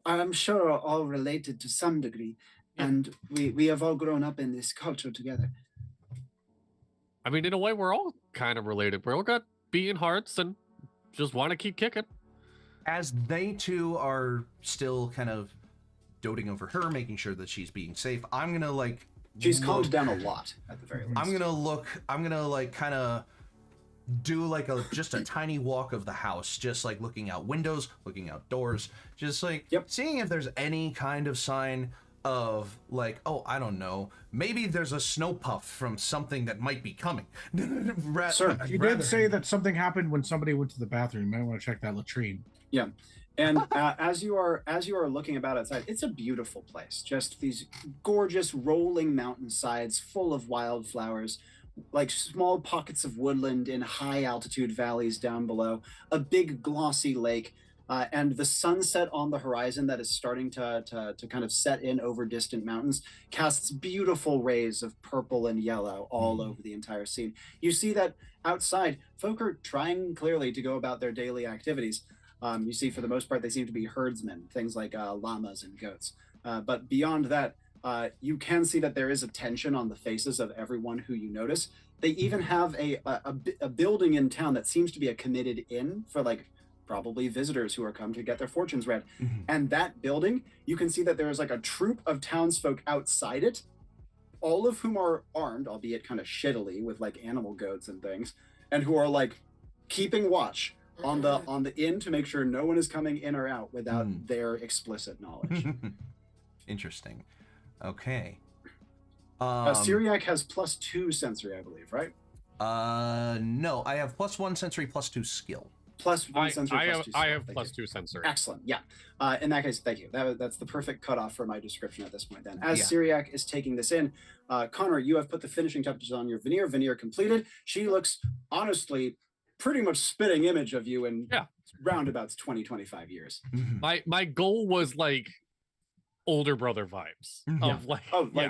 D: I'm sure, are all related to some degree, and we have all grown up in this culture together.
C: I mean, in a way, we're all kind of related. We all got beating hearts and just want to keep kicking.
B: As they two are still kind of doting over her, making sure that she's being safe, I'm gonna like.
D: She's calmed down a lot at the very least.
B: I'm gonna like kind of do like just a tiny walk of the house, just like looking out windows, looking out doors, just like seeing if there's any kind of sign of like, oh, I don't know, maybe there's a snow puff from something that might be coming.
D: Sir,
A: You did say that something happened when somebody went to the bathroom. You might want to check that latrine.
D: Yeah. And as you are looking about outside, it's a beautiful place. Just these gorgeous rolling mountainsides full of wildflowers, like small pockets of woodland in high altitude valleys down below, a big glossy lake, and the sunset on the horizon that is starting to kind of set in over distant mountains casts beautiful rays of purple and yellow all over the entire scene. You see that outside, folk are trying clearly to go about their daily activities. You see, for the most part, they seem to be herdsmen, things like llamas and goats. But beyond that, you can see that there is a tension on the faces of everyone who you notice. They even have a building in town that seems to be a committed inn for like probably visitors who are come to get their fortunes read. And that building, you can see that there is like a troop of townsfolk outside it, all of whom are armed, albeit kind of shittily with like animal goads and things, and who are like keeping watch on the inn to make sure no one is coming in or out without their explicit knowledge.
B: Interesting. Okay.
D: Syriac has +2 sensory, I believe, right?
B: No, I have +1 sensory, +2 skill.
D: +1 sensory, +2 skill.
C: I have
D: Thank you.
C: +2 sensory.
D: Excellent. Yeah. In that case, thank you. That's the perfect cutoff for my description at this point. Then, as
B: Yeah.
D: Syriac is taking this in, Connor, you have put the finishing touches on your veneer. Veneer completed. She looks honestly pretty much spitting image of you in roundabouts 20-25 years.
C: My goal was like older brother vibes of like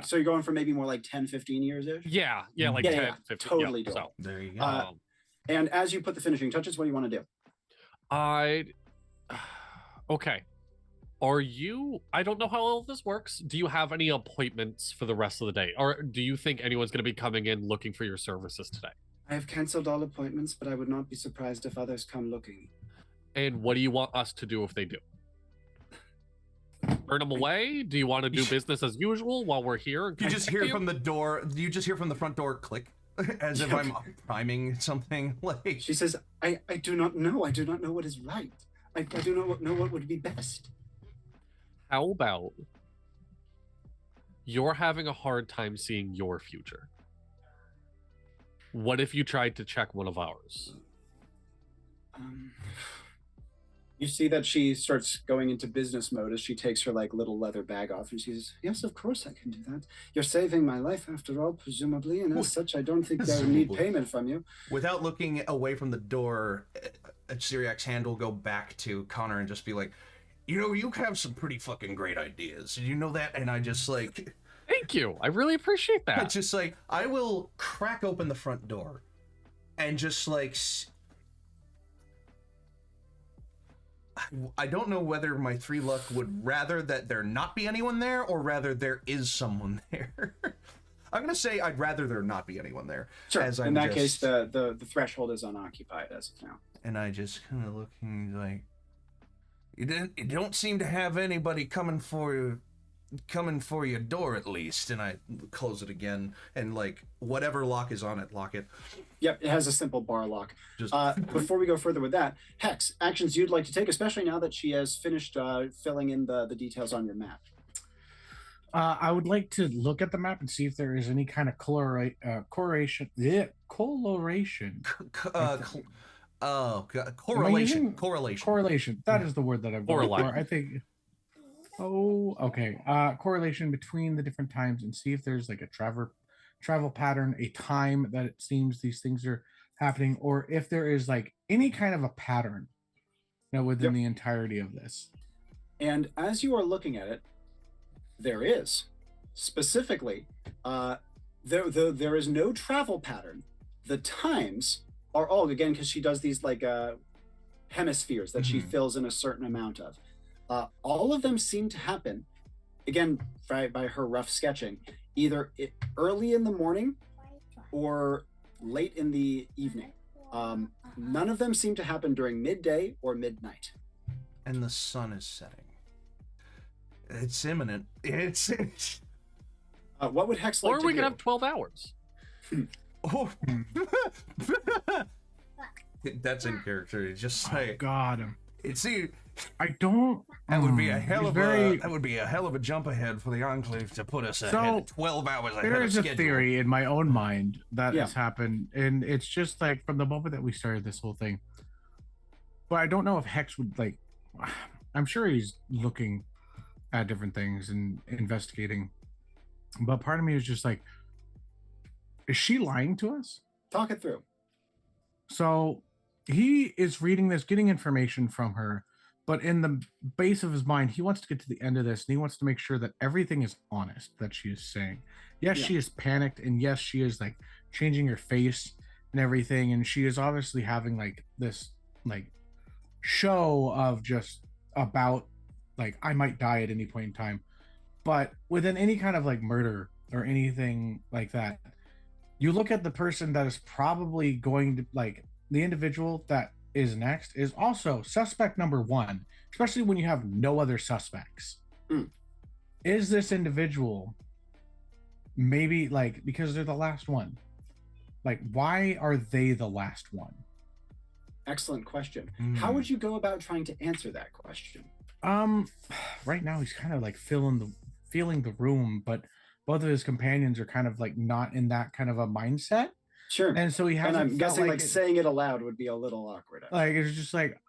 D: So you're going for maybe more like 10-15 years ish.
C: like 10 15
D: totally
C: so
D: doable.
B: There you go.
D: And as you put the finishing touches, what do you want to do?
C: Okay, I don't know how all of this works. Do you have any appointments for the rest of the day, or do you think anyone's going to be coming in looking for your services today?
D: I have canceled all appointments, but I would not be surprised if others come looking.
C: And what do you want us to do if they do? Burn them away? Do you want to do business as usual while we're here?
B: You just hear from the door. You just hear from the front door click, as if I'm priming something. Like
D: she says, I do not know. I do not know what is right. I do not know what would be best.
C: How about you're having a hard time seeing your future? What if you tried to check one of ours?
D: You see that she starts going into business mode as she takes her like little leather bag off, and she says, "Yes, of course I can do that. You're saving my life after all, presumably, and as such, I don't think I need payment from you."
B: Without looking away from the door, Syriac's hand will go back to Connor and just be like, "You know, you have some pretty fucking great ideas. Did you know that?" And I just like,
C: thank you. I really appreciate that.
B: it's just like I will crack open the front door, and just like. I don't know whether my 3 luck would rather that there not be anyone there or rather there is someone there. I'm gonna say I'd rather there not be anyone there.
D: Sure. In that case, the threshold is unoccupied as of now.
B: And I just kind of looking like you don't seem to have anybody coming for your door at least. And I close it again and like whatever lock is on it, lock it.
D: Yep, it has a simple bar lock.
B: Just
D: before we go further with that, Hex, actions you'd like to take, especially now that she has finished filling in the details on your map.
A: I would like to look at the map and see if there is any kind of correlation. Coloration.
B: Correlation.
A: Correlation. That is the word that I'm looking for. I think. Oh, okay. Correlation between the different times and see if there's like a travel pattern, a time that it seems these things are happening, or if there is like any kind of a pattern, within the entirety of this.
D: And as you are looking at it, there is specifically there is no travel pattern. The times are all, again, because she does these like hemispheres that she fills in a certain amount of. All of them seem to happen, again, by her rough sketching, either early in the morning or late in the evening. None of them seem to happen during midday or midnight.
B: And the sun is setting. It's imminent. It's
D: what would Hex like to do?
C: Or we could have 12 hours.
B: Oh. That's in character. It's just like
A: God.
B: See,
A: I don't.
B: That would be a hell
A: he's
B: of
A: very,
B: that would be a hell of a jump ahead for the Enclave to put us
A: So,
B: ahead 12 hours ahead
A: There
B: of
A: is a
B: schedule.
A: theory in my own mind that
D: Yeah.
A: has happened, and it's just like from the moment that we started this whole thing. But I don't know if Hex would like. I'm sure he's looking at different things and investigating, but part of me is just like, is she lying to us?
D: Talk it through.
A: So he is reading this, getting information from her, but in the base of his mind, he wants to get to the end of this and he wants to make sure that everything is honest that she is saying. Yes,
D: Yeah.
A: she is panicked, and yes, she is like changing her face and everything, and she is obviously having like this like show of just about like I might die at any point in time. But within any kind of like murder or anything like that, you look at the person that is probably going to like the individual that is next is also suspect number one, especially when you have no other suspects.
D: Mm.
A: Is this individual maybe like because they're the last one? Like, why are they the last one?
D: Excellent question. How would you go about trying to answer that question?
A: Right now he's kind of like feeling the room, but both of his companions are kind of like not in that kind of a mindset,
D: Sure.
A: and so he
D: And
A: hasn't
D: I'm
A: felt
D: guessing like
A: it-
D: saying it aloud would be a little awkward.
A: like it's just like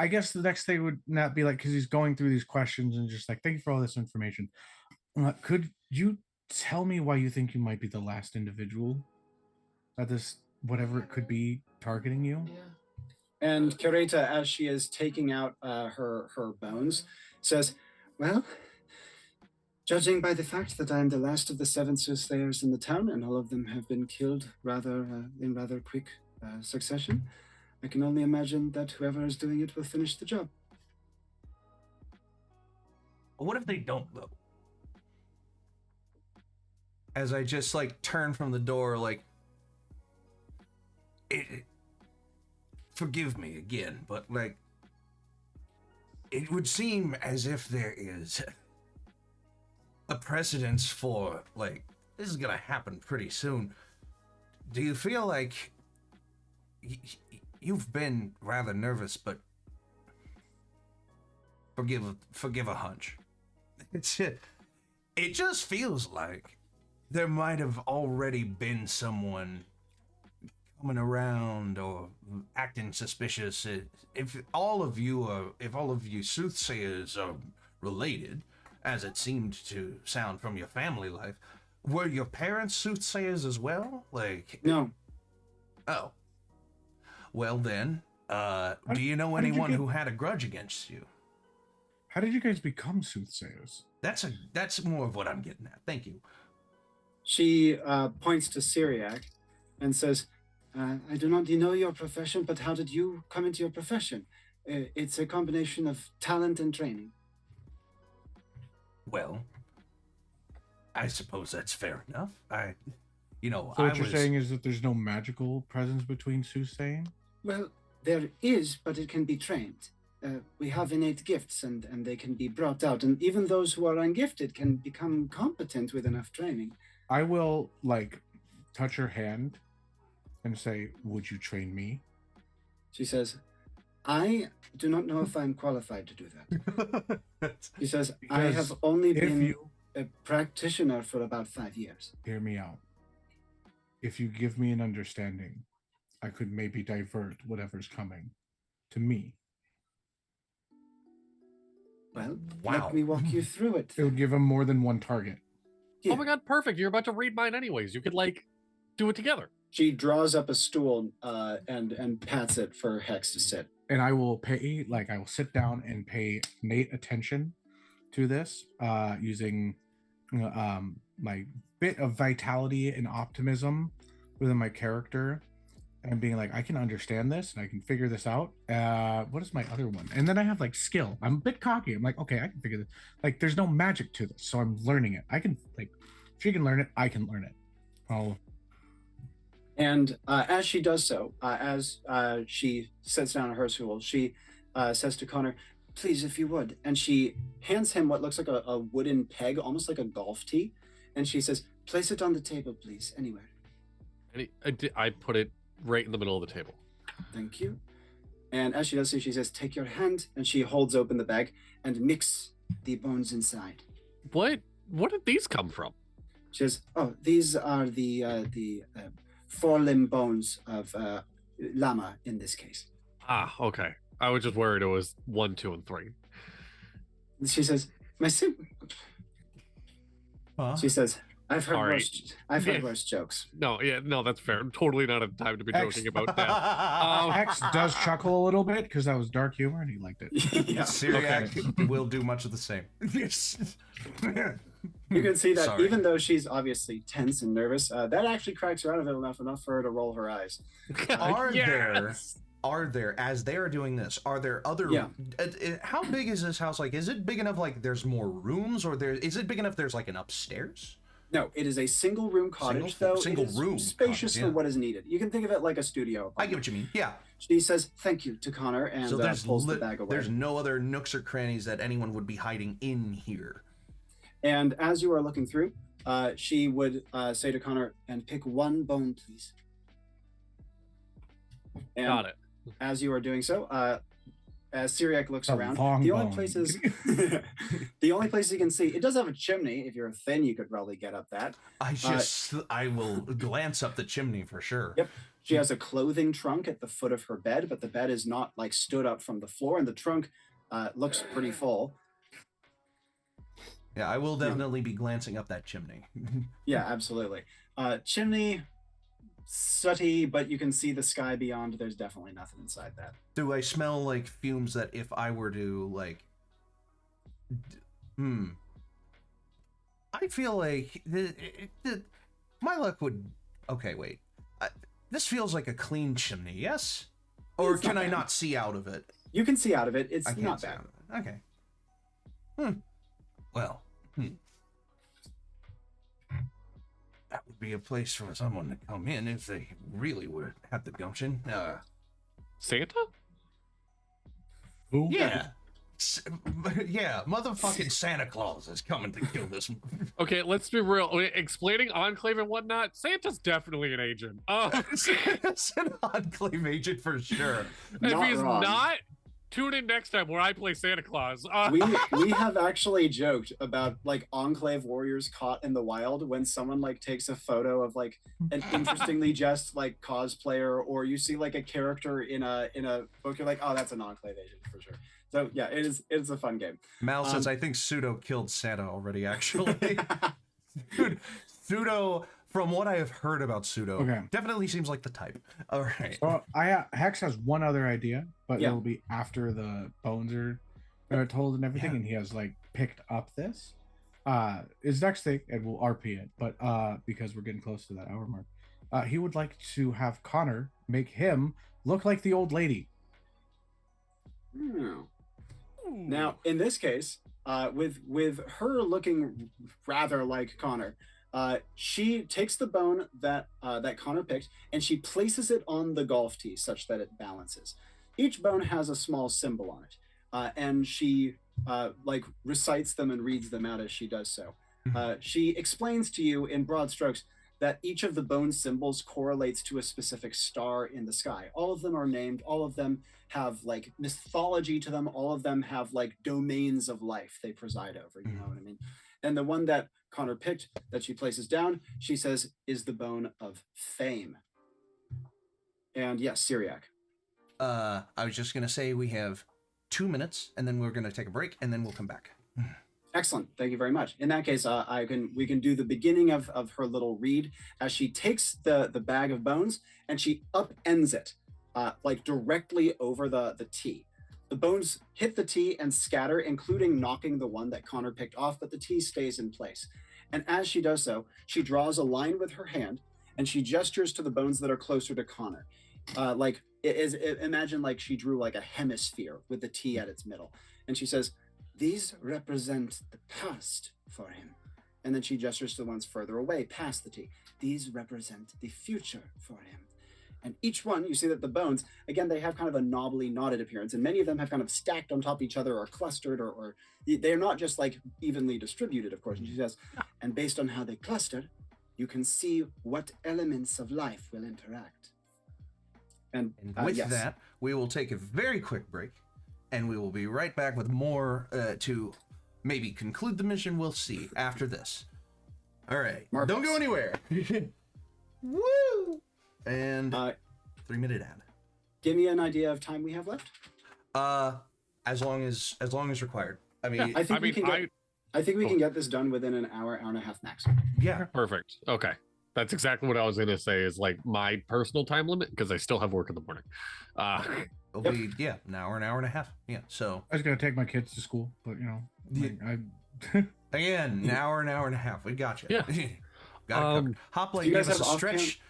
A: I guess the next thing would not be like because he's going through these questions and just like thank you for all this information. Could you tell me why you think you might be the last individual that this whatever it could be targeting you?
D: And Kureta, as she is taking out her bones, says, "Well, judging by the fact that I am the last of the 7 soothsayers in the town, and all of them have been killed in rather quick succession, I can only imagine that whoever is doing it will finish the job."
B: What if they don't though? As I just like turn from the door, like, forgive me again, but like, it would seem as if there is a precedence for like this is gonna happen pretty soon. Do you feel like you've been rather nervous, but forgive a hunch? It just feels like there might have already been someone coming around or acting suspicious. If all of you soothsayers are related, as it seemed to sound from your family life, were your parents soothsayers as well? Like,
D: No.
B: oh, well then, do you know
A: how did you
B: anyone
A: get-
B: who had a grudge against you?
A: How did you guys become soothsayers?
B: That's more of what I'm getting at. Thank you.
D: She points to Syriac and says, "I do not know your profession, but how did you come into your profession? It's a combination of talent and training."
B: Well, I suppose that's fair enough.
A: So what you're saying is that there's no magical presence between soothsaying?
D: Well, there is, but it can be trained. We have innate gifts, and they can be brought out. And even those who are ungifted can become competent with enough training.
A: I will like touch her hand and say, "Would you train me?"
D: She says, "I do not know if I'm qualified to do that." He says, "I
A: Because
D: have only
A: If
D: been
A: you
D: a practitioner for about 5 years."
A: hear me out, if you give me an understanding, I could maybe divert whatever's coming to me.
D: Well,
B: Wow.
D: let me walk you through it.
A: It would give him more than one target.
C: Oh my god, perfect. You're about to read mine anyways. You could like do it together.
D: She draws up a stool and pats it for Hex to sit.
A: And I will I will sit down and pay Nate attention to this, using my bit of vitality and optimism within my character, and being like, I can understand this and I can figure this out. What is my other one? And then I have like skill. I'm a bit cocky. I'm like, okay, I can figure this. Like, there's no magic to this, so I'm learning it. I can like, if she can learn it, I can learn it. Oh,
D: And as she does so, as she sits down at her stool, she says to Connor, "Please, if you would." And she hands him what looks like a wooden peg, almost like a golf tee. And she says, "Place it on the table, please, anywhere."
C: And I put it right in the middle of the table.
D: Thank you. And as she does so, she says, "Take your hand," and she holds open the bag and mix the bones inside.
C: What did these come from?
D: She says, "Oh, these are the forelimb bones of llama in this case."
C: Ah, okay. I was just worried it was 1, 2, and 3.
D: She says,
B: Huh?
D: She says, I've heard
C: All right.
D: worse jokes.
C: No, that's fair. Totally not a time to be
A: X.
C: joking about that.
A: Hex does chuckle a little bit because that was dark humor and he liked it.
D: Yeah.
B: Syriac will do much of the same.
D: You can see that
B: Sorry.
D: even though she's obviously tense and nervous, that actually cracks her out of it enough for her to roll her eyes.
B: Are there, as they are doing this, are there other?
D: Yeah.
B: How big is this house? Like, is it big enough? Like, there's more rooms, or is it big enough? There's like an upstairs.
D: No, it is a single room cottage, though.
B: Single
D: it is
B: room
D: spacious
B: cottage,
D: for
B: yeah.
D: what is needed. You can think of it like a studio.
B: I get what you mean. Yeah.
D: She says thank you to Connor and
B: So
D: pulls the bag away.
B: there's no other nooks or crannies that anyone would be hiding in here.
D: And as you are looking through, she would say to Connor, "And pick one bone, please." And
C: Got it.
D: as you are doing so, as Syriac looks
A: A
D: around,
A: long
D: the only
A: bone.
D: places the only place you can see, it does have a chimney. If you're thin, you could probably get up that.
B: I will glance up the chimney for sure.
D: Yep. She has a clothing trunk at the foot of her bed, but the bed is not like stood up from the floor, and the trunk looks pretty full.
B: Yeah, I will definitely be glancing up that chimney.
D: Yeah, absolutely. Chimney, sooty, but you can see the sky beyond. There's definitely nothing inside that.
B: Do I smell like fumes that if I were to like, I feel like my luck would. Okay, wait. This feels like a clean chimney, yes? Or
D: It's
B: can
D: not
B: I
D: bad.
B: not see out of it?
D: You can see out of it. It's
B: I can't
D: not
B: see
D: bad.
B: out of it. Okay. Well, that would be a place for someone to come in if they really would have the gumption.
C: Santa?
A: Who?
B: Yeah. Yeah, motherfucking Santa Claus is coming to kill this.
C: Okay, let's be real. Explaining Enclave and whatnot, Santa's definitely an agent.
B: It's an Enclave agent for sure.
C: If
D: Not
C: he's
D: wrong.
C: not, tune in next time where I play Santa Claus.
D: We have actually joked about like Enclave warriors caught in the wild when someone like takes a photo of like an interestingly dressed like cosplayer, or you see like a character in a book, you're like, oh, that's an Enclave agent for sure. So yeah, it's a fun game.
B: Mal says, I think Pseudo killed Santa already, actually. Dude, Pseudo, from what I have heard about Pseudo,
A: Okay.
B: definitely seems like the type. All right.
A: Well, Hex has one other idea, but
D: Yeah.
A: it'll be after the bones are told and everything, and he has like picked up this. His next thing, and we'll RP it, but because we're getting close to that hour mark, he would like to have Connor make him look like the old lady.
D: Hmm. Now, in this case, with her looking rather like Connor, she takes the bone that Connor picked and she places it on the golf tee such that it balances. Each bone has a small symbol on it, and she like recites them and reads them out as she does so. She explains to you in broad strokes that each of the bone symbols correlates to a specific star in the sky. All of them are named, all of them have like mythology to them, all of them have like domains of life they preside over, you know what I mean? And the one that Connor picked that she places down, she says, is the bone of fame. And yes, Syriac.
B: I was just going to say we have 2 minutes, and then we're going to take a break, and then we'll come back.
D: Excellent. Thank you very much. In that case, we can do the beginning of her little read as she takes the bag of bones and she upends it like directly over the tee. The bones hit the tee and scatter, including knocking the one that Connor picked off, but the tee stays in place. And as she does so, she draws a line with her hand and she gestures to the bones that are closer to Connor. Imagine like she drew like a hemisphere with the tee at its middle. And she says, these represent the past for him. And then she gestures to the ones further away, past the T. These represent the future for him. And each one, you see that the bones, again, they have kind of a knobbly, knotted appearance. And many of them have kind of stacked on top of each other or clustered, or they're not just like evenly distributed, of course. And she says, and based on how they cluster, you can see what elements of life will interact. And
B: with
D: yes.
B: that, we will take a very quick break, and we will be right back with more to maybe conclude the mission. We'll see after this. All right,
D: Marvelous.
B: don't go anywhere. Woo! And 3-minute ad.
D: Give me an idea of time we have left.
B: As long as required. I mean,
C: Yeah.
D: I think we can get this done within an hour and a half max.
B: yeah.
C: Perfect. Okay. That's exactly what I was gonna say is like my personal time limit because I still have work in the morning.
B: It'll be an hour and a half. Yeah. So
A: I was gonna take my kids to school, but you know,
B: again, an hour and a half. We got you.
C: Yeah.
B: Got it covered. Hoplite
D: do you guys
B: gave us a
D: have
B: stretch.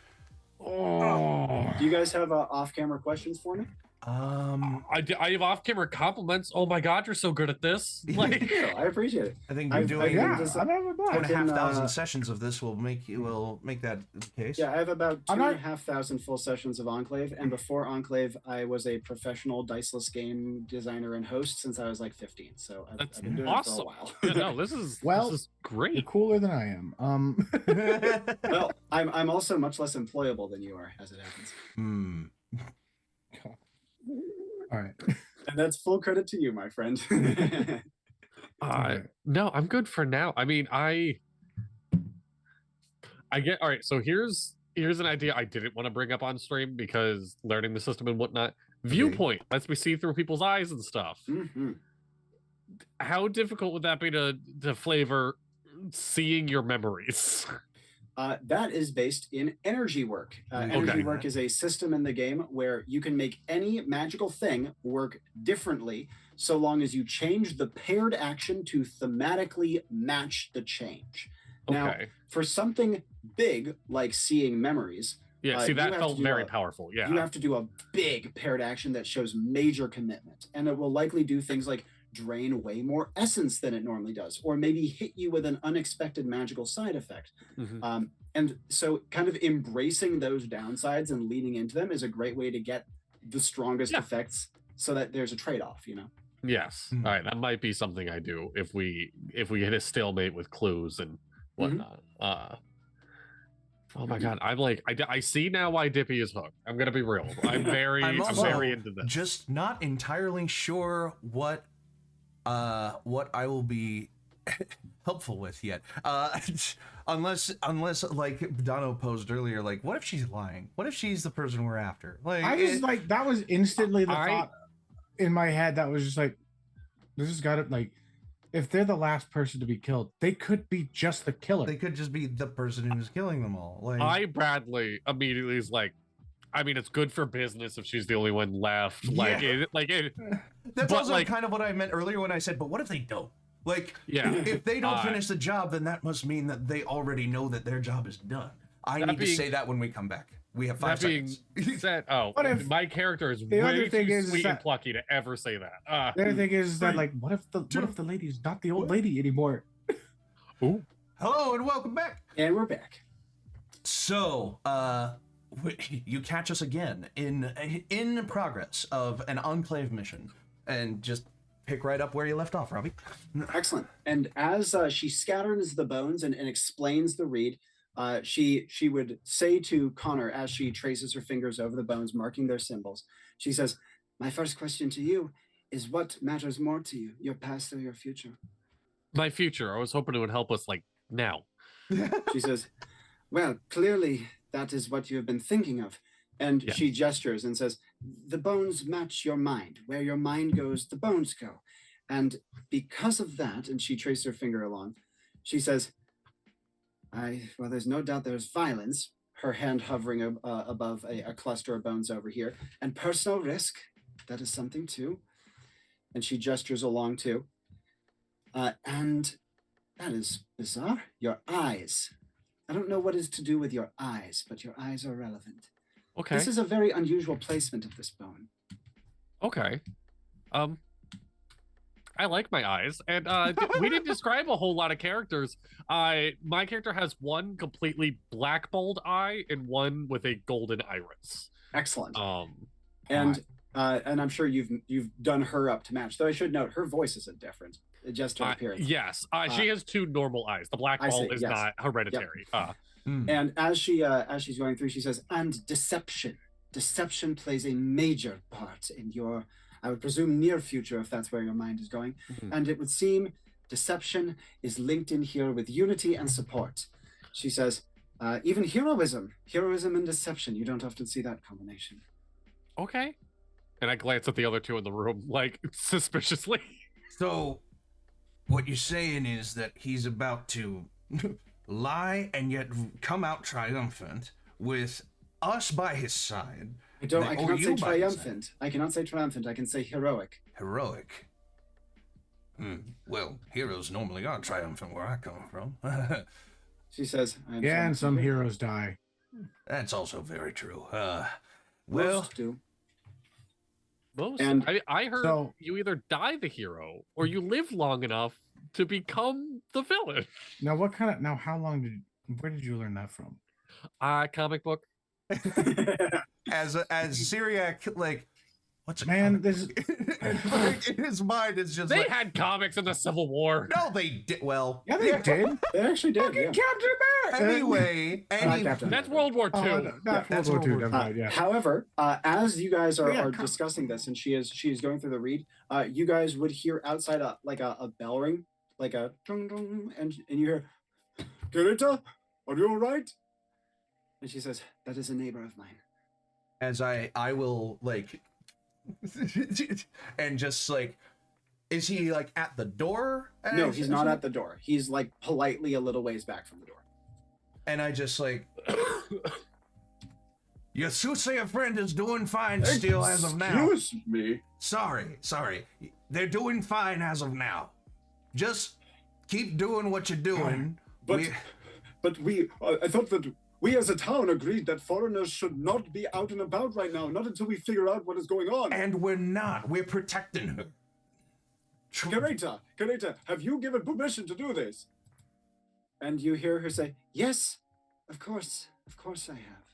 D: Do you guys have off-camera questions for me?
C: I have off-camera compliments. Oh my god, you're so good at this. Like,
D: I appreciate it.
B: I think
D: I've-
B: doing
D: I've-
A: yeah, I'm having a blast.
B: 2,500 sessions of this will make that the case.
D: Yeah, I have about
A: I'm not-
D: 2,500 full sessions of Enclave, and before Enclave, I was a professional diceless game designer and host since I was like 15. So I've
C: that's
D: been doing
C: awesome.
D: it for a while.
C: Yeah, no, this is
A: Well,
C: this is
A: You're
C: great.
A: cooler than I am.
D: Well, I'm also much less employable than you are, as it happens.
A: All right.
D: And that's full credit to you, my friend.
C: No, I'm good for now. I mean, I get all right. So here's an idea I didn't want to bring up on stream because learning the system and whatnot. Viewpoint lets me see through people's eyes and stuff.
D: Mhm.
C: How difficult would that be to flavor seeing your memories?
D: That is based in energy work. Energy work is a system in the game where you can make any magical thing work differently so long as you change the paired action to thematically match the change. Now,
C: Okay.
D: for something big like seeing memories,
C: Yeah, see,
D: you
C: that
D: have
C: felt
D: to do
C: very powerful. Yeah.
D: you have to do a big paired action that shows major commitment. And it will likely do things like drain way more essence than it normally does, or maybe hit you with an unexpected magical side effect.
C: Mhm.
D: And so kind of embracing those downsides and leaning into them is a great way to get the strongest effects so that there's a trade-off, you know?
C: Yes. All right. That might be something I do if we hit a stalemate with clues and whatnot. Oh my god! I'm like, I see now why Dippy is hooked. I'm gonna be real. I'm
B: I'm also
C: very into this.
B: just not entirely sure what I will be helpful with yet. Unless like Dono posed earlier, like, what if she's lying? What if she's the person we're after? Like,
A: I just like that was instantly the thought in my head that was just like, this has got it. Like, if they're the last person to be killed, they could be just the killer.
B: they could just be the person who's killing them all. Like,
C: Bradley immediately is like, I mean, it's good for business if she's the only one left.
B: Yeah. That's
C: but,
B: also
C: like-
B: kind of what I meant earlier when I said, but what if they don't? Like,
C: Yeah.
B: if they don't finish the job, then that must mean that they already know that their job is done. I
C: That
B: need to
C: being-
B: say that when we come back. We have 5
C: That being
B: seconds.
C: said,
A: What if-
C: my character is
A: the other
C: way
A: thing
C: too
A: is
C: sweet and
A: that-
C: plucky to ever say that.
A: The other thing is that like, what if the lady's not the old lady anymore?
C: Ooh.
B: Hello and welcome back.
D: And we're back.
B: So, you catch us again in progress of an Enclave mission, and just pick right up where you left off, Robby.
D: Excellent. And as she scatters the bones and explains the read, she would say to Connor as she traces her fingers over the bones, marking their symbols, she says, "My first question to you is what matters more to you, your past or your future?"
C: My future. I was hoping it would help us like now.
D: She says, "Well, clearly that is what you have been thinking of." And she gestures and says, "The bones match your mind. Where your mind goes, the bones go. And because of that," and she traces her finger along, she says, well, there's no doubt there's violence," her hand hovering above a cluster of bones over here, "and personal risk. That is something too." And she gestures along too. And that is bizarre. Your eyes. I don't know what is to do with your eyes, but your eyes are relevant.
C: Okay.
D: This is a very unusual placement of this bone.
C: Okay. I like my eyes, and we didn't describe a whole lot of characters. My character has one completely black balled eye and one with a golden iris.
D: Excellent.
C: And
D: And I'm sure you've done her up to match. Though I should note her voice isn't different, just her appearance.
C: yes, she has two normal eyes. The black
D: I
C: ball
D: see,
C: is
D: yes.
C: not hereditary.
D: And as she's going through, she says, "And deception." deception plays a major part in your, I would presume, near future, if that's where your mind is going. And it would seem deception is linked in here with unity and support. She says, even heroism and deception, you don't often see that combination.
C: Okay. And I glance at the other two in the room, like, suspiciously.
B: So, what you're saying is that he's about to lie and yet come out triumphant with us by his side.
D: I cannot say triumphant. I cannot say triumphant. I can say heroic.
B: Heroic. Well, heroes normally are triumphant where I come from.
D: She says,
A: yeah, and some heroes die.
B: That's also very true.
D: Most do.
C: Most.
D: And
C: I heard
A: so-
C: you either die the hero or you live long enough to become the villain.
A: Now, how long where did you learn that from?
C: Comic book.
B: As Syriac, like, what's a
A: Man,
B: comic?
A: this is
B: Like, in his mind, it's just
C: They
B: like,
C: had comics in the Civil War.
B: no, they did. Well,
A: yeah, they did.
D: They actually did.
A: Fucking
D: Yeah.
A: Captain America.
B: anyway,
D: Captain
C: That's
D: America.
C: World War II.
A: Oh, no,
B: Yeah,
A: that's World War II. Never mind. Yeah.
D: However, as you guys are,
A: Oh, yeah,
D: are
A: come.
D: discussing this, and she is going through the read, you guys would hear outside a bell ring, like a dong dong, and you hear, Garita, are you all right? And she says, that is a neighbor of mine.
B: as I will like, and just like, is he like at the door?
D: No, he's not at the door. He's like politely a little ways back from the door.
B: And I just like, your soothsayer friend is doing fine still as of now.
D: Excuse me.
B: Sorry. They're doing fine as of now. Just keep doing what you're doing.
D: But I thought that we as a town agreed that foreigners should not be out and about right now, not until we figure out what is going on.
B: And we're not. We're protecting her.
D: Kareta, have you given permission to do this? And you hear her say, yes, of course I have.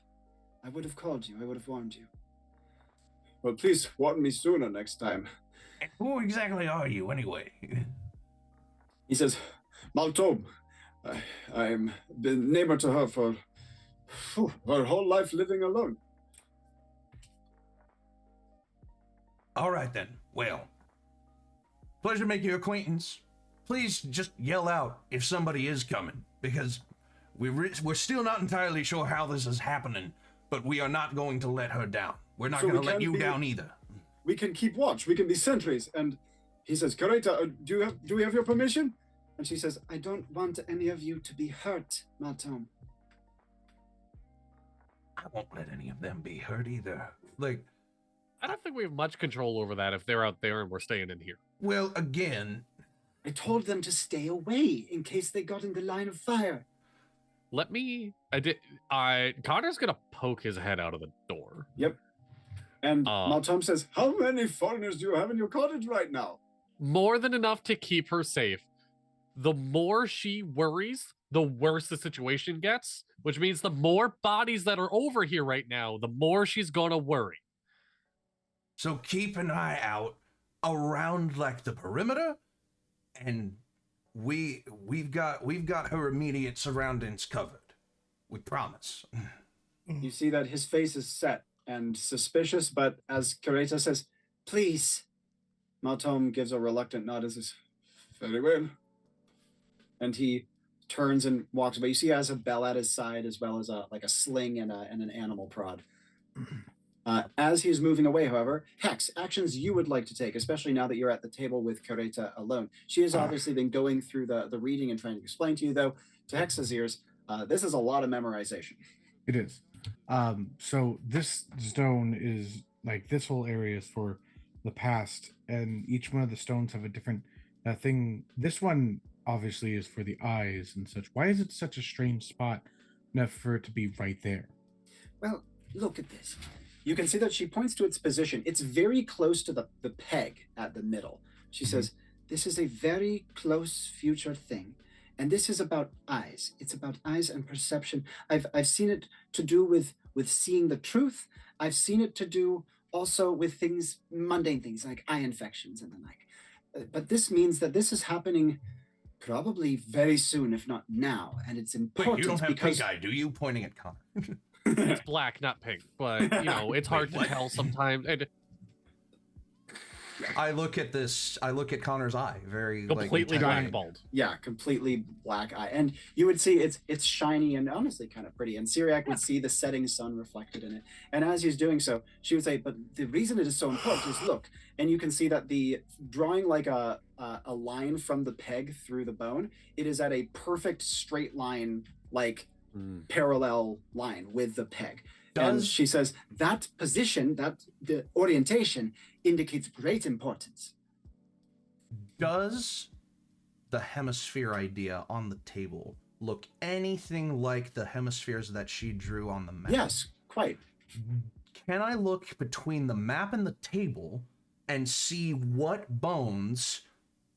D: I would have called you, I would have warned you. Well, please warn me sooner next time.
B: Who exactly are you anyway?
D: He says, Maltom, I'm been neighbor to her for her whole life living alone.
B: All right then. Well, pleasure making your acquaintance. Please just yell out if somebody is coming, because we're still not entirely sure how this is happening, but we are not going to let her down. We're not
D: So
B: going
D: we
B: to let
D: can
B: you
D: be-
B: down either.
D: We can keep watch. We can be sentries. And he says, Kareta, do we have your permission? And she says, I don't want any of you to be hurt, Maltom.
B: I won't let any of them be hurt either. Like,
C: I don't think we have much control over that if they're out there and we're staying in here.
B: well, again,
D: I told them to stay away in case they got in the line of fire.
C: Connor's gonna poke his head out of the door.
D: Yep. And
C: Uh,
D: Maltom says, how many foreigners do you have in your cottage right now?
C: More than enough to keep her safe. The more she worries, the worse the situation gets, which means the more bodies that are over here right now, the more she's gonna worry.
B: so keep an eye out around like the perimeter, and we've got her immediate surroundings covered. We promise.
D: You see that his face is set and suspicious, but as Kareta says, please, Maltom gives a reluctant nod as is, very well. And he turns and walks away. You see he has a bell at his side as well as a sling and an animal prod. As he's moving away, however, Hex, actions you would like to take, especially now that you're at the table with Kareta alone. She has obviously been going through the reading and trying to explain to you, though, to Hex's ears, this is a lot of memorization.
A: It is. So this stone is like this whole area is for the past, and each one of the stones have a different thing. This one obviously is for the eyes and such. Why is it such a strange spot enough for it to be right there?
D: Well, look at this. You can see that she points to its position. It's very close to the peg at the middle. She says, this is a very close future thing. And this is about eyes. It's about eyes and perception. I've seen it to do with seeing the truth. I've seen it to do also with things, mundane things like eye infections and the like. But this means that this is happening probably very soon, if not now. And it's
B: Wait,
D: important
B: you don't have
D: because
B: pink eye, do you? Pointing at Connor.
C: It's black, not pink, but you know, it's hard to tell sometimes. And
B: I look at this. I look at Connor's eye. Very
C: completely
B: like,
C: blackballed.
D: Yeah, completely black eye, and you would see it's shiny and honestly kind of pretty. And Syriac would see the setting sun reflected in it, and as he's doing so, she would say, "But the reason it is so important is look," and you can see that the drawing like a line from the peg through the bone. It is at a perfect straight line, like parallel line with the peg. And she says that position, that the orientation indicates great importance.
B: Does the hemisphere idea on the table look anything like the hemispheres that she drew on the map?
D: Yes, quite.
B: Can I look between the map and the table and see what bones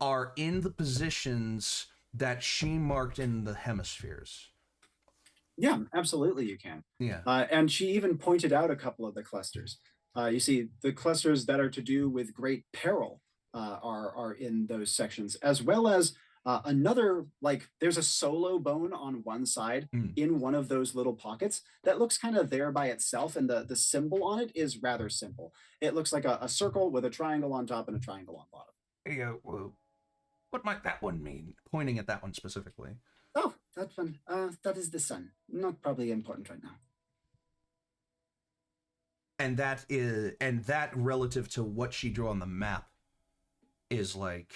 B: are in the positions that she marked in the hemispheres?
D: Yeah, absolutely you can.
B: Yeah.
D: And she even pointed out a couple of the clusters. You see, the clusters that are to do with great peril are in those sections, as well as another, like there's a solo bone on one side in one of those little pockets that looks kind of there by itself, and the symbol on it is rather simple. It looks like a circle with a triangle on top and a triangle on bottom.
B: Yeah, well, what might that one mean? Pointing at that one specifically.
D: Oh, that one. That is the sun. Not probably important right now.
B: And that relative to what she drew on the map is like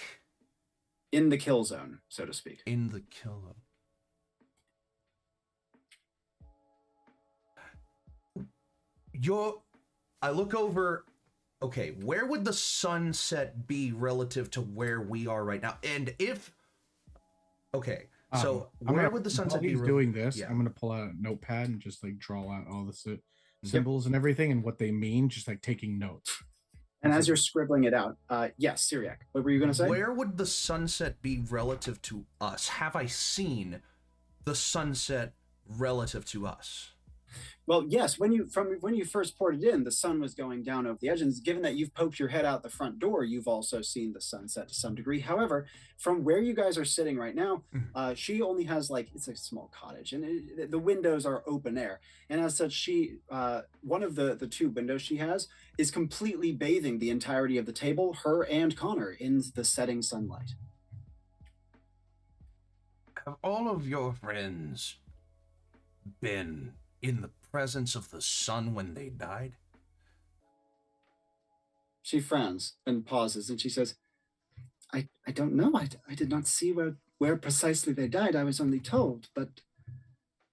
D: in the kill zone, so to speak.
B: In the kill zone. I look over. Okay, where would the sunset be relative to where we are right now? And if okay. So where would the sunset be?
A: While he's doing this,
B: yeah.
A: I'm gonna pull out a notepad and just like draw out all the symbols and everything and what they mean, just like taking notes.
D: And as you're scribbling it out, yes, Syriac, what were you gonna say?
B: Where would the sunset be relative to us? Have I seen the sunset relative to us?
D: Well, yes, when you first poured it in, the sun was going down over the edge, and given that you've poked your head out the front door, you've also seen the sunset to some degree. However, from where you guys are sitting right now, she only has it's a small cottage, and the windows are open air, and as such, she one of the two windows she has is completely bathing the entirety of the table, her and Connor, in the setting sunlight.
B: Have all of your friends been in the presence of the sun when they died?
D: She frowns and pauses, and she says, I don't know. I did not see where precisely they died. I was only told, but...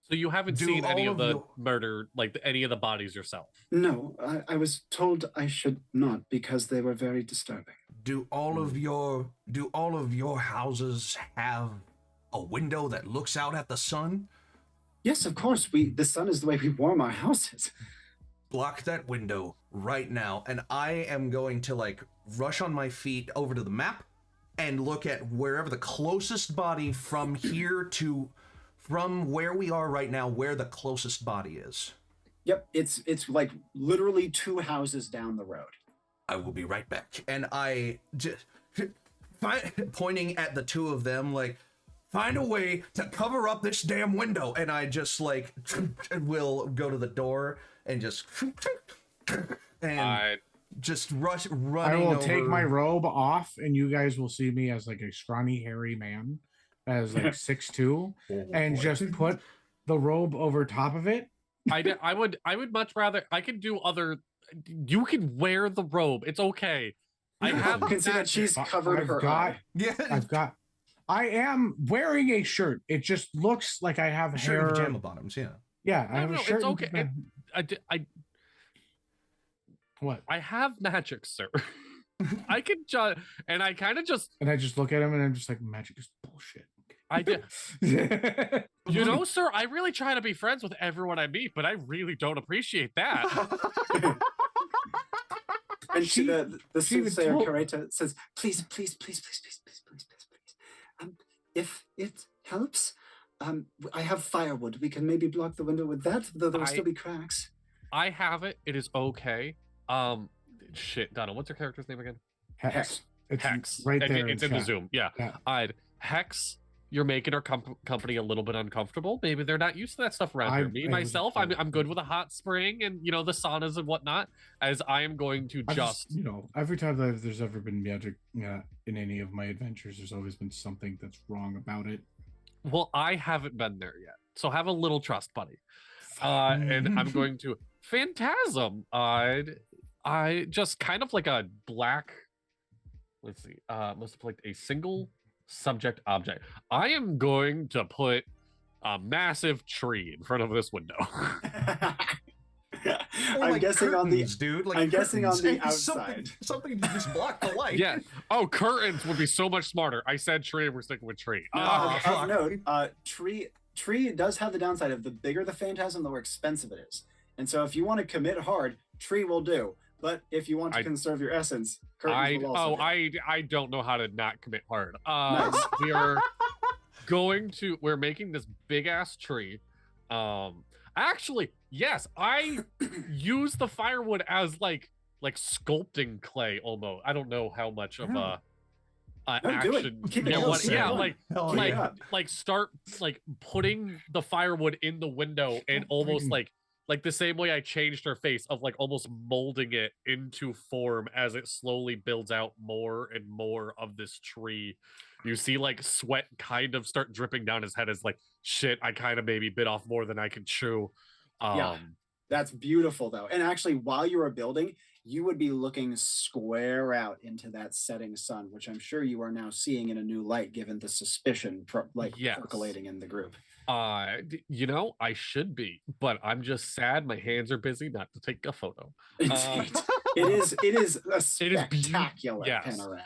C: So you haven't seen any of the murder, like any of the bodies yourself?
D: No, I was told I should not because they were very disturbing.
B: Do all of your houses have a window that looks out at the sun?
D: Yes, of course. The sun is the way we warm our houses.
B: Block that window right now, and I am going to rush on my feet over to the map and look at wherever the closest body from where we are right now, where the closest body is.
D: Yep, it's like literally 2 houses down the road.
B: I will be right back. And I just pointing at the two of them find a way to cover up this damn window, and I just will go to the door and just just running.
A: I will take my robe off, and you guys will see me as a scrawny, hairy man, as 6'2", and just put the robe over top of it.
C: I would much rather. I could do other. You can wear the robe. It's okay. I have.
D: Consider that she's covered her eye.
B: Yeah,
A: I am wearing a shirt. It just looks like I have hair.
B: Pajama bottoms, yeah.
A: Yeah, I have a shirt.
C: It's okay.
A: What?
C: I have magic, sir. I can just, and I kind of just.
A: And I just look at him, and I'm just like, magic is bullshit.
C: I did. Sir, I really try to be friends with everyone I meet, but I really don't appreciate that.
D: And the soothsayer Kareta says, please. If it helps, I have firewood. We can maybe block the window with that, though there will still be cracks.
C: I have it. It is okay. Shit, Donna, what's your character's name again?
A: Hex. It's
C: Hex.
A: right there.
C: It's in the Zoom. Yeah. Hex you're making our company a little bit uncomfortable. Maybe they're not used to that stuff around here. Me, myself, I'm good with a hot spring and, you know, the saunas and whatnot, as I am going to just...
A: You know, every time there's ever been magic in any of my adventures, there's always been something that's wrong about it.
C: Well, I haven't been there yet, so have a little trust, buddy. And I'm going to Phantasm. I just kind of like a black... Let's see. Must have like a single subject object. I am going to put a massive tree in front of this window.
D: I'm
B: like
D: guessing
B: curtains,
D: on the
B: dude. Like
D: I'm guessing on the
B: outside. Something to just block the light.
C: Yeah. Oh, curtains would be so much smarter. I said tree. We're sticking with tree.
D: Of note, tree does have the downside of the bigger the phantasm, the more expensive it is. And so if you want to commit hard, tree will do. But if you want to conserve your essence, curtains will also do.
C: I don't know how to not commit hard.
D: Nice.
C: We're making this big ass tree. Actually, yes, I use the firewood as like sculpting clay almost. I don't know how much of a action. Start like putting the firewood in the window and almost like the same way I changed her face of like almost molding it into form as it slowly builds out more and more of this tree. You see like sweat kind of start dripping down his head as like, shit, I kind of maybe bit off more than I can chew.
D: Yeah, that's beautiful though. And actually, while you are building, you would be looking square out into that setting sun, which I'm sure you are now seeing in a new light, given the suspicion percolating in the group.
C: You know, I should be, but I'm just sad my hands are busy not to take a photo.
D: It is a spectacular panorama.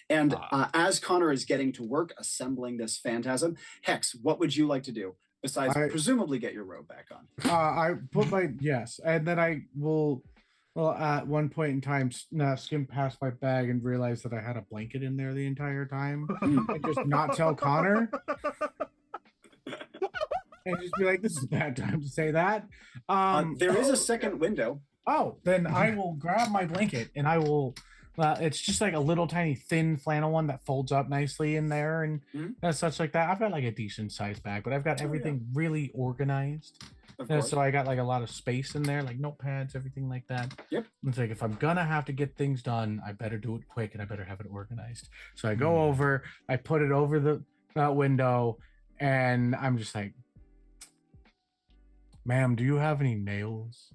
D: And as Connor is getting to work assembling this phantasm, Hex, what would you like to do besides presumably get your robe back on?
A: I put my and then I will. Well, at one point in time, skim past my bag and realize that I had a blanket in there the entire time, and just not tell Connor. And just be like, this is a bad time to say that.
D: There is a second window.
A: Oh, then I will grab my blanket and I will. It's just like a little tiny thin flannel one that folds up nicely in there and such like that. I've got like a decent sized bag, but I've got everything really organized. So I got like a lot of space in there, like notepads, everything like that.
D: Yep.
A: It's like if I'm gonna have to get things done, I better do it quick and I better have it organized. So I go over, I put it over the window, and I'm just like, ma'am, do you have any nails?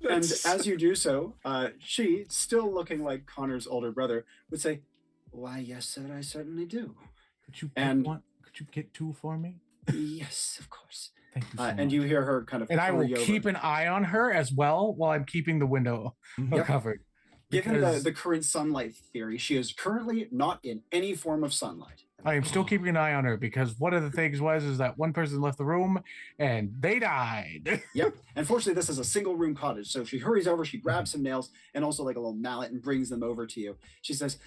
D: And as you do so, she, still looking like Connor's older brother, would say, "Why, yes, sir, I certainly do."
A: Could you get two for me?
D: Yes, of course.
A: Thank you so much.
D: And you hear her kind of.
A: And I will keep an eye on her as well while I'm keeping the window covered.
D: Given the current sunlight theory, she is currently not in any form of sunlight.
A: I am still keeping an eye on her because one of the things is that one person left the room and they died.
D: Yep. Unfortunately, this is a single room cottage. So she hurries over, she grabs some nails and also like a little mallet and brings them over to you. She says,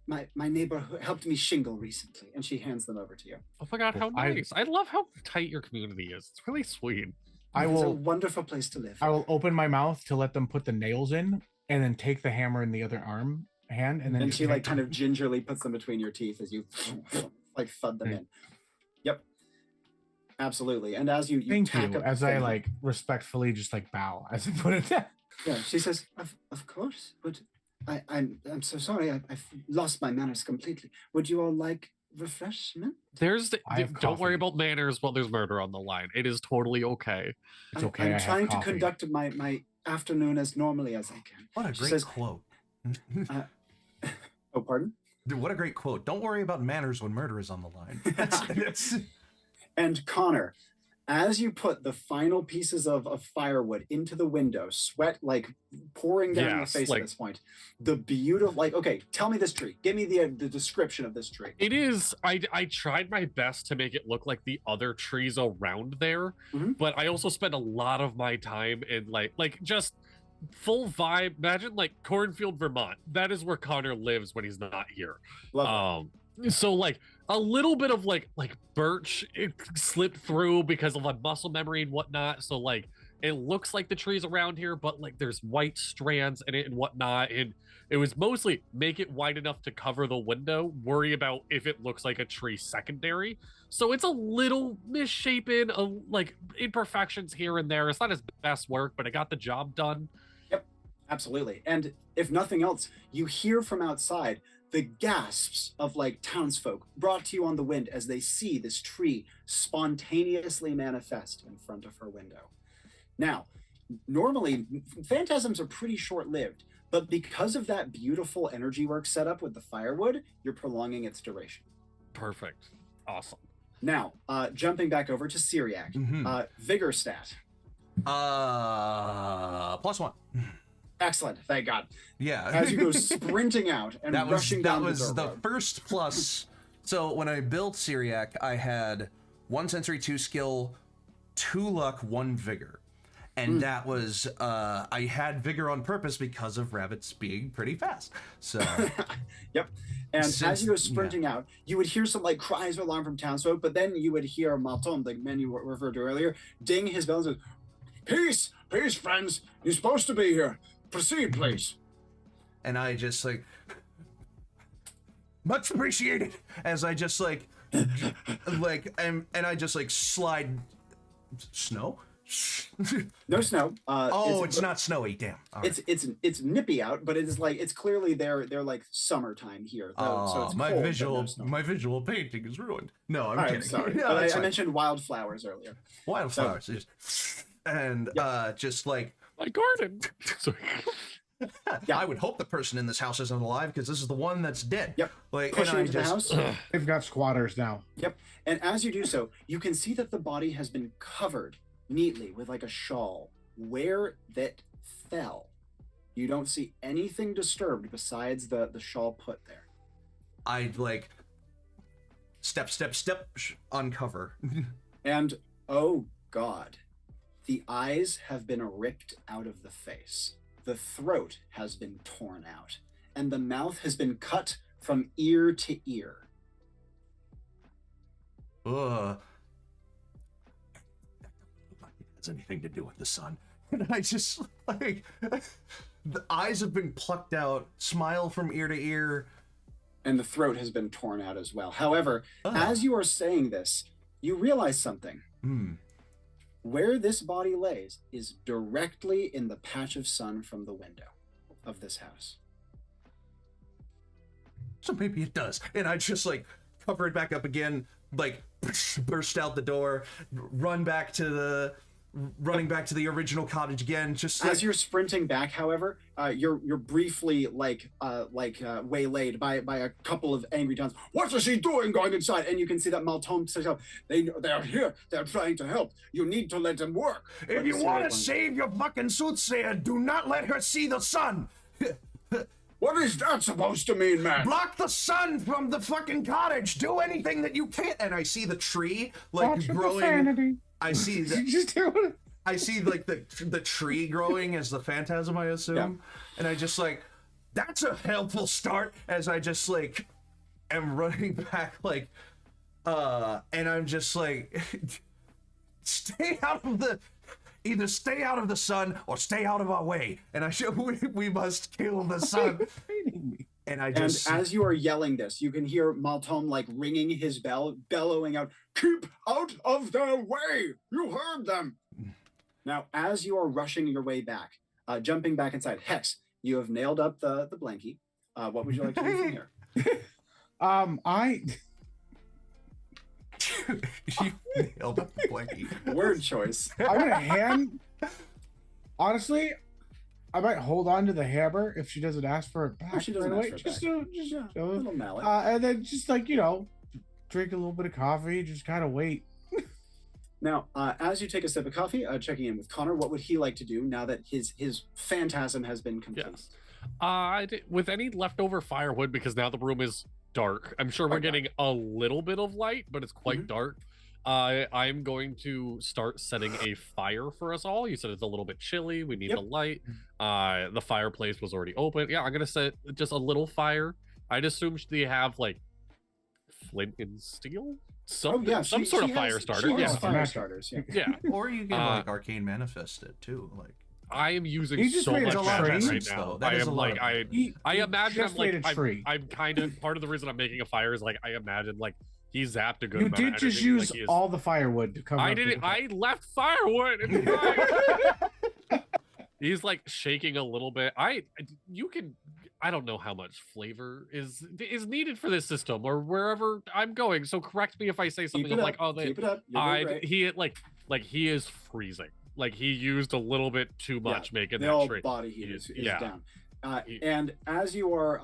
D: my neighbor helped me shingle recently, and she hands them over to you.
C: Oh my God, how nice. I love how tight your community is. It's really sweet.
D: It's a wonderful place to live.
A: I will open my mouth to let them put the nails in and then take the hammer in the other hand, and then
D: she like kind of gingerly puts them between your teeth as you like thud them in. Yep, absolutely. And as you
A: thank you, as I like respectfully just like bow as I put it down.
D: Yeah, she says, of course, but I'm so sorry, I've lost my manners completely. Would you all like refreshment?
C: Don't worry about manners while there's murder on the line. It is totally okay.
A: It's okay.
D: I'm trying to conduct my afternoon as normally as I can.
B: What a great quote.
D: Oh, pardon?
B: Dude, what a great quote. Don't worry about manners when murder is on the line.
D: And Connor, as you put the final pieces of firewood into the window, sweat like pouring down your face at this point, the beautiful, like, okay, tell me this tree. Give me the description of this tree.
C: It is, I tried my best to make it look like the other trees around there, but I also spent a lot of my time in like just full vibe. Imagine like cornfield, Vermont. That is where Connor lives when he's not here. So like a little bit of like birch it slipped through because of like muscle memory and whatnot. So like it looks like the trees around here, but like there's white strands in it and whatnot. And it was mostly make it wide enough to cover the window, worry about if it looks like a tree secondary. So it's a little misshapen, like imperfections here and there. It's not his best work, but it got the job done.
D: Yep, absolutely. And if nothing else, you hear from outside the gasps of like townsfolk brought to you on the wind as they see this tree spontaneously manifest in front of her window. Now, normally phantasms are pretty short-lived, but because of that beautiful energy work set up with the firewood, you're prolonging its duration.
C: Perfect. Awesome.
D: Now, jumping back over to Syriac, vigor stat.
B: +1.
D: Excellent, thank God.
B: Yeah.
D: As you go sprinting out and rushing down the dirt
B: That was the
D: road.
B: first plus. So when I built Syriac, I had 1 sensory, 2 skill, 2 luck, 1 vigor. And that was, I had vigor on purpose because of rabbits being pretty fast. So.
D: Yep. And as you go sprinting out, you would hear some like cries of alarm from townsfolk, but then you would hear Malton, the man you referred to earlier, ding his bell and says, "Peace, peace, friends. You're supposed to be here. Proceed, please."
B: And I just like, much appreciated, as I just like, and I just like slide, snow?
D: No snow.
B: It's not snowy. Damn. All right.
D: It's nippy out, but it is like it's clearly they're like summertime here. So it's
B: my
D: cold,
B: visual painting is ruined. No, I'm
D: All
B: kidding.
D: right, sorry.
B: No,
D: But
B: that's
D: I
B: fine.
D: mentioned wildflowers earlier.
B: Wildflowers, and just like
C: My garden. Sorry.
D: Yeah.
B: I would hope the person in this house isn't alive because this is the one that's dead.
D: Yep.
B: Like,
D: Pushing
B: and I
D: into the
B: just
D: house.
A: They've got squatters now.
D: Yep. And as you do so, you can see that the body has been covered neatly with like a shawl where that fell. You don't see anything disturbed besides the shawl put there.
B: I'd like step, uncover.
D: And oh God, the eyes have been ripped out of the face. The throat has been torn out, and the mouth has been cut from ear to ear.
B: Ugh. Has anything to do with the sun? And I just like the eyes have been plucked out, smile from ear to ear.
D: And the throat has been torn out as well. However, as you are saying this, you realize something. Where this body lays is directly in the patch of sun from the window of this house.
B: So maybe it does. And I just like cover it back up again, like burst out the door, running back to the original cottage again. Just
D: as you're sprinting back, however, you're briefly waylaid by a couple of angry towns. "What is he doing going inside?" And you can see that Malton says, they are here. They're trying to help. You need to let them work.
B: If you want to save your fucking soothsayer, do not let her see the sun.
D: What is that supposed to mean, man?
B: Block the sun from the fucking cottage. Do anything that you can. And I see the tree like
A: Watch the
B: growing.
A: profanity.
B: I see the.
A: Just hear what it-
B: I see like the tree growing as the phantasm, I assume,
D: Yeah.
B: and I just like, that's a helpful start. As I just like am running back, like, and I'm just like, stay out of the, either stay out of the sun or stay out of our way. And we must kill the sun. And I just,
D: and as you are yelling this, you can hear Malton like ringing his bell, bellowing out, "Keep out of their way! You heard them!" Now, as you are rushing your way back, jumping back inside, Hex, you have nailed up the blankie. What would you like to do from here?
B: you nailed up the blankie.
D: Word choice.
A: I'm gonna hand. Honestly, I might hold on to the hammer if she doesn't ask for it back.
D: She doesn't
A: right
D: ask
A: away.
D: for it
A: Just,
D: back.
A: just
D: A little mallet.
A: and then just like drink a little bit of coffee. Just kind of wait.
D: Now, as you take a sip of coffee, checking in with Connor, what would he like to do now that his phantasm has been completed?
C: Yes. With any leftover firewood, because now the room is dark. I'm sure we're getting a little bit of light, but it's quite dark. I'm going to start setting a fire for us all. You said it's a little bit chilly. We need the light. The fireplace was already open. Yeah, I'm going to set just a little fire. I'd assume they have like flint and steel some
D: she
C: sort of
D: has-
C: fire starter.
D: She has
C: Yeah,
D: fire
A: Magic.
D: starters. Yeah.
C: yeah.
B: Or you can like arcane manifest it too. Like
C: I am using
A: He just
C: so
A: made
C: much
A: a lot of
C: magic
A: sense,
C: right now.
B: though. That
C: I
B: is
C: am
B: a lot
C: like
B: of
C: I
B: magic.
C: I imagine
A: just
C: I'm like
A: made a tree.
C: I'm kind of part of the reason I'm making a fire is like I imagine like he zapped a good
A: You
C: amount
A: did
C: of
A: just
C: energy,
A: use
C: like, he is-
A: all the firewood to cover.
C: I
A: up
C: didn't.
A: the-
C: I left firewood. It's fine. He's like shaking a little bit. You can. I don't know how much flavor is needed for this system or wherever I'm going. So correct me if I say something.
D: Keep it
C: I'm
D: up.
C: like, oh,
D: Keep it up. You're doing great.
C: he is freezing. Like he used a little bit too much making
D: The
C: that
D: old
C: tree.
D: body heat is
C: Yeah.
D: down. And as you're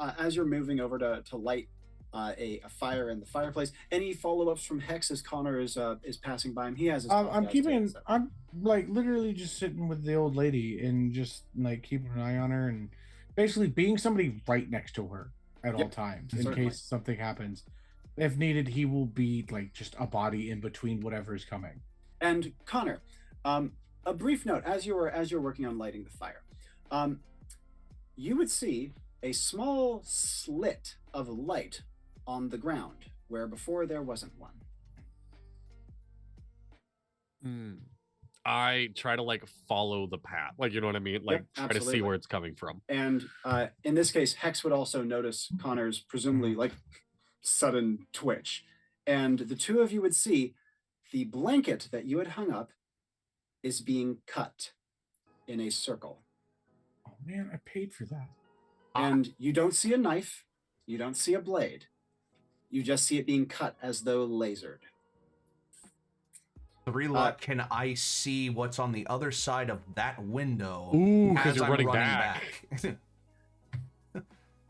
D: moving over to light a fire in the fireplace, any follow-ups from Hex as Connor is passing by him? He has his coffee
A: I'm
D: out
A: keeping.
D: too, so.
A: I'm like literally just sitting with the old lady and just like keeping an eye on her and basically being somebody right next to her at all times in
D: certainly.
A: case something happens. If needed, he will be like just a body in between whatever is coming.
D: And Connor, a brief note as you're working on lighting the fire, you would see a small slit of light on the ground where before there wasn't one.
C: I try to like follow the path, like you know what I mean, like try to see
D: absolutely.
C: where it's coming from.
D: And in this case, Hex would also notice Connor's presumably like sudden twitch, and the two of you would see the blanket that you had hung up is being cut in a circle.
A: Oh man, I paid for that.
D: And you don't see a knife, you don't see a blade, you just see it being cut as though lasered.
B: 3 luck, can I see what's on the other side of that window?
C: Ooh,
B: as
C: because you're
B: I'm
C: running back.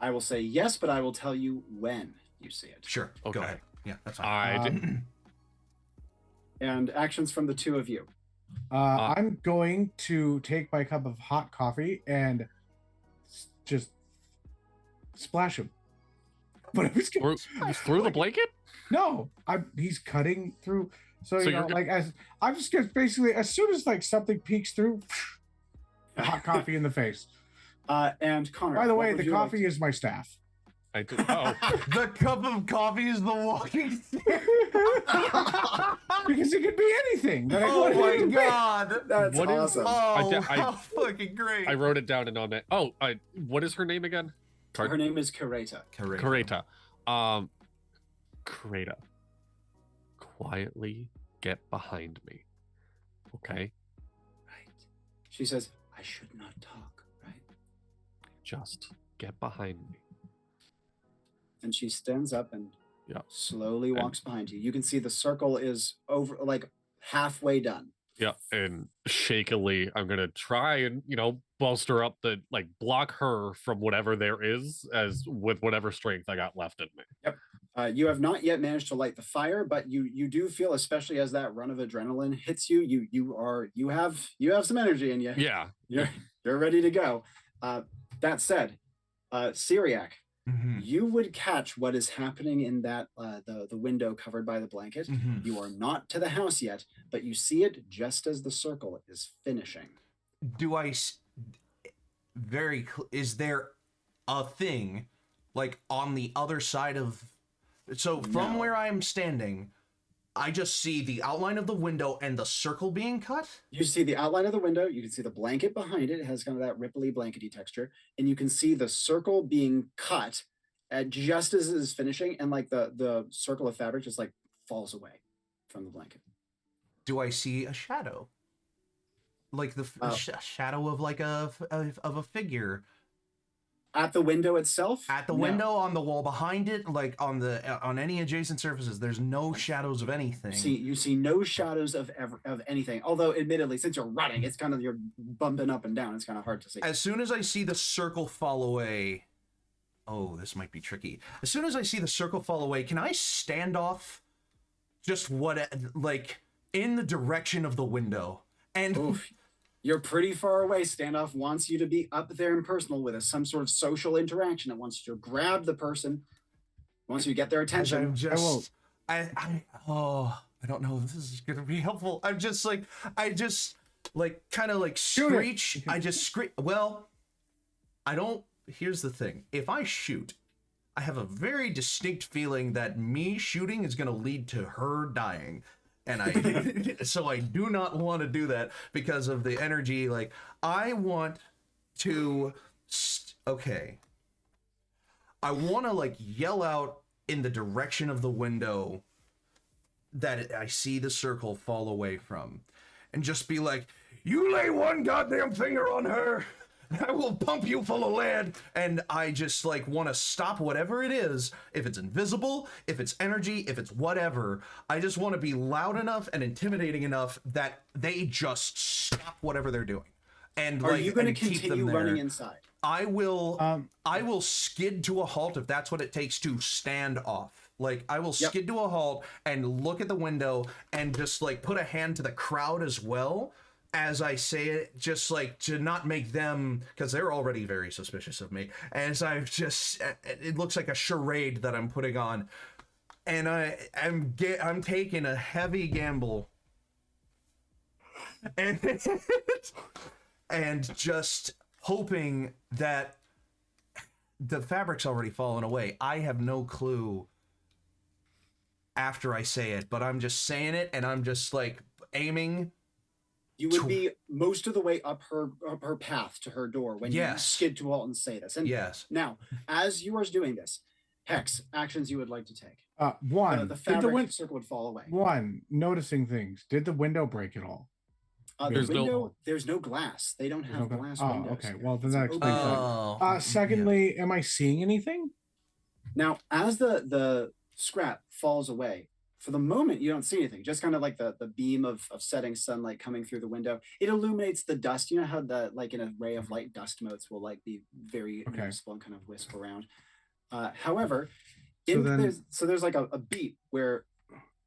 D: I will say yes, but I will tell you when you see it.
B: Sure,
C: Okay.
B: go ahead. Yeah, that's fine.
C: I did.
D: And actions from the two of you.
A: I'm going to take my cup of hot coffee and just splash him. But I was gonna,
C: through the blanket.
A: no, he's cutting through. So you know,
C: you're
A: like as I'm just gonna basically as soon as like something peeks through, hot coffee in the face.
D: And Connor.
A: By the way,
D: what would
A: the
D: you like
A: coffee is my staff.
C: I did. Oh,
B: The cup of coffee is the walking.
A: Because it could be anything. That I
B: Oh
A: wanted it
B: my
A: to be.
B: god!
D: That's
C: What is-
D: awesome.
B: Oh,
C: I-
B: how fucking great!
C: I wrote it down and on it. Oh, what is her name again?
D: Her name is Kareta.
C: Kareta. Kareta. Quietly get behind me. Okay?
D: She says, I should not talk, right?
C: Just get behind me.
D: And she stands up and
C: Yeah.
D: slowly walks behind you. You can see the circle is over, like halfway done.
C: Yeah, and shakily, I'm gonna try and bolster up the block her from whatever there is, as with whatever strength I got left in me.
D: You have not yet managed to light the fire, but you do feel, especially as that run of adrenaline hits you, you have some energy in you.
C: Yeah,
D: You're ready to go. That said, Syriac,
B: Mhm,
D: you would catch what is happening in that the window covered by the blanket.
B: mhm.
D: You are not to the house yet, but you see it just as the circle is finishing.
B: Do I? Is there a thing like on the other side of? So from
D: No.
B: where I'm standing, I just see the outline of the window and the circle being cut.
D: You see the outline of the window. You can see the blanket behind it. It has kind of that ripply blankety texture, and you can see the circle being cut just as it is finishing, and like the circle of fabric just like falls away from the blanket.
B: Do I see a shadow? Like the shadow of like of a figure
D: At the window itself?
B: at the
D: No.
B: window, on the wall behind it, like on any adjacent surfaces. There's no shadows of anything.
D: You see no shadows of anything. Although, admittedly, since you're running, it's kind of you're bumping up and down. It's kind of hard to see.
B: As soon as I see the circle fall away, oh, this might be tricky. As soon as I see the circle fall away, can I stand off just like in the direction of the window? And
D: Oof. You're pretty far away. Standoff wants you to be up there and personal with us, some sort of social interaction. It wants you to grab the person, wants you to get their
B: as
D: attention.
B: I'm just,
A: won't.
B: I don't know if this is gonna be helpful. I just kind of like
A: Shoot it.
B: screech. I just screech. Well, I don't. Here's the thing. If I shoot, I have a very distinct feeling that me shooting is going to lead to her dying. And so I do not want to do that because of the energy. Like, I want to, okay. I want to like yell out in the direction of the window that I see the circle fall away from, and just be like, "You lay one goddamn finger on her, and I will pump you full of lead." And I just like want to stop whatever it is, if it's invisible, if it's energy, if it's whatever. I just want to be loud enough and intimidating enough that they just stop whatever they're doing. And
D: are
B: like,
D: you going to
B: keep them
D: continue
B: there.
D: running inside?
B: I will skid to a halt if that's what it takes to stand off. Like, I will skid to a halt and look at the window and just like put a hand to the crowd as well as I say it, just like to not make them, because they're already very suspicious of me, as I've just, it looks like a charade that I'm putting on, and I'm taking a heavy gamble and just hoping that the fabric's already fallen away. I have no clue after I say it, but I'm just saying it, and I'm just like aiming.
D: You would be most of the way up her path to her door when you skid to a halt and say this. And now, as you are doing this, Hex, actions you would like to take.
A: One,
D: the fabric circle would fall away.
A: One, noticing things. Did the window break at all?
D: There's no glass. They don't have glass windows.
A: Oh, okay. Well, then that explains that. Secondly, am I seeing anything?
D: Now, as the scrap falls away, for the moment, you don't see anything. Just kind of like the beam of setting sunlight coming through the window. It illuminates the dust. You know how like in a ray of light, dust motes will like be very noticeable and kind of wisp around. However, there's like a beat where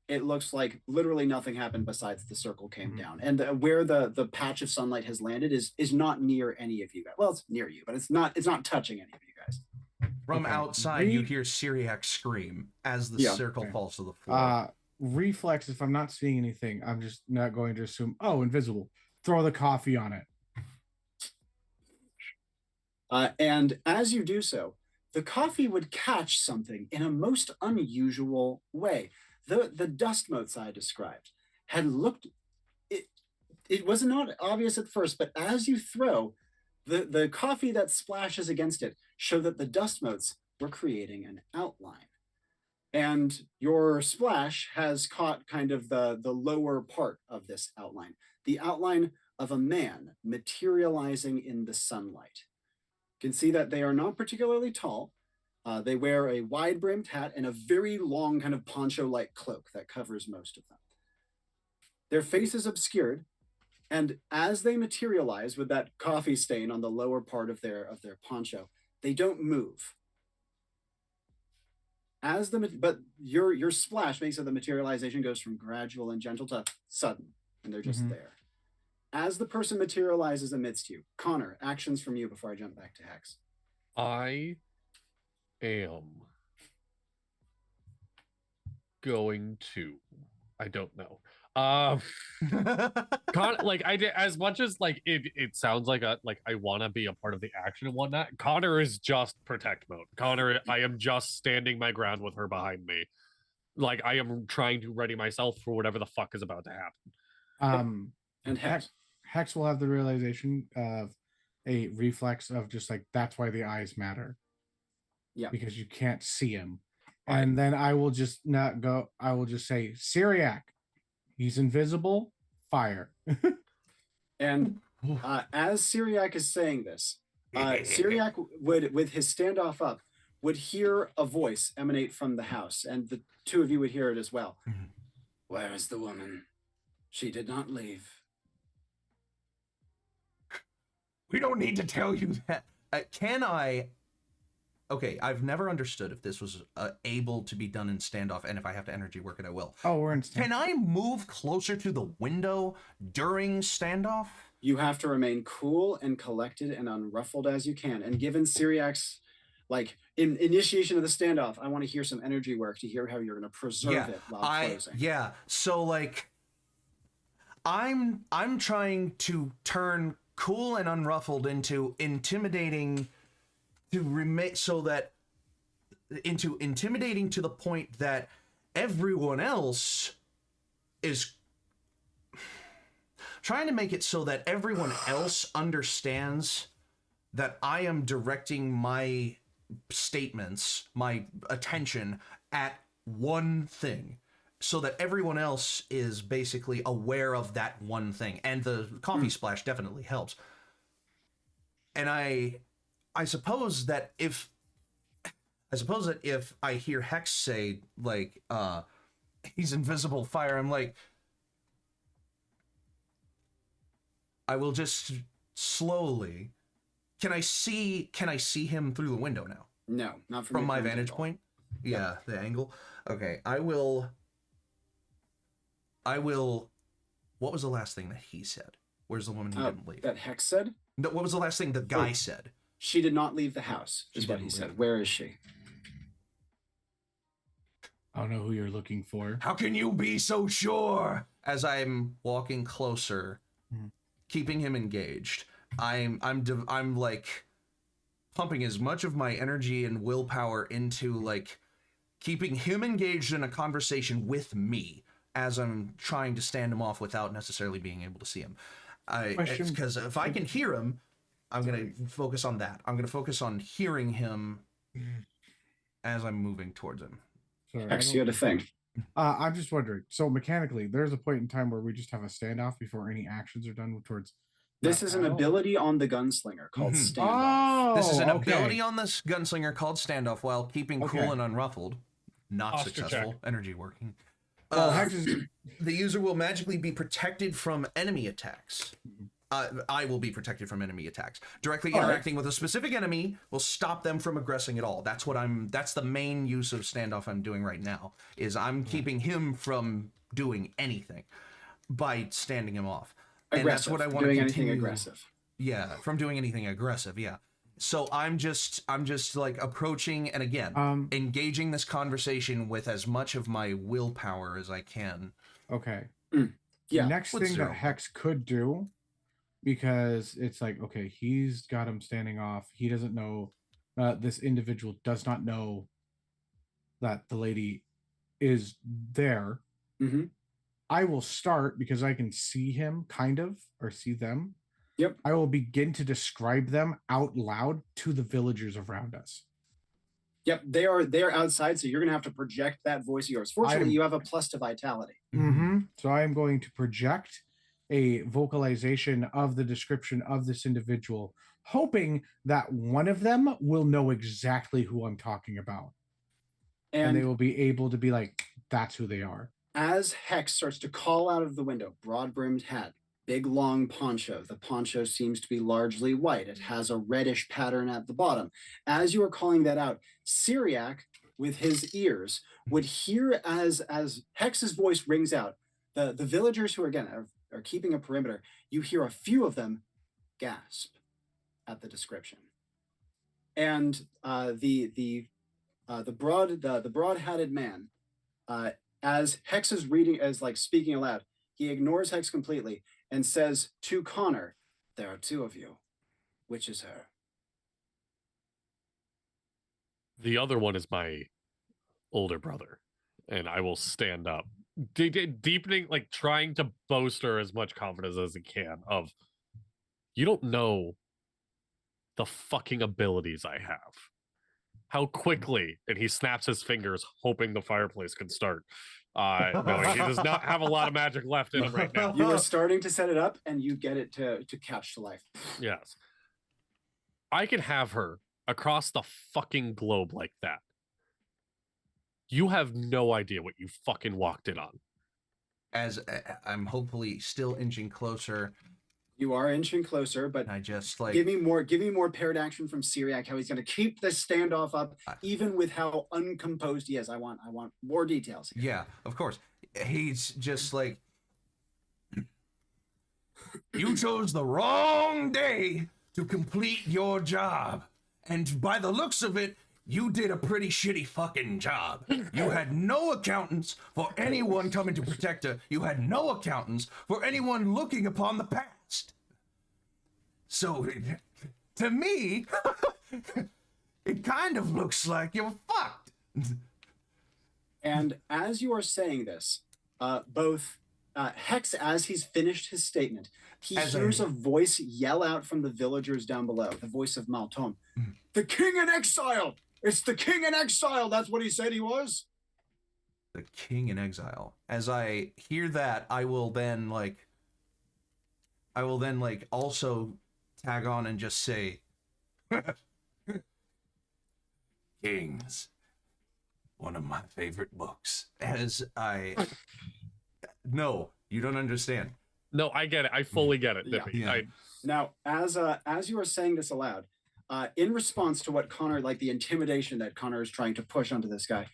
D: it looks like literally nothing happened besides the circle came down, and where the patch of sunlight has landed is not near any of you guys. Well, it's near you, but it's not touching any of you guys.
B: From outside, you hear Syriac scream as the circle falls to the floor.
A: Reflex, if I'm not seeing anything, I'm just not going to assume, invisible. Throw the coffee on it.
D: And as you do so, the coffee would catch something in a most unusual way. The dust motes I described had looked, it was not obvious at first, but as you throw, the coffee that splashes against it show that the dust motes were creating an outline. And your splash has caught kind of the lower part of this outline, the outline of a man materializing in the sunlight. You can see that they are not particularly tall. They wear a wide-brimmed hat and a very long kind of poncho-like cloak that covers most of them. Their face is obscured, and as they materialize with that coffee stain on the lower part of their poncho, they don't move. But your splash makes it the materialization goes from gradual and gentle to sudden, and they're just there. As the person materializes amidst you, Connor, actions from you before I jump back to Hex.
C: I am going to, I don't know. Like I did, as much as like it sounds like I want to be a part of the action and whatnot. Connor is just protect mode. Connor, I am just standing my ground with her behind me. Like I am trying to ready myself for whatever the fuck is about to happen.
D: And
A: Hex will have the realization of a reflex of just like, that's why the eyes matter.
D: Yeah.
A: Because you can't see him. And then I will just say, Syriac, he's invisible, fire.
D: And as Syriac is saying this, Syriac would, with his standoff up, would hear a voice emanate from the house, and the two of you would hear it as well. Where is the woman? She did not leave.
B: We don't need to tell you that. Okay, I've never understood if this was able to be done in standoff, and if I have to energy work it, I will.
A: Oh, we're in standoff.
B: Can I move closer to the window during standoff?
D: You have to remain cool and collected and unruffled as you can. And given Syriac's initiation of the standoff, I want to hear some energy work to hear how you're going to preserve it while closing.
B: Yeah. So like, I'm trying to turn cool and unruffled into intimidating, to remain, so that into intimidating to the point that everyone else is trying to make it so that everyone else understands that I am directing my statements, my attention at one thing, so that everyone else is basically aware of that one thing. And the coffee splash definitely helps. And I suppose that if I hear Hex say, like, he's invisible fire, I'm like, I will just slowly. Can I see him through the window now?
D: No, not
B: from my vantage point. Yeah, the angle. Okay, I will. What was the last thing that he said? Where's the woman who didn't leave?
D: That Hex said?
B: No, what was the last thing the guy said?
D: She did not leave the house, is what he said. Where is she?
A: I don't know who you're looking for.
B: How can you be so sure? As I'm walking closer, keeping him engaged, I'm like pumping as much of my energy and willpower into like keeping him engaged in a conversation with me as I'm trying to stand him off without necessarily being able to see him. Because if I can hear him, I'm gonna focus on that. I'm gonna focus on hearing him as I'm moving towards him.
A: Sorry,
D: Hex, you had a thing.
A: I'm just wondering. So mechanically, there's a point in time where we just have a standoff before any actions are done towards.
D: This is an ability on the gunslinger called standoff.
B: This is an ability on this gunslinger called standoff while keeping cool and unruffled. Not successful. Energy working. The user will magically be protected from enemy attacks. I will be protected from enemy attacks. Directly interacting with a specific enemy will stop them from aggressing at all. That's the main use of standoff I'm doing right now, is I'm keeping him from doing anything by standing him off. And
D: Aggressive.
B: that's what I want to continue.
D: Anything aggressive.
B: Yeah, from doing anything aggressive, yeah. So I'm just like approaching and again, engaging this conversation with as much of my willpower as I can.
A: Okay.
D: Yeah.
A: The next thing that Hex could do, because it's like, okay, he's got him standing off. He doesn't know, this individual does not know that the lady is there. I will start, because I can see him kind of, or see them.
D: Yep.
A: I will begin to describe them out loud to the villagers around us.
D: Yep, they are outside, so you're going to have to project that voice of yours. Fortunately, you have a plus to vitality.
A: So I am going to project a vocalization of the description of this individual, hoping that one of them will know exactly who I'm talking about. And they will be able to be like, that's who they are.
D: As Hex starts to call out of the window, broad-brimmed hat, big long poncho. The poncho seems to be largely white. It has a reddish pattern at the bottom. As you are calling that out, Syriac, with his ears, would hear as Hex's voice rings out. The villagers who are keeping a perimeter, you hear a few of them gasp at the description. And the broad-hatted man, as Hex is reading, as like speaking aloud, he ignores Hex completely and says to Connor, "There are two of you. Which is her?"
C: The other one is my older brother, and I will stand up, deepening, like trying to bolster as much confidence as he can. Of, you don't know the fucking abilities I have. How quickly, and he snaps his fingers, hoping the fireplace can start. No, he does not have a lot of magic left in him right now.
D: You are starting to set it up, and you get it to catch to life.
C: Yes. I can have her across the fucking globe like that. You have no idea what you fucking walked in on.
B: As I'm hopefully still inching closer.
D: You are inching closer, but
B: I just like
D: give me more paired action from Syriac, how he's going to keep this standoff up, even with how uncomposed he is. I want more details here.
B: Yeah, of course. He's just like, you chose the wrong day to complete your job, and by the looks of it, you did a pretty shitty fucking job. You had no accountants for anyone coming to protect her. You had no accountants for anyone looking upon the past. So, to me, it kind of looks like you're fucked.
D: And as you are saying this, both Hex, as he's finished his statement, he hears a voice yell out from the villagers down below, the voice of Malton. The king in exile! It's the king in exile! That's what he said he was?
B: The king in exile. As I hear that, I will then also tag on and just say, Kings. One of my favorite books. No, you don't understand.
C: No, I get it. I fully get it, Dippy.
B: Yeah.
D: Now, as you are saying this aloud, in response to what Connor, like the intimidation that Connor is trying to push onto this guy,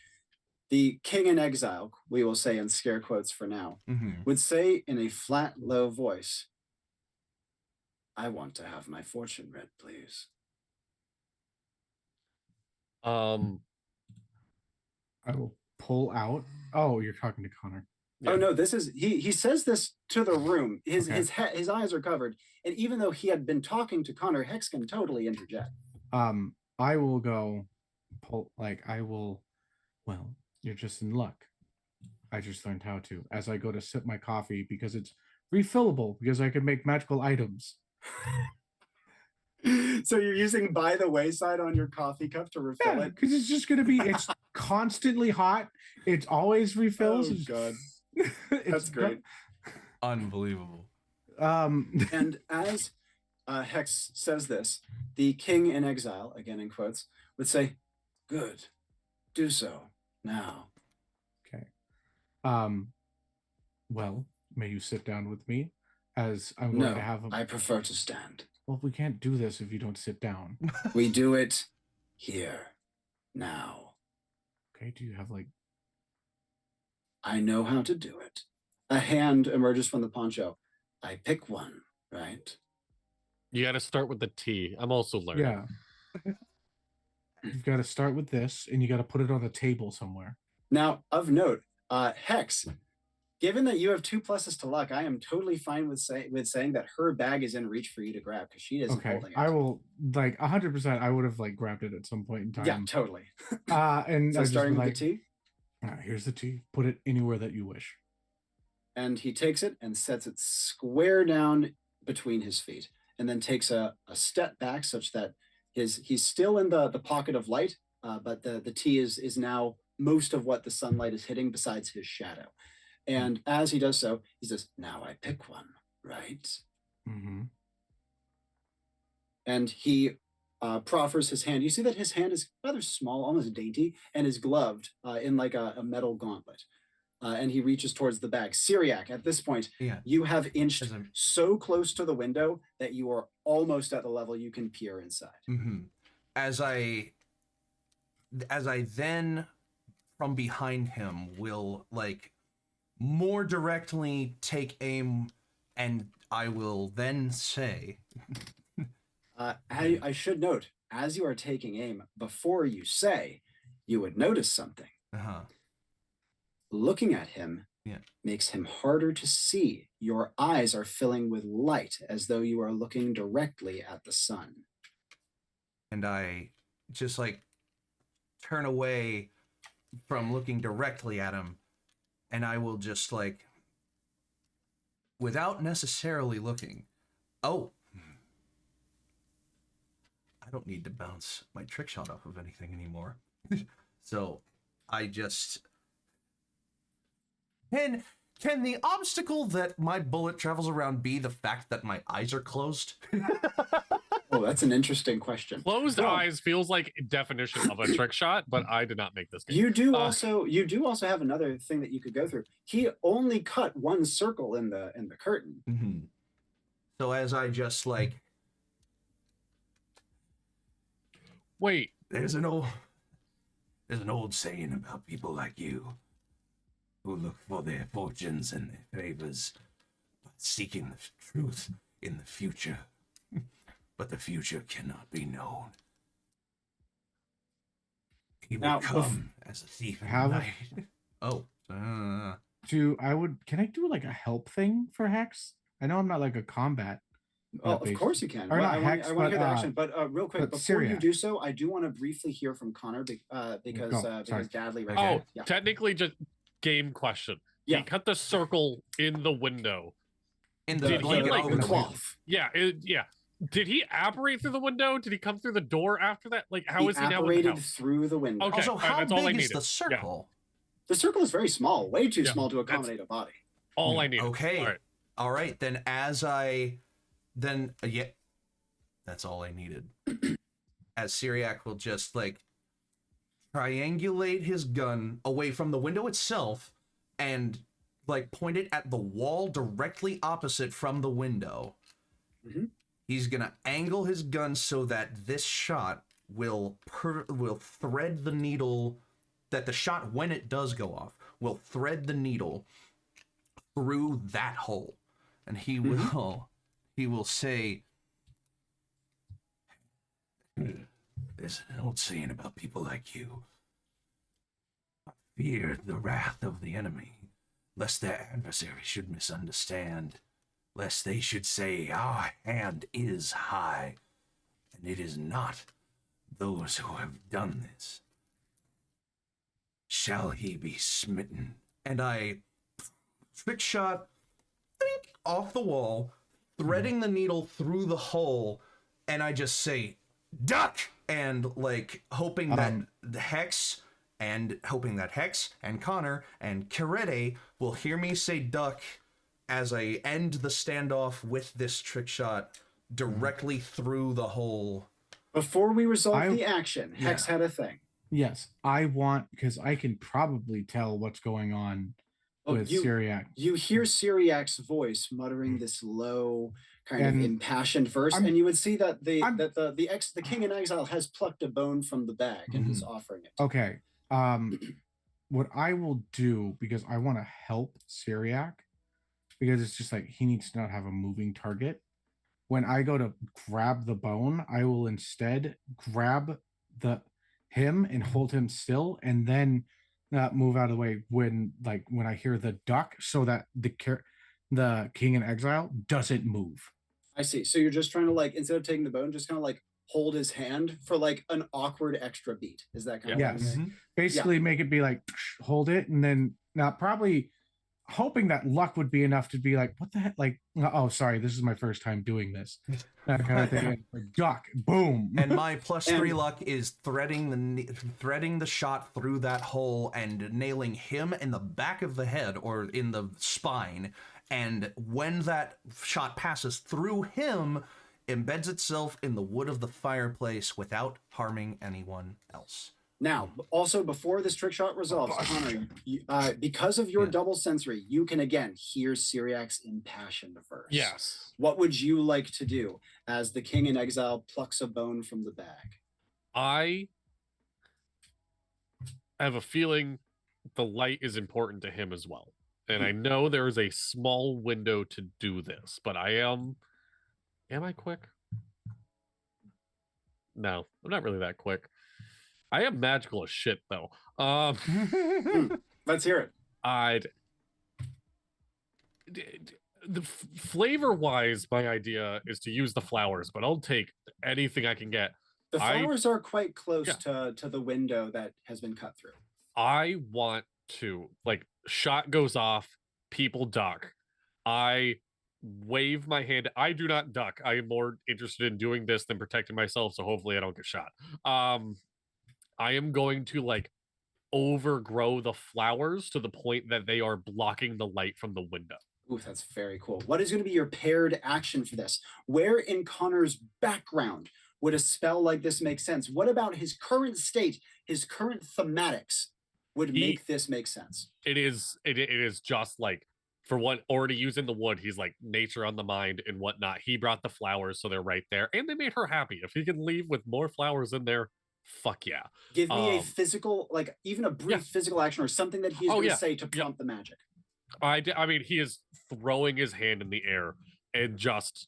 D: the king in exile, we will say in scare quotes for now, would say in a flat, low voice, I want to have my fortune read, please.
A: I will pull out. Oh, you're talking to Connor.
D: Yeah. Oh no, this is he says this to the room. His eyes are covered, and even though he had been talking to Connor, Hex can totally interject.
A: I will go pull well, you're just in luck. I just learned how to as I go to sip my coffee because it's refillable because I can make magical items.
D: So you're using by the wayside on your coffee cup to refill it?
A: Because it's just gonna be it's constantly hot. It's always refills.
D: Oh god. That's great.
B: Unbelievable.
D: And as Hex says this, the king in exile, again in quotes, would say, good, do so now.
A: Okay. Well, may you sit down with me as I'm going to have
D: I prefer to stand.
A: Well, we can't do this if you don't sit down.
D: We do it here, now.
A: Okay, do you have
D: I know how to do it. A hand emerges from the poncho. I pick one, right?
C: You got to start with the T. I'm also learning.
A: Yeah. You've got to start with this, and you got to put it on a table somewhere.
D: Now, of note, Hex, given that you have 2 pluses to luck, I am totally fine with saying that her bag is in reach for you to grab because she isn't holding it.
A: I will 100%. I would have grabbed it at some point in time.
D: Yeah, totally.
A: And
D: so starting with the T.
A: Here's the tea. Put it anywhere that you wish.
D: And he takes it and sets it square down between his feet, and then takes a step back such that he's still in the pocket of light, but the tea is now most of what the sunlight is hitting besides his shadow. And as he does so, he says, now I pick one, right?
A: Mm-hmm.
D: And he proffers his hand. You see that his hand is rather small, almost dainty, and is gloved in like a metal gauntlet. And he reaches towards the bag. Syriac, at this point, you have inched so close to the window that you are almost at the level you can peer inside.
B: Mm-hmm. As I then, from behind him, will more directly take aim, and I will then say...
D: I should note, as you are taking aim, before you say, you would notice something. Looking at him makes him harder to see. Your eyes are filling with light as though you are looking directly at the sun.
B: And I just turn away from looking directly at him, and I will just without necessarily looking, I don't need to bounce my trick shot off of anything anymore. So I just... Can the obstacle that my bullet travels around be the fact that my eyes are closed?
D: Oh, that's an interesting question.
C: Closed eyes feels like definition of a trick shot, but I did not make this game.
D: You do also have another thing that you could go through. He only cut one circle in the curtain.
B: Mm-hmm. So as I just
C: wait,
B: there's an old saying about people like you who look for their fortunes and their favors, but seeking the truth in the future. But the future cannot be known. He will come as a thief in the night.
A: Can I do a help thing for Hex? I know I'm not a combat
D: Oh, of course you can.
A: Or
D: Well,
A: not
D: I
A: Hex,
D: want to hear the
A: but,
D: action, but real quick
A: but
D: before you
A: Syriac.
D: do so, I do want to briefly hear from Connor because
A: sorry.
D: Dadley. Right
C: Oh,
D: now. Yeah.
C: technically, just game question.
D: Yeah.
C: He cut the circle in the window.
B: In the
C: Did he,
B: blanket
C: like,
B: over
D: the
B: the window.
D: cloth?
C: Yeah, yeah. Did he apparate through the window? Did he come through the door after that? Like, how
D: He
C: is he now in the
D: apparated
C: house?
D: through the window.
C: Okay,
B: Also, how
C: that's all I
B: big is
C: needed.
B: the circle?
D: The circle is very small, way too
C: Yeah,
D: small to
C: that's-
D: accommodate a body.
C: All I needed.
B: Okay.
C: All right.
B: All right, then yeah, that's all I needed. As Syriac will just like triangulate his gun away from the window itself and like point it at the wall directly opposite from the window.
D: Mhm.
B: He's gonna angle his gun so that this shot will thread the needle. That the shot, when it does go off, will thread the needle through that hole, and he will say, "There's an old saying about people like you. Fear the wrath of the enemy, lest their adversary should misunderstand, lest they should say, our hand is high, and it is not those who have done this. Shall he be smitten?" And I trick shot off the wall, threading the needle through the hole, and I just say, "Duck!" And like hoping that Hex and Connor and Kirede will hear me say duck as I end the standoff with this trick shot directly through the hole.
D: Before we resolve the action, Hex had a thing.
A: Yes, I want, because I can probably tell what's going on with Syriac.
D: You hear Syriac's voice muttering this low, kind of
A: And
D: impassioned verse, and you would see that the king in exile has plucked a bone from the bag and is offering it.
A: Okay. What I will do, because I want to help Syriac, because it's just like he needs to not have a moving target. When I go to grab the bone, I will instead grab him and hold him still, and then move out of the way when I hear the duck, so that the king in exile doesn't move.
D: I see. So you're just trying to, like, instead of taking the bone, just kind of like hold his hand for like an awkward extra beat. Is that kind of
A: yes? Basically, make it be like hold it, and then probably hoping that luck would be enough to be like, what the heck? Like, oh, sorry, this is my first time doing this. That kind of thing. Like, duck, boom.
B: And my +3 luck is threading the shot through that hole and nailing him in the back of the head or in the spine. And when that shot passes through him, embeds itself in the wood of the fireplace without harming anyone else.
D: Now, also before this trick shot resolves, Connor, because of your double sensory, you can again hear Syriac's impassioned verse.
C: Yes.
D: What would you like to do as the king in exile plucks a bone from the bag?
C: I have a feeling the light is important to him as well. And I know there is a small window to do this, but am I quick? No, I'm not really that quick. I am magical as shit, though.
D: Let's hear it.
C: Flavor-wise, my idea is to use the flowers, but I'll take anything I can get.
D: The flowers are quite close to the window that has been cut through.
C: I want to, like, shot goes off, people duck. I wave my hand. I do not duck. I am more interested in doing this than protecting myself, so hopefully I don't get shot. I am going to like overgrow the flowers to the point that they are blocking the light from the window.
D: Ooh, that's very cool. What is going to be your paired action for this? Where in Connor's background would a spell like this make sense? What about his current state, his current thematics would make this make sense?
C: It is just like, for what already using the wood, he's like nature on the mind and whatnot. He brought the flowers, so they're right there, and they made her happy. If he can leave with more flowers in there, fuck yeah.
D: Give me a physical, like even a brief physical action or something that he's going to say to prompt the magic.
C: I mean, he is throwing his hand in the air and just,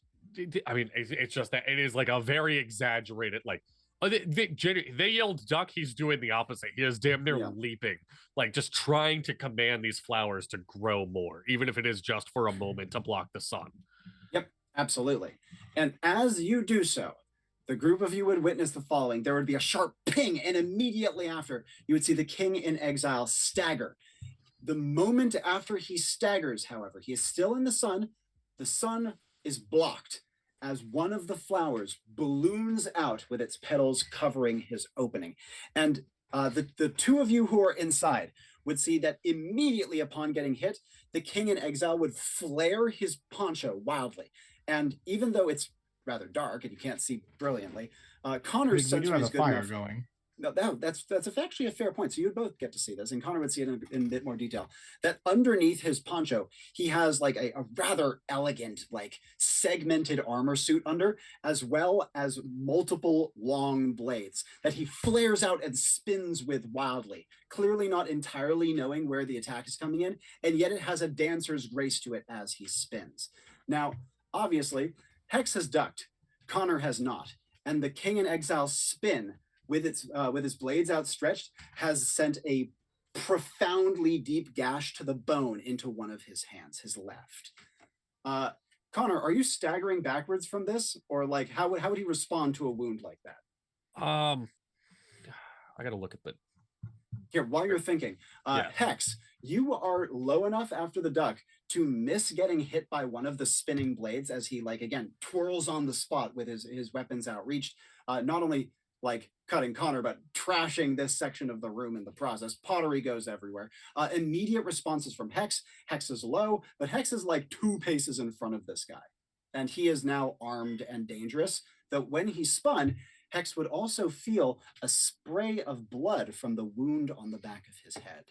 C: I mean, it's just that it is like a very exaggerated, like, they yelled duck, he's doing the opposite. He is damn near leaping, like just trying to command these flowers to grow more, even if it is just for a moment to block the sun.
D: Yep. Absolutely. And as you do so, the group of you would witness the following. There would be a sharp ping, and immediately after, you would see the king in exile stagger. The moment after he staggers, however, he is still in the sun. The sun is blocked as one of the flowers balloons out with its petals covering his opening. And the two of you who are inside would see that immediately upon getting hit, the king in exile would flare his poncho wildly. And even though it's rather dark and you can't see brilliantly, Connor's sensor is good enough.
A: Going.
D: No, that's actually a fair point. So you'd both get to see this, and Connor would see it in a bit more detail. That underneath his poncho, he has like a rather elegant, like segmented armor suit under, as well as multiple long blades that he flares out and spins with wildly, clearly not entirely knowing where the attack is coming in, and yet it has a dancer's grace to it as he spins. Now, obviously, Hex has ducked, Connor has not, and the king in exile's spin with his blades outstretched, has sent a profoundly deep gash to the bone into one of his hands, his left. Connor, are you staggering backwards from this, or like how would he respond to a wound like that?
C: I gotta look at the.
D: Here, while you're thinking, Hex, you are low enough after the duck to miss getting hit by one of the spinning blades as he, like, again, twirls on the spot with his weapons outreached, not only like cutting Connor, but trashing this section of the room in the process. Pottery goes everywhere. Immediate responses from Hex. Hex is low, but Hex is like 2 paces in front of this guy. And he is now armed and dangerous. Though when he spun, Hex would also feel a spray of blood from the wound on the back of his head.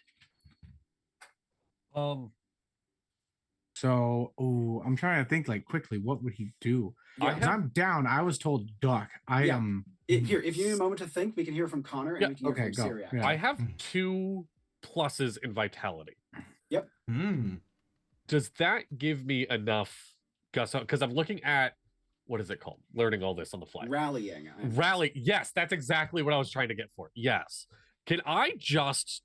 A: So, I'm trying to think like quickly. What would he do? I'm down. I was told duck.
D: Here, if you need a moment to think, we can hear from Connor and we can hear from Syriac.
C: I have 2 pluses in vitality.
D: Yep.
C: Does that give me enough gusto? Because I'm looking at, what is it called? Learning all this on the fly.
D: Rallying.
C: Rally. Yes, that's exactly what I was trying to get for. Yes. Can I just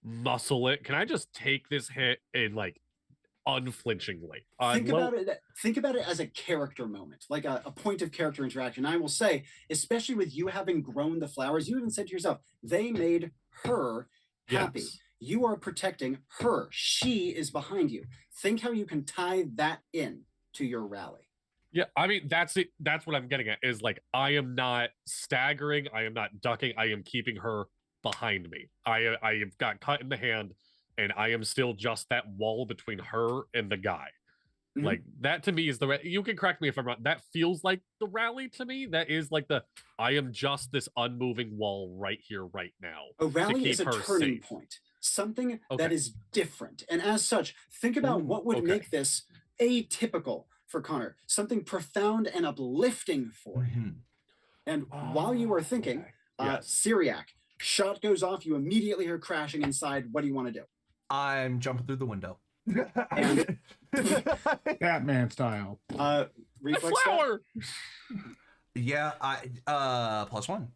C: muscle it? Can I just take this hit and like unflinchingly?
D: Think about it as a character moment, like a point of character interaction. I will say, especially with you having grown the flowers, you even said to yourself, they made her happy. Yes. You are protecting her. She is behind you. Think how you can tie that in to your rally.
C: Yeah, I mean, that's it. That's what I'm getting at, is like, I am not staggering. I am not ducking. I am keeping her behind me. I have got cut in the hand, and I am still just that wall between her and the guy. Mm-hmm. Like, that to me is you can correct me if I'm wrong. That feels like the rally to me. That is like I am just this unmoving wall right here, right now.
D: A rally is a turning point. Something that is different. And as such, think about what would make this atypical for Connor. Something profound and uplifting for him. And while you are thinking, Syriac, shot goes off. You immediately hear crashing inside. What do you want to do?
B: I'm jumping through the window.
D: And
A: Batman style.
D: Reflex
C: flower.
B: Yeah, +1.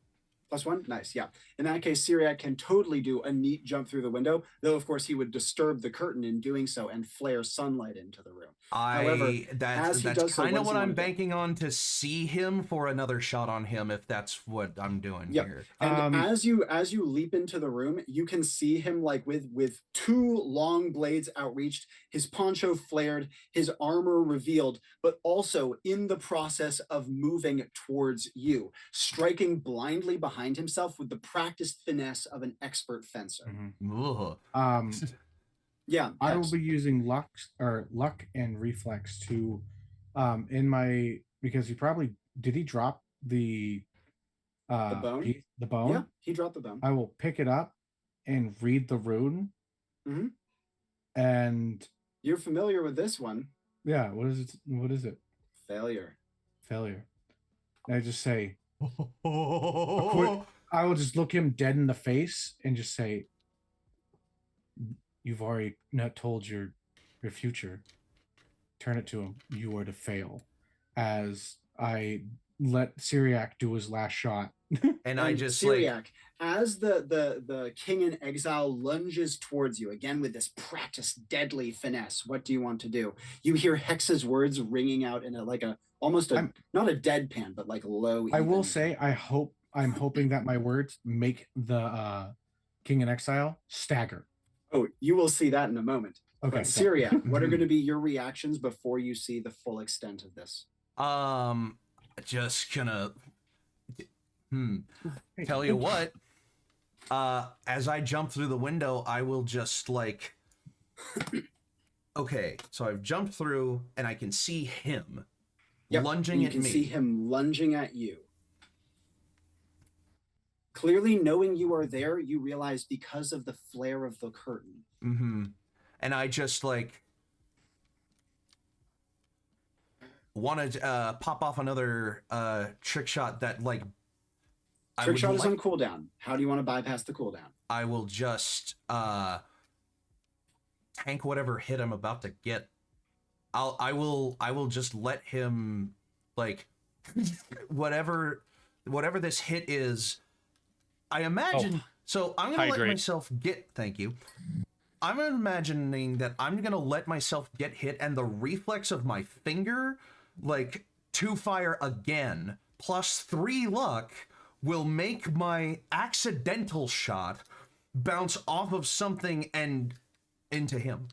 D: +1? Nice, yeah. In that case, Syriac can totally do a neat jump through the window, though, of course, he would disturb the curtain in doing so and flare sunlight into the room. However,
B: that's kind of what I'm banking on, to see him for another shot on him, if that's what I'm doing here.
D: And as you leap into the room, you can see him like with 2 long blades outreached, his poncho flared, his armor revealed, but also in the process of moving towards you, striking blindly behind himself with the practiced finesse of an expert fencer.
A: Yeah, I will be using luck and reflex to because did he drop the
D: bone?
A: The bone?
D: Yeah, he dropped the bone.
A: I will pick it up and read the rune. And
D: you're familiar with this one.
A: Yeah, what is it?
D: Failure.
A: And I just say I will just look him dead in the face and just say, you've already not told your future. Turn it to him. You are to fail. As I let Syriac do his last shot
B: And I just
D: Syriac, as the king in exile lunges towards you again with this practiced deadly finesse, what do you want to do? You hear Hex's words ringing out in almost not a deadpan, but like low.
A: I will say, I'm hoping that my words make the king in exile stagger.
D: Oh, you will see that in a moment.
A: Okay.
D: But Syriac, what are going to be your reactions before you see the full extent of this?
B: Just gonna tell you what. As I jump through the window, I will just like. Okay, so I've jumped through and I can see him lunging at me. You can see
D: him lunging at you. Clearly, knowing you are there, you realize because of the flare of the curtain.
B: Mm-hmm. And I just like want to pop off another trick shot that like.
D: Trick shot is on cooldown. How do you want to bypass the cooldown?
B: I will just tank whatever hit I'm about to get. I will just let him like whatever this hit is. I imagine so I'm gonna let myself get thank you. I'm imagining that I'm gonna let myself get hit and the reflex of my finger like to fire again plus 3 luck will make my accidental shot bounce off of something and into him.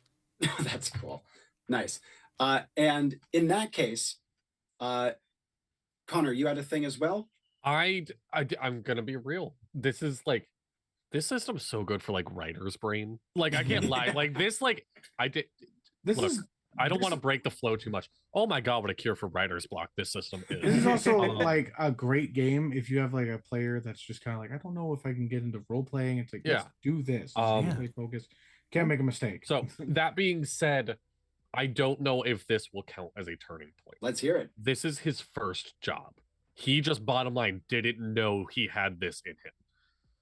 D: That's cool. Nice. And in that case, Connor, you had a thing as well?
C: I'm gonna be real. This system's so good for like writer's brain. Like I can't lie. Like this, like I did. I don't want to break the flow too much. Oh my god, what a cure for writer's block this system is.
A: This is also like a great game if you have like a player that's just kind of like, I don't know if I can get into role playing. It's like, let's do this. Stay focused. Can't make a mistake.
C: So that being said, I don't know if this will count as a turning point.
D: Let's hear it.
C: This is his first job. He just bottom line didn't know he had this in him.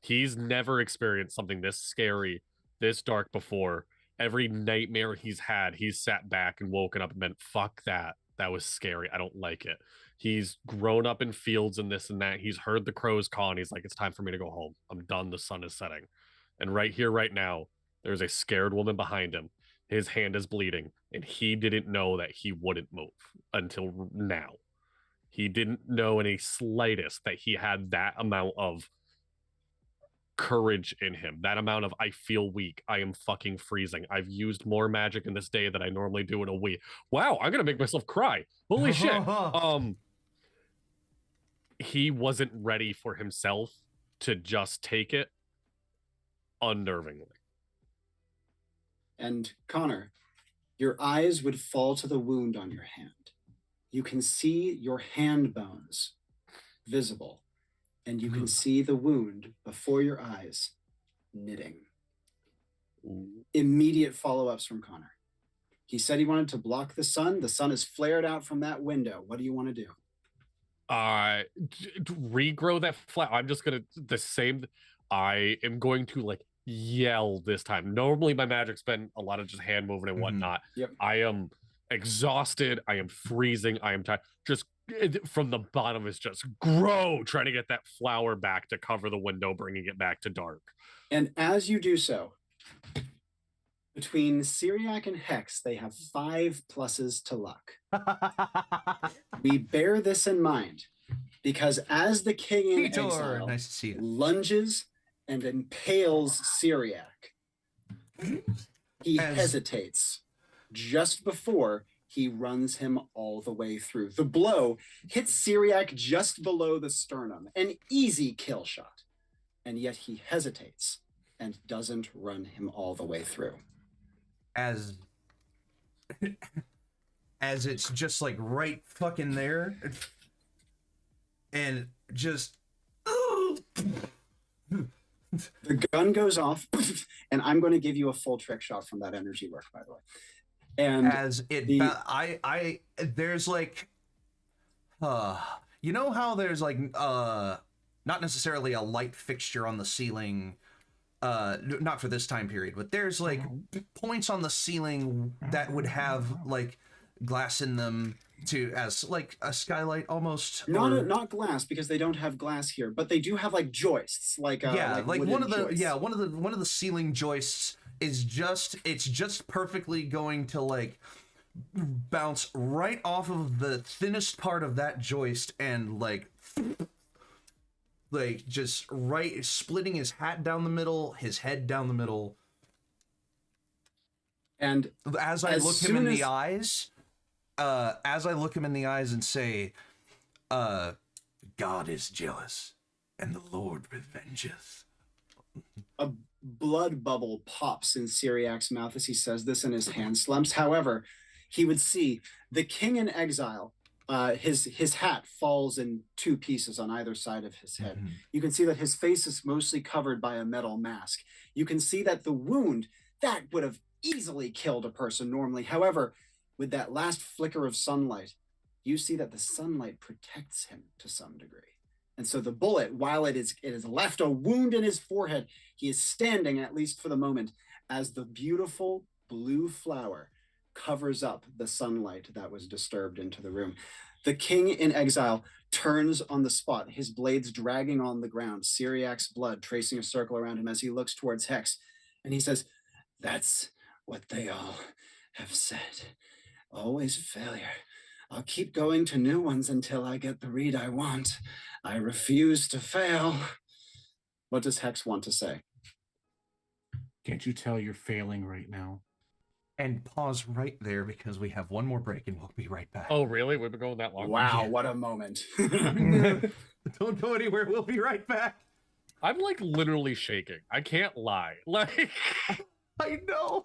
C: He's never experienced something this scary, this dark before. Every nightmare he's had, he's sat back and woken up and been, fuck that. That was scary. I don't like it. He's grown up in fields and this and that. He's heard the crows call and he's like, it's time for me to go home. I'm done. The sun is setting. And right here, right now, there's a scared woman behind him. His hand is bleeding. And he didn't know that he wouldn't move until now. He didn't know in a slightest that he had that amount of courage in him, that amount of I feel weak, I am fucking freezing, I've used more magic in this day than I normally do in a week. Wow, I'm gonna make myself cry. Holy shit. He wasn't ready for himself to just take it unnervingly.
D: And Connor, your eyes would fall to the wound on your hand. You can see your hand bones visible. And you can see the wound before your eyes knitting. Immediate follow-ups from Connor. He said he wanted to block the sun. The sun is flared out from that window. What do you want to do?
C: Regrow that flower. I'm just gonna I am going to like yell this time. Normally my magic's been a lot of just hand moving and whatnot.
D: Yep.
C: I am exhausted. I am freezing. I am tired. Just from the bottom is just grow, trying to get that flower back to cover the window, bringing it back to dark.
D: And as you do so, between Syriac and Hex, they have 5 pluses to luck. We bear this in mind because as the king in exile
B: nice to see you.
D: Lunges and impales Syriac, he hesitates just before he runs him all the way through. The blow hits Syriac just below the sternum, an easy kill shot. And yet he hesitates and doesn't run him all the way through.
B: As it's just like right fucking there. And just...
D: The gun goes off, and I'm going to give you a full trick shot from that energy work, by the way. And
B: as it there's like you know how there's like not necessarily a light fixture on the ceiling, not for this time period, but there's like points on the ceiling that would have like glass in them as like a skylight almost.
D: Not glass, because they don't have glass here, but they do have like joists, like
B: like one of the
D: joists.
B: one of the ceiling joists is just perfectly going to like bounce right off of the thinnest part of that joist and like just right splitting his hat down the middle, his head down the middle.
D: And
B: as I look him in the eyes, and say, God is jealous, and the Lord revengeth.
D: A blood bubble pops in Syriac's mouth as he says this, and his hand slumps. However, he would see the king in exile. His hat falls in two pieces on either side of his head. You can see that his face is mostly covered by a metal mask. You can see that the wound that would have easily killed a person normally. However, with that last flicker of sunlight, you see that the sunlight protects him to some degree. And so the bullet, while it has left a wound in his forehead, he is standing, at least for the moment, as the beautiful blue flower covers up the sunlight that was disturbed into the room. The king in exile turns on the spot, his blades dragging on the ground, Syriac's blood tracing a circle around him as he looks towards Hex. And he says, "That's what they all have said. Always a failure. I'll keep going to new ones until I get the read I want. I refuse to fail." What does Hex want to say?
A: Can't you tell you're failing right now?
B: And pause right there because we have one more break and we'll be right back.
C: Oh, really? We've been going that long?
D: Wow, what a moment.
B: Don't go anywhere. We'll be right back.
C: I'm like literally shaking. I can't lie. Like,
B: I know.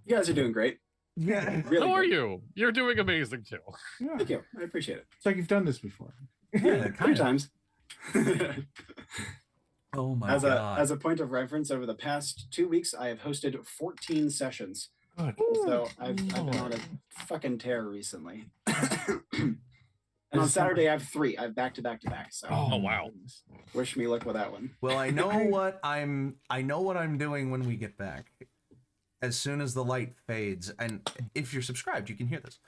D: You guys are doing great.
B: Yeah.
D: Really
C: how are
D: good.
C: you? You're doing amazing too.
A: Yeah.
D: Thank you. I appreciate it.
A: It's like you've done this before.
B: Yeah,
D: Three times.
B: Oh my
D: God. As a point of reference, over the past 2 weeks, I have hosted 14 sessions.
A: Good.
D: So I've been on a fucking tear recently. And on Saturday, I have 3. I have back to back to back. So
C: Oh, wow.
D: wish me luck with that one.
B: Well, I know what I'm doing when we get back. As soon as the light fades, and if you're subscribed, you can hear this.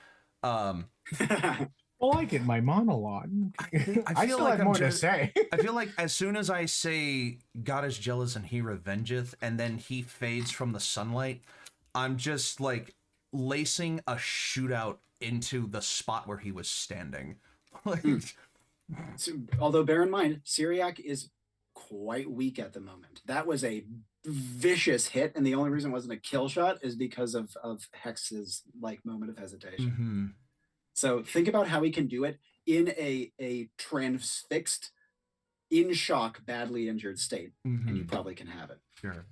A: Well, I get my monologue.
B: I feel
A: still
B: like
A: have
B: I'm
A: more to
B: just-
A: say.
B: I feel like as soon as I say God is jealous and he revengeth, and then he fades from the sunlight, I'm just like lacing a shootout into the spot where he was standing. Like,
D: So, although bear in mind, Syriac is quite weak at the moment. That was a vicious hit, and the only reason it wasn't a kill shot is because of Hex's like moment of hesitation. So think about how he can do it in a transfixed, in shock, badly injured state, and you probably can have it.
B: Sure.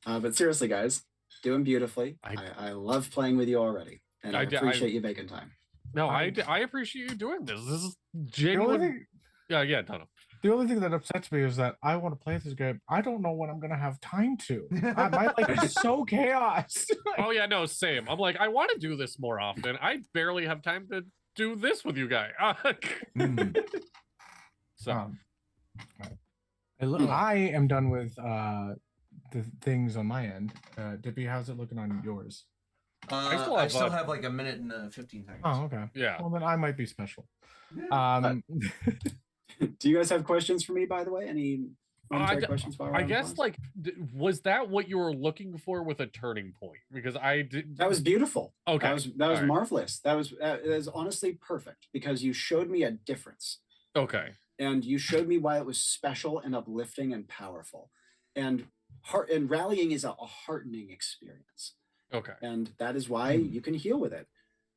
D: But seriously, guys, doing beautifully. I love playing with you already, and I appreciate you making time.
C: No, I appreciate you doing this. This is genuine. Yeah, no.
A: The only thing that upsets me is that I want to play this game. I don't know when I'm gonna have time to. My life is so chaos.
C: Oh yeah, no, same. I'm like, I want to do this more often. I barely have time to do this with you guys. So
A: I am done with the things on my end. Dippy, how's it looking on yours?
B: I still have like a minute and 15 seconds.
A: Oh, okay.
C: yeah.
A: Well, then I might be special.
D: Do you guys have questions for me, by the way? Any questions? While we're
C: I
D: on
C: guess
D: pause?
C: like, was that what you were looking for with a turning point? Because I did.
D: That was beautiful.
C: Okay.
D: That was
C: All right.
D: marvelous. That was honestly perfect because you showed me a difference.
C: Okay.
D: And you showed me why it was special and uplifting and powerful. And rallying is a heartening experience.
C: Okay.
D: And that is why you can heal with it.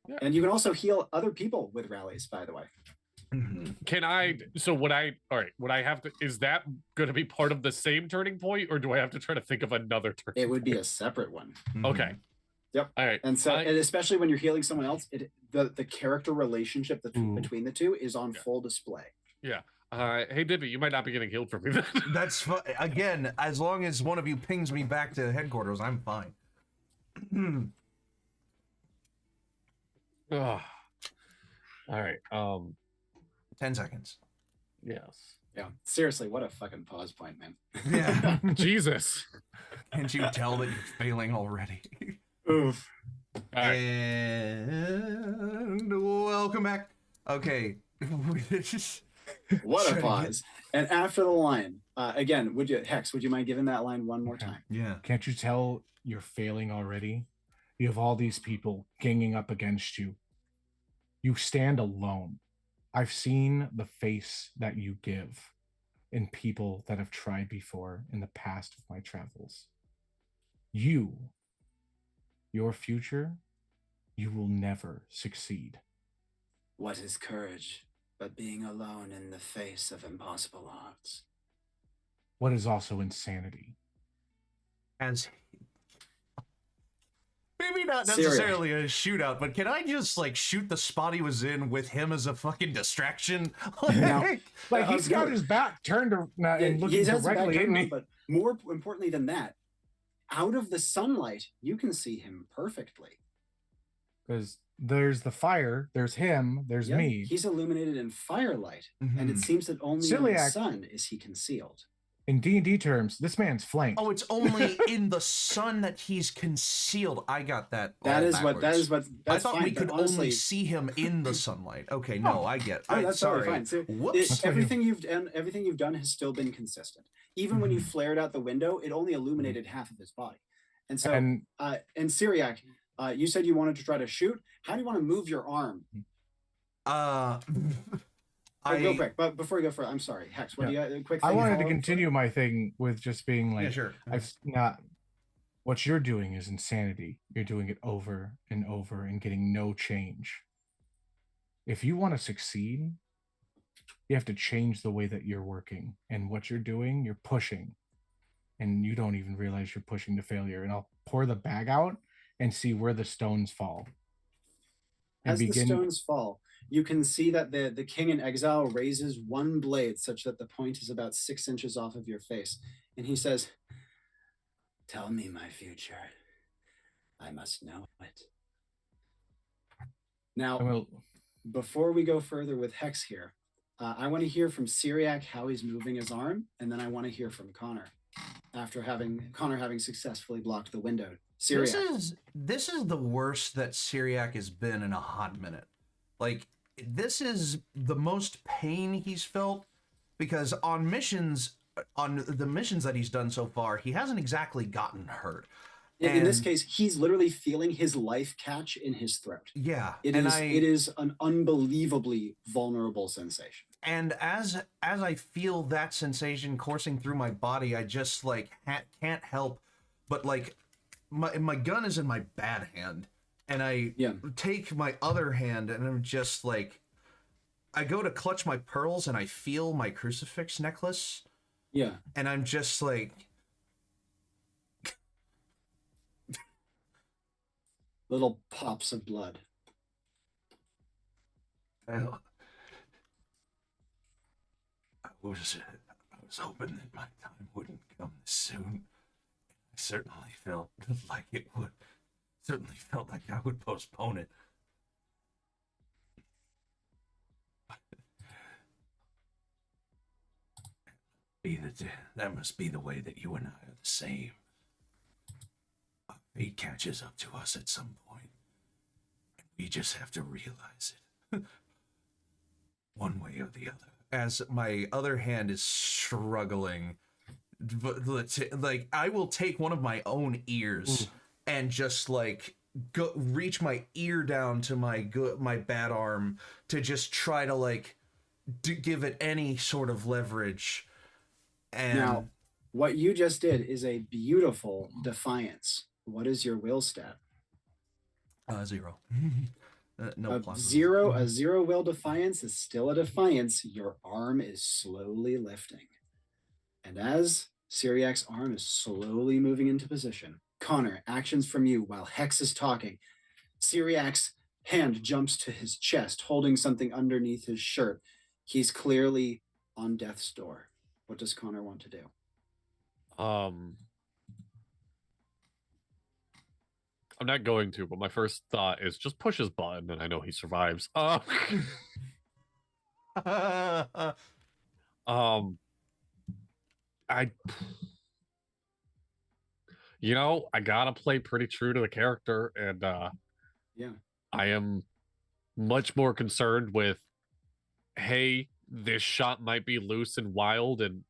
C: Yeah.
D: And you can also heal other people with rallies, by the way.
C: Can I? So would I? All right. Would I have to? Is that going to be part of the same turning point, or do I have to try to think of another turning?
D: It would be a separate one.
C: Okay.
D: Yep.
C: All right.
D: And so, and especially when you're healing someone else, the character relationship between the two is on full display.
C: Yeah. Hey, Dippy, you might not be getting healed from me then.
B: That's fine. Again, as long as one of you pings me back to headquarters, I'm fine.
C: Ugh. All right.
B: 10 seconds.
C: Yes.
D: Yeah. Seriously, what a fucking pause point, man.
B: Yeah.
C: Jesus.
B: Can't you tell that you're failing already?
D: Oof.
C: All right.
B: And welcome back. Okay.
D: What a
B: Try to
D: pause. And after the line, again, would you mind giving that line one more
A: Okay.
D: time?
B: Yeah.
A: Can't you tell you're failing already? You have all these people ganging up against you. You stand alone. I've seen the face that you give in people that have tried before in the past of my travels. Your future, you will never succeed.
D: What is courage but being alone in the face of impossible odds?
A: What is also insanity?
B: As maybe not
D: Syria.
B: necessarily a shootout, but can I just like shoot the spot he was in with him as a fucking distraction?
A: Like
D: I
A: he's
D: was
A: got
D: gonna-
A: his back turned and looking
D: He has his back
A: directly at
D: turned
A: me.
D: around, but more importantly than that, out of the sunlight, you can see him perfectly.
A: Because there's the fire, there's him, there's
D: Yeah,
A: me.
D: He's illuminated in firelight, and it
B: Mhm.
D: seems that only in the
A: Celiac.
D: sun is he concealed.
A: In D&D terms, this man's flanked.
B: Oh, it's only in the sun that he's concealed. I got that.
D: That
B: all
D: is what. That
B: backwards.
D: is what.
B: I
D: That's
B: thought
D: fine,
B: we
D: but
B: could
D: honestly,
B: only see him in the sunlight. Okay, no, I get.
D: No,
B: I'm
D: that's
B: sorry.
D: totally fine. So
B: Whoops.
A: That's what
D: everything you've done has still been consistent. Even when you
B: Mhm.
D: flared out the window, it only illuminated half of his body. And so,
A: And
D: and Syriac, you said you wanted to try to shoot. How do you want to move your arm? Real quick, but before you go further, I'm sorry, Hex. What do you got? A quick thing
A: I wanted to
D: follow-up?
A: continue my thing with just being like,
B: Yeah, sure.
A: I've not. What you're doing is insanity. You're doing it over and over and getting no change. If you want to succeed, you have to change the way that you're working and what you're doing. You're pushing, and you don't even realize you're pushing to failure. And I'll pour the bag out and see where the stones fall. And
D: As the stones fall, you can see that the king in exile raises one blade such that the point is about 6 inches off of your face. And he says, "Tell me my future. I must know it." Now,
A: Well,
D: before we go further with Hex here, I want to hear from Syriac how he's moving his arm, and then I want to hear from Connor after Connor having successfully blocked the window. Syriac.
B: This is the worst that Syriac has been in a hot minute. Like, this is the most pain he's felt because on the missions that he's done so far, he hasn't exactly gotten hurt.
D: In this
B: And-
D: case, he's literally feeling his life catch in his throat.
B: Yeah,
D: It is an unbelievably vulnerable sensation.
B: And as I feel that sensation coursing through my body, I just like can't help but like my gun is in my bad hand, and I take my other hand and I'm just like, I go to clutch my pearls and I feel my crucifix necklace.
D: Yeah.
B: And I'm just like,
D: Little pops of blood.
B: I was hoping that my time wouldn't come this soon. I certainly felt like it would. Certainly felt like I would postpone it. That must be the way that you and I are the same. Our fate catches up to us at some point, and we just have to realize it. One way or the other. As my other hand is struggling, but like I will take one of my own ears and just like go reach my ear down to my bad arm to just try to like give it any sort of leverage. And
D: Now, what you just did is a beautiful defiance. What is your will stat?
B: 0. No
D: A
B: pluses.
D: zero will defiance is still a defiance. Your arm is slowly lifting. And as Syriac's arm is slowly moving into position, Connor, actions from you while Hex is talking. Syriac's hand jumps to his chest, holding something underneath his shirt. He's clearly on death's door. What does Connor want to do?
C: I'm not going to, but my first thought is just push his button, and I know he survives. I gotta play pretty true to the character, and
D: Yeah.
C: I am much more concerned with, hey, this shot might be loose and wild, and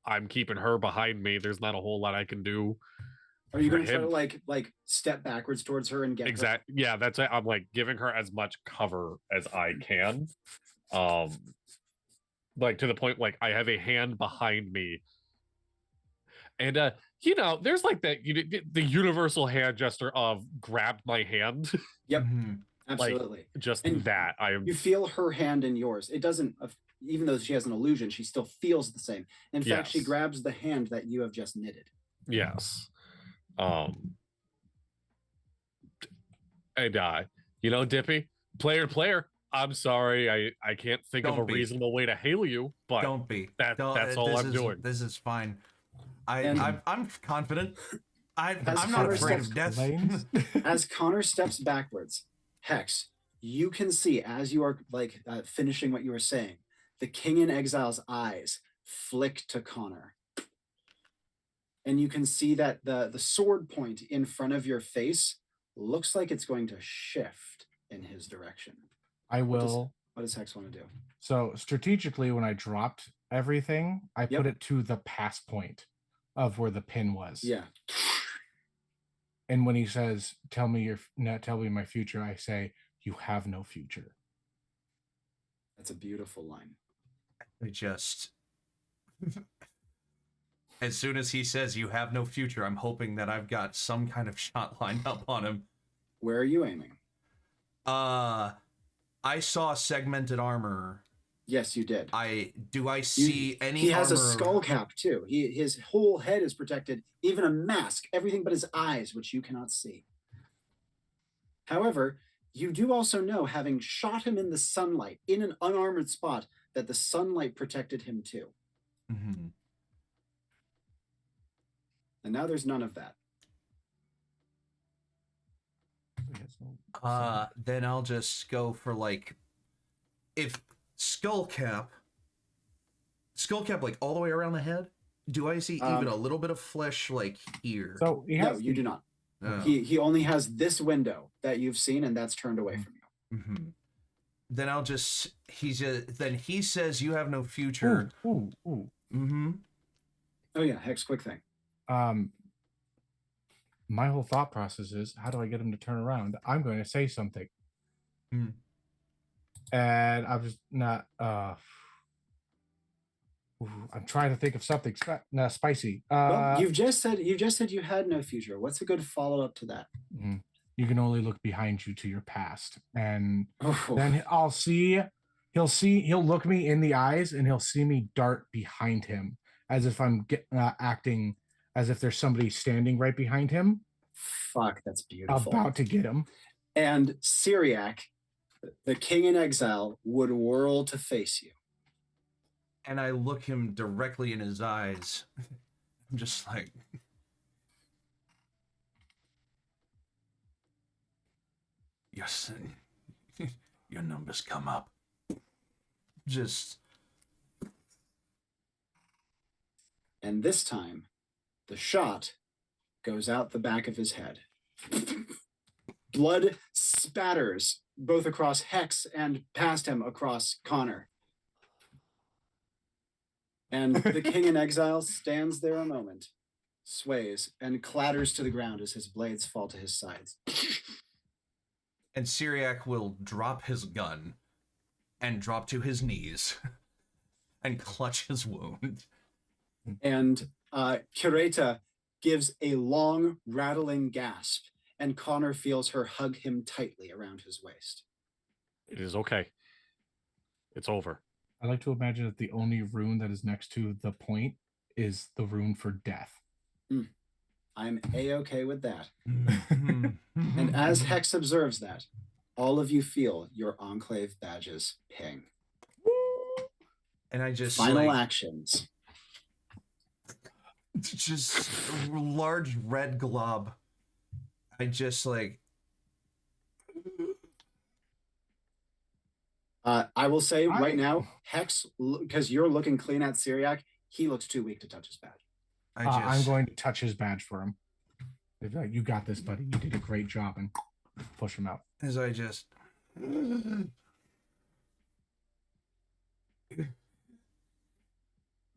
C: I'm keeping her behind me. There's not a whole lot I can do.
D: Are you
C: for
D: going to try to
C: him.
D: like step backwards towards her and get her?
C: Exactly. Yeah, that's it. I'm like giving her as much cover as I can. Like to the point like I have a hand behind me. And there's like that the universal hand gesture of grab my hand.
D: Yep.
B: Mhm.
D: Absolutely.
C: Like, just
D: And
C: that.
D: You feel her hand in yours. It doesn't, even though she has an illusion, she still feels the same. In fact, she
C: Yes.
D: grabs the hand that you have just knitted.
C: Yes. And Dippy, player, I'm sorry, I can't think of
B: Don't
C: a
B: be.
C: reasonable way to hail you, but
B: Don't be.
C: that's
B: Don't-
C: all
B: this
C: I'm
B: is-
C: doing.
B: This is fine.
D: And-
B: I'm confident. I'm
D: As
B: not
D: Connor
B: afraid
D: steps-
B: of death.
A: Lanes?
D: As Connor steps backwards, Hex, you can see as you are like finishing what you were saying, the King in Exile's eyes flick to Connor. And you can see that the sword point in front of your face looks like it's going to shift in his direction.
A: I will.
D: What does Hex want to do?
A: So strategically, when I dropped everything, I put it to the pass point of where the pin was.
D: Yeah.
A: And when he says, tell me my future, I say, you have no future.
D: That's a beautiful line.
B: I just as soon as he says you have no future, I'm hoping that I've got some kind of shot lined up on him.
D: Where are you aiming?
B: I saw segmented armor.
D: Yes, you did.
B: Do I see any
D: He has a
B: armor
D: skull cap too. His whole head is protected, even a mask, everything but his eyes, which you cannot see. However, you do also know, having shot him in the sunlight in an unarmored spot, that the sunlight protected him too.
B: Mhm.
D: And now there's none of that.
B: Then I'll just go for like, if skull cap like all the way around the head. Do I see even a little bit of flesh like here?
A: So he
D: No,
A: has
D: you do not.
B: Oh.
D: He only has this window that you've seen, and that's turned away from you.
B: Mm-hmm. Then then he says you have no future.
A: Ooh.
B: Mm-hmm.
D: Oh yeah, Hex, quick thing.
A: My whole thought process is, how do I get him to turn around? I'm going to say something. And I'm just not I'm trying to think of something spicy.
D: Well, you've just said you had no future. What's a good follow-up to that?
A: You can only look behind you to your past. And
D: Oh.
A: then he'll look me in the eyes and he'll see me dart behind him as if I'm acting as if there's somebody standing right behind him.
D: Fuck, that's beautiful.
A: About to get him.
D: And Syriac, the King in Exile, would whirl to face you.
B: And I look him directly in his eyes. I'm just like, yes, your numbers come up. Just.
D: And this time, the shot goes out the back of his head. Blood spatters both across Hex and past him across Connor. And the King in Exile stands there a moment, sways, and clatters to the ground as his blades fall to his sides.
B: And Syriac will drop his gun and drop to his knees and clutch his wound.
D: And Kireta gives a long, rattling gasp, and Connor feels her hug him tightly around his waist.
C: It is okay. It's over.
A: I like to imagine that the only rune that is next to the point is the rune for death.
D: I'm A-okay with that. And as Hex observes that, all of you feel your Enclave badges ping.
B: And I just
D: Final actions.
B: Just a large red glob. I just like.
D: I will say right now, Hex, because you're looking clean at Syriac, he looks too weak to touch his badge.
A: I'm going to touch his badge for him. You got this, buddy. You did a great job, and push him out.
B: As I just. You're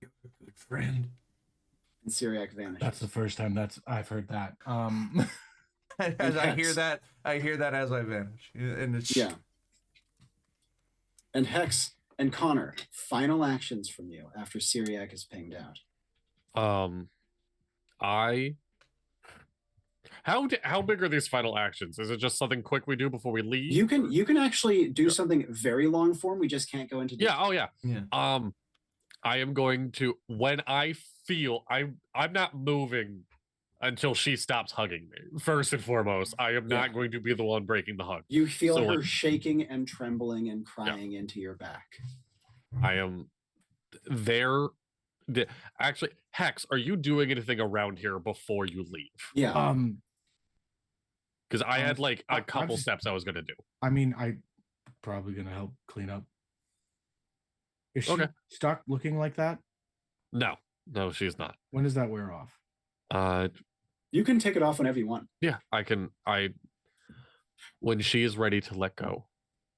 B: a good friend.
D: And Syriac vanishes.
A: That's the first time I've heard that.
B: As I hear that as I vanish, and it's
D: yeah. And Hex and Connor, final actions from you after Syriac is pinged out.
C: How big are these final actions? Is it just something quick we do before we leave?
D: You can actually do something very long form. We just can't go into detail.
C: Yeah. Oh yeah. I am going to, when I feel I'm not moving until she stops hugging me. First and foremost, I am not going to be the one breaking the hug.
D: You feel her shaking and trembling and crying into your back.
C: I am there. Actually, Hex, are you doing anything around here before you leave?
D: Yeah.
C: Because I had like a couple steps I was gonna do.
A: I mean, I probably gonna help clean up. Is she stuck looking like that?
C: No, she's not.
A: When does that wear off?
D: You can take it off whenever you want.
C: Yeah, I can. When she is ready to let go,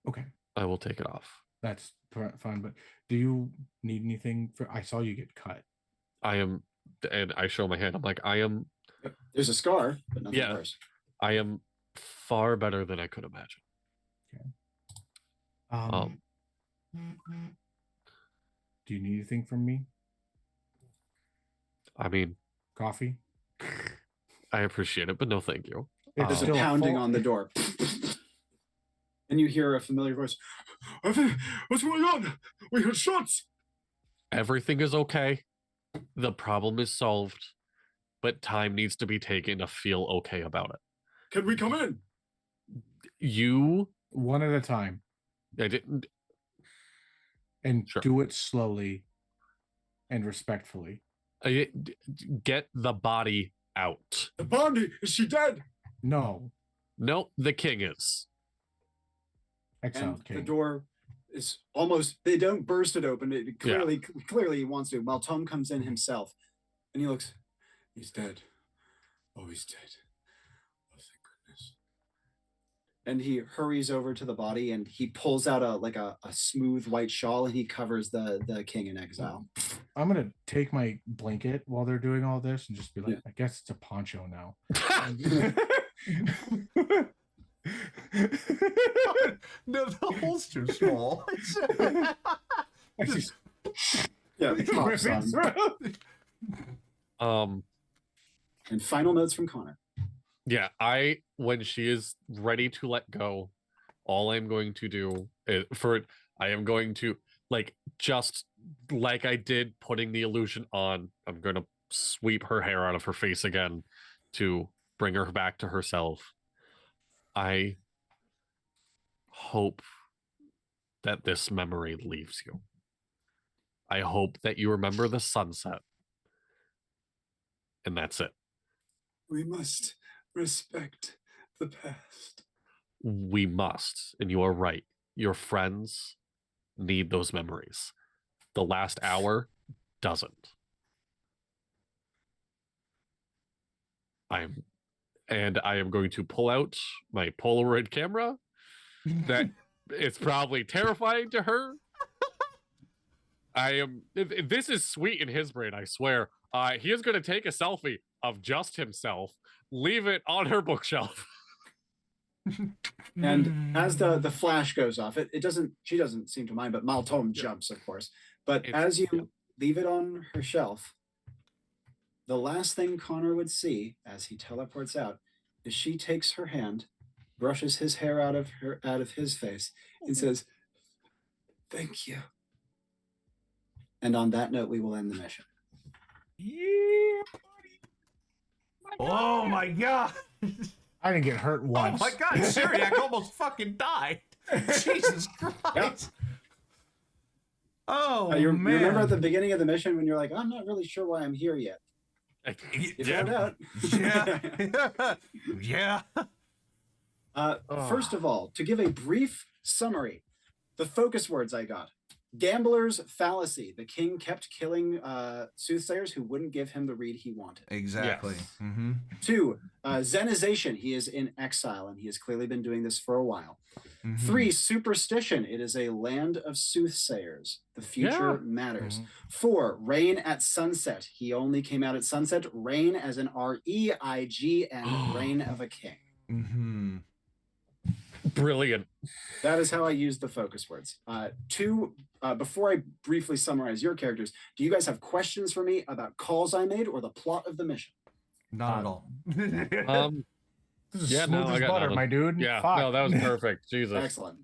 A: okay, I
C: will take it off.
A: That's fine. But do you need anything? I saw you get cut.
C: I am, and I show my hand. I'm like, I am.
D: There's a scar, but nothing worse.
C: I am far better than I could imagine.
A: Okay. Do you need anything from me?
C: I mean,
A: coffee.
C: I appreciate it, but no, thank you.
D: There's a pounding on the door, and you hear a familiar voice. What's going on? We heard shots.
C: Everything is okay. The problem is solved, but time needs to be taken to feel okay about it.
D: Can we come in?
C: You
A: one at a time.
C: I didn't.
A: And do it slowly and respectfully.
C: Get the body out.
D: The body? Is she dead?
A: No.
C: No, the king is.
A: Exiled king.
D: The door is almost, they don't burst it open. It clearly he wants to. Maltom comes in himself and he looks, he's dead. Oh, he's dead. Oh, thank goodness. And he hurries over to the body and he pulls out a smooth white shawl and he covers the king in exile.
A: I'm gonna take my blanket while they're doing all this and just be like, I guess it's a poncho now.
B: No, the hole's too small.
D: And final notes from Connor.
C: Yeah, when she is ready to let go, all I'm going to do is I am going to just like I did putting the illusion on, I'm going to sweep her hair out of her face again to bring her back to herself. I hope that this memory leaves you. I hope that you remember the sunset. And that's it.
D: We must respect the past.
C: We must. And you are right. Your friends need those memories. The last hour doesn't. I am going to pull out my Polaroid camera. That is probably terrifying to her. This is sweet in his brain, I swear. He is going to take a selfie of just himself, leave it on her bookshelf.
D: And as the flash goes off, she doesn't seem to mind, but Maltom jumps, of course. But as you leave it on her shelf, the last thing Connor would see as he teleports out is she takes her hand, brushes his hair out of his face, and says, "Thank you." And on that note, we will end the mission.
A: Yeah.
B: Oh my god!
A: I didn't get hurt once.
B: Oh my god! Syriac almost fucking died. Jesus Christ! Yep. Oh
D: you
B: man!
D: Remember at the beginning of the mission when you're like, "I'm not really sure why I'm here yet." You found out.
B: Yeah.
D: First of all, to give a brief summary, the focus words I got: Gambler's fallacy. The king kept killing soothsayers who wouldn't give him the read he wanted.
B: Exactly.
C: Yes.
B: Mm-hmm.
D: 2, Zenization. He is in exile, and he has clearly been doing this for a while.
B: Mm-hmm.
D: 3, superstition. It is a land of soothsayers. The future matters.
B: Mhm.
D: 4, reign at sunset. He only came out at sunset. Reign as in REIGN, reign of a king.
B: Mm-hmm.
C: Brilliant.
D: That is how I use the focus words. 2, before I briefly summarize your characters, do you guys have questions for me about calls I made or the plot of the mission?
B: Not at all.
A: This is
C: Yeah,
A: smooth
C: no, I
A: as
C: got
A: butter,
C: nothing.
A: my dude.
C: Yeah,
A: Fuck.
C: no, that was perfect. Jesus.
D: Excellent.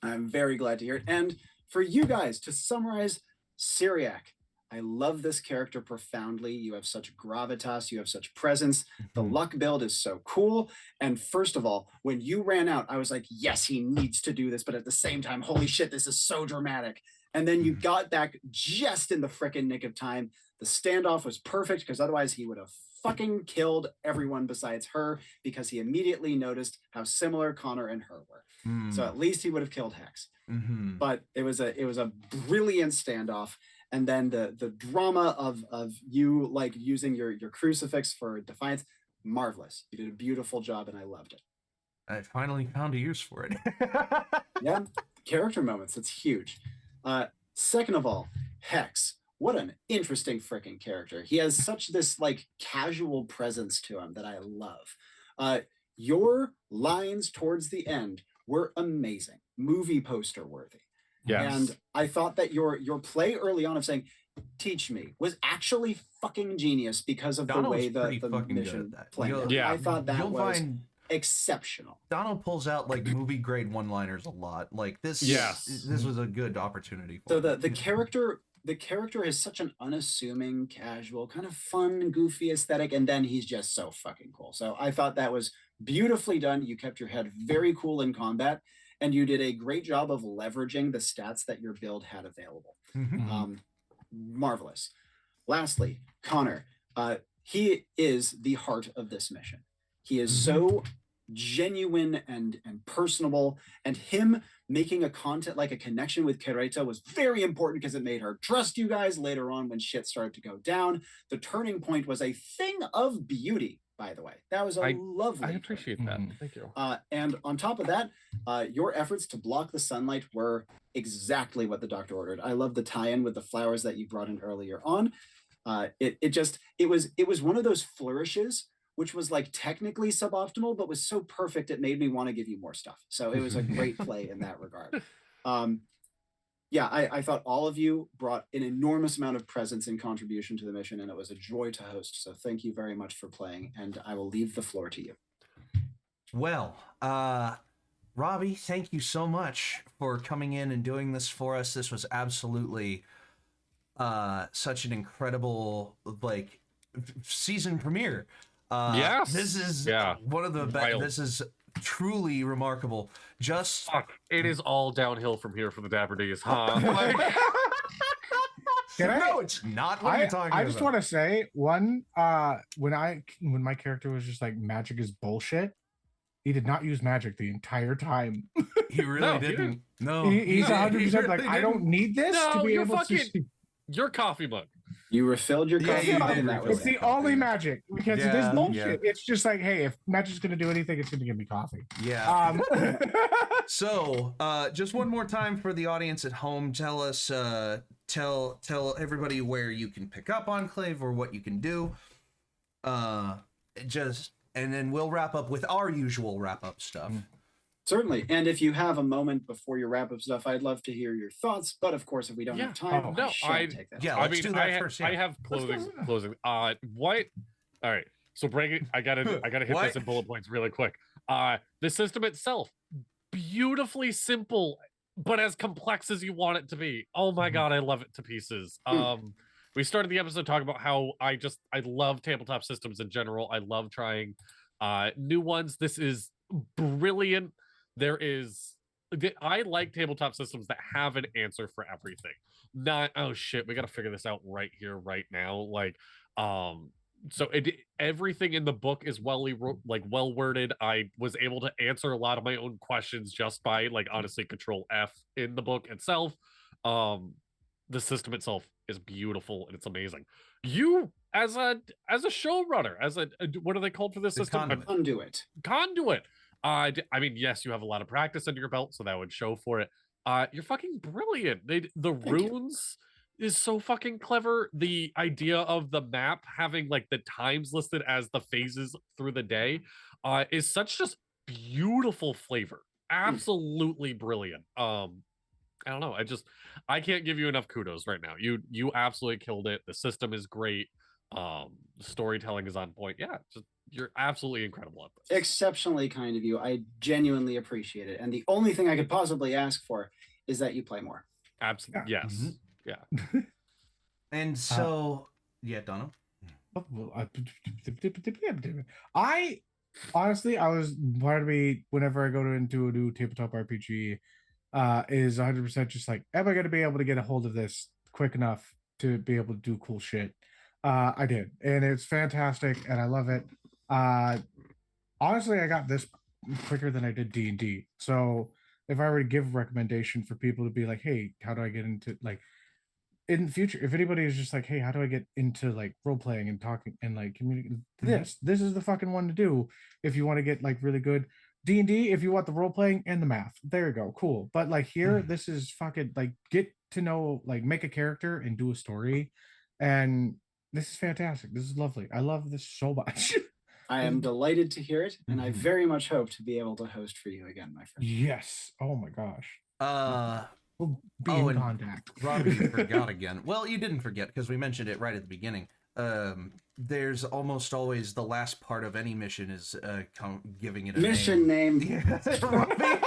D: I'm very glad to hear it. And for you guys to summarize Syriac, I love this character profoundly. You have such gravitas. You have such presence. The luck build is so cool. And first of all, when you ran out, I was like, yes, he needs to do this. But at the same time, holy shit, this is so dramatic. And then you got back just in the frickin' nick of time. The standoff was perfect because otherwise he would have fucking killed everyone besides her because he immediately noticed how similar Connor and her were. So at least he would have killed Hex.
B: Mm-hmm.
D: But it was a brilliant standoff. And then the drama of you like using your crucifix for defiance, marvelous. You did a beautiful job and I loved it.
B: I finally found a use for it.
D: Yeah, character moments, it's huge. Second of all, Hex. What an interesting freaking character. He has such this like casual presence to him that I love. Your lines towards the end were amazing, movie poster worthy.
C: Yes.
D: And I thought that your play early on of saying, teach me, was actually fucking genius because of
B: Donald
D: the way
B: was pretty
D: the
B: fucking good
D: mission
B: at that.
D: played out.
C: Yeah.
D: I thought that
B: You'll
D: was
B: find
D: exceptional.
B: Donald pulls out like movie grade one-liners a lot. Like this.
C: Yes.
B: This was a good opportunity.
D: So
B: For
D: the character is such an unassuming, casual, kind of fun, goofy aesthetic, and then he's just so fucking cool. So I thought that was beautifully done. You kept your head very cool in combat, and you did a great job of leveraging the stats that your build had available.
B: Mhm.
D: Marvelous. Lastly, Connor, he is the heart of this mission. He is so genuine and personable, and him making a connection with Quereta was very important because it made her trust you guys later on when shit started to go down. The turning point was a thing of beauty, by the way. That was a lovely.
C: I appreciate that.
B: Mhm.
C: Thank you.
D: And on top of that, your efforts to block the sunlight were exactly what the doctor ordered. I love the tie-in with the flowers that you brought in earlier on. It was one of those flourishes which was like technically suboptimal, but was so perfect it made me want to give you more stuff. So it was a great play in that regard. I thought all of you brought an enormous amount of presence and contribution to the mission, and it was a joy to host. So thank you very much for playing, and I will leave the floor to you.
B: Well, Robby, thank you so much for coming in and doing this for us. This was absolutely such an incredible season premiere.
C: Yes.
B: This is one of the best. This is truly remarkable. Just
C: Fuck, it is all downhill from here for the Dapper Ds, huh?
B: no, it's not what you're talking about.
A: I just want to say when my character was just like magic is bullshit, he did not use magic the entire time.
B: He really didn't. No,
A: he's 100%
B: really
A: like, I don't need this to be able to see.
C: Your coffee mug.
D: You refilled your coffee.
A: It's the only magic because it is bullshit.
B: Yeah.
A: It's just like, hey, if magic's gonna do anything, it's gonna give me coffee.
B: Yeah. So, just one more time for the audience at home, tell us, tell everybody where you can pick up Enclave or what you can do. And then we'll wrap up with our usual wrap up stuff.
D: Certainly. And if you have a moment before your wrap up stuff, I'd love to hear your thoughts. But of course, if we don't have time, I take that.
B: Yeah, let's do that first. Yeah.
C: I have closing. What? All right. So break it. I gotta hit this in bullet points really quick. The system itself, beautifully simple, but as complex as you want it to be. Oh my god, I love it to pieces. We started the episode talking about how I love tabletop systems in general. I love trying new ones. This is brilliant. I like tabletop systems that have an answer for everything. Not, oh shit, we got to figure this out right here, right now. So everything in the book is well worded. I was able to answer a lot of my own questions just by honestly Control F in the book itself. The system itself is beautiful and it's amazing. You as a showrunner, as a what are they called for this
B: The
C: system?
B: conduit.
C: Conduit. I mean, yes, you have a lot of practice under your belt, so that would show for it. You're fucking brilliant. The
D: Thank you.
C: runes is so fucking clever. The idea of the map having like the times listed as the phases through the day is such just beautiful flavor. Absolutely brilliant. I don't know. I can't give you enough kudos right now. You absolutely killed it. The system is great. The storytelling is on point. Yeah, you're absolutely incredible at this.
D: Exceptionally kind of you. I genuinely appreciate it. And the only thing I could possibly ask for is that you play more.
C: Absolutely.
A: Yeah.
C: Yes.
B: Mhm.
C: Yeah.
B: And so, yeah, Dono.
A: I honestly, I was part of me whenever I go into a new tabletop RPG, is 100% just like, am I going to be able to get a hold of this quick enough to be able to do cool shit? I did, and it's fantastic, and I love it. Honestly, I got this quicker than I did D&D. So if I were to give a recommendation for people to be like, hey, how do I get into like in the future, if anybody is just like, hey, how do I get into like role playing and talking and like communicating, this is the fucking one to do if you want to get like really good. D&D, if you want the role playing and the math, there you go, cool. But like here, this is fucking like get to know, like make a character and do a story, and this is fantastic. This is lovely. I love this so much.
D: I am delighted to hear it, and I
A: Mhm.
D: very much hope to be able to host for you again, my friend.
A: Yes. Oh my gosh. We'll be
B: oh,
A: in
B: and
A: contact.
B: Robby forgot again. Well, you didn't forget because we mentioned it right at the beginning. There's almost always the last part of any mission is giving it a
D: Mission name.
B: Robby.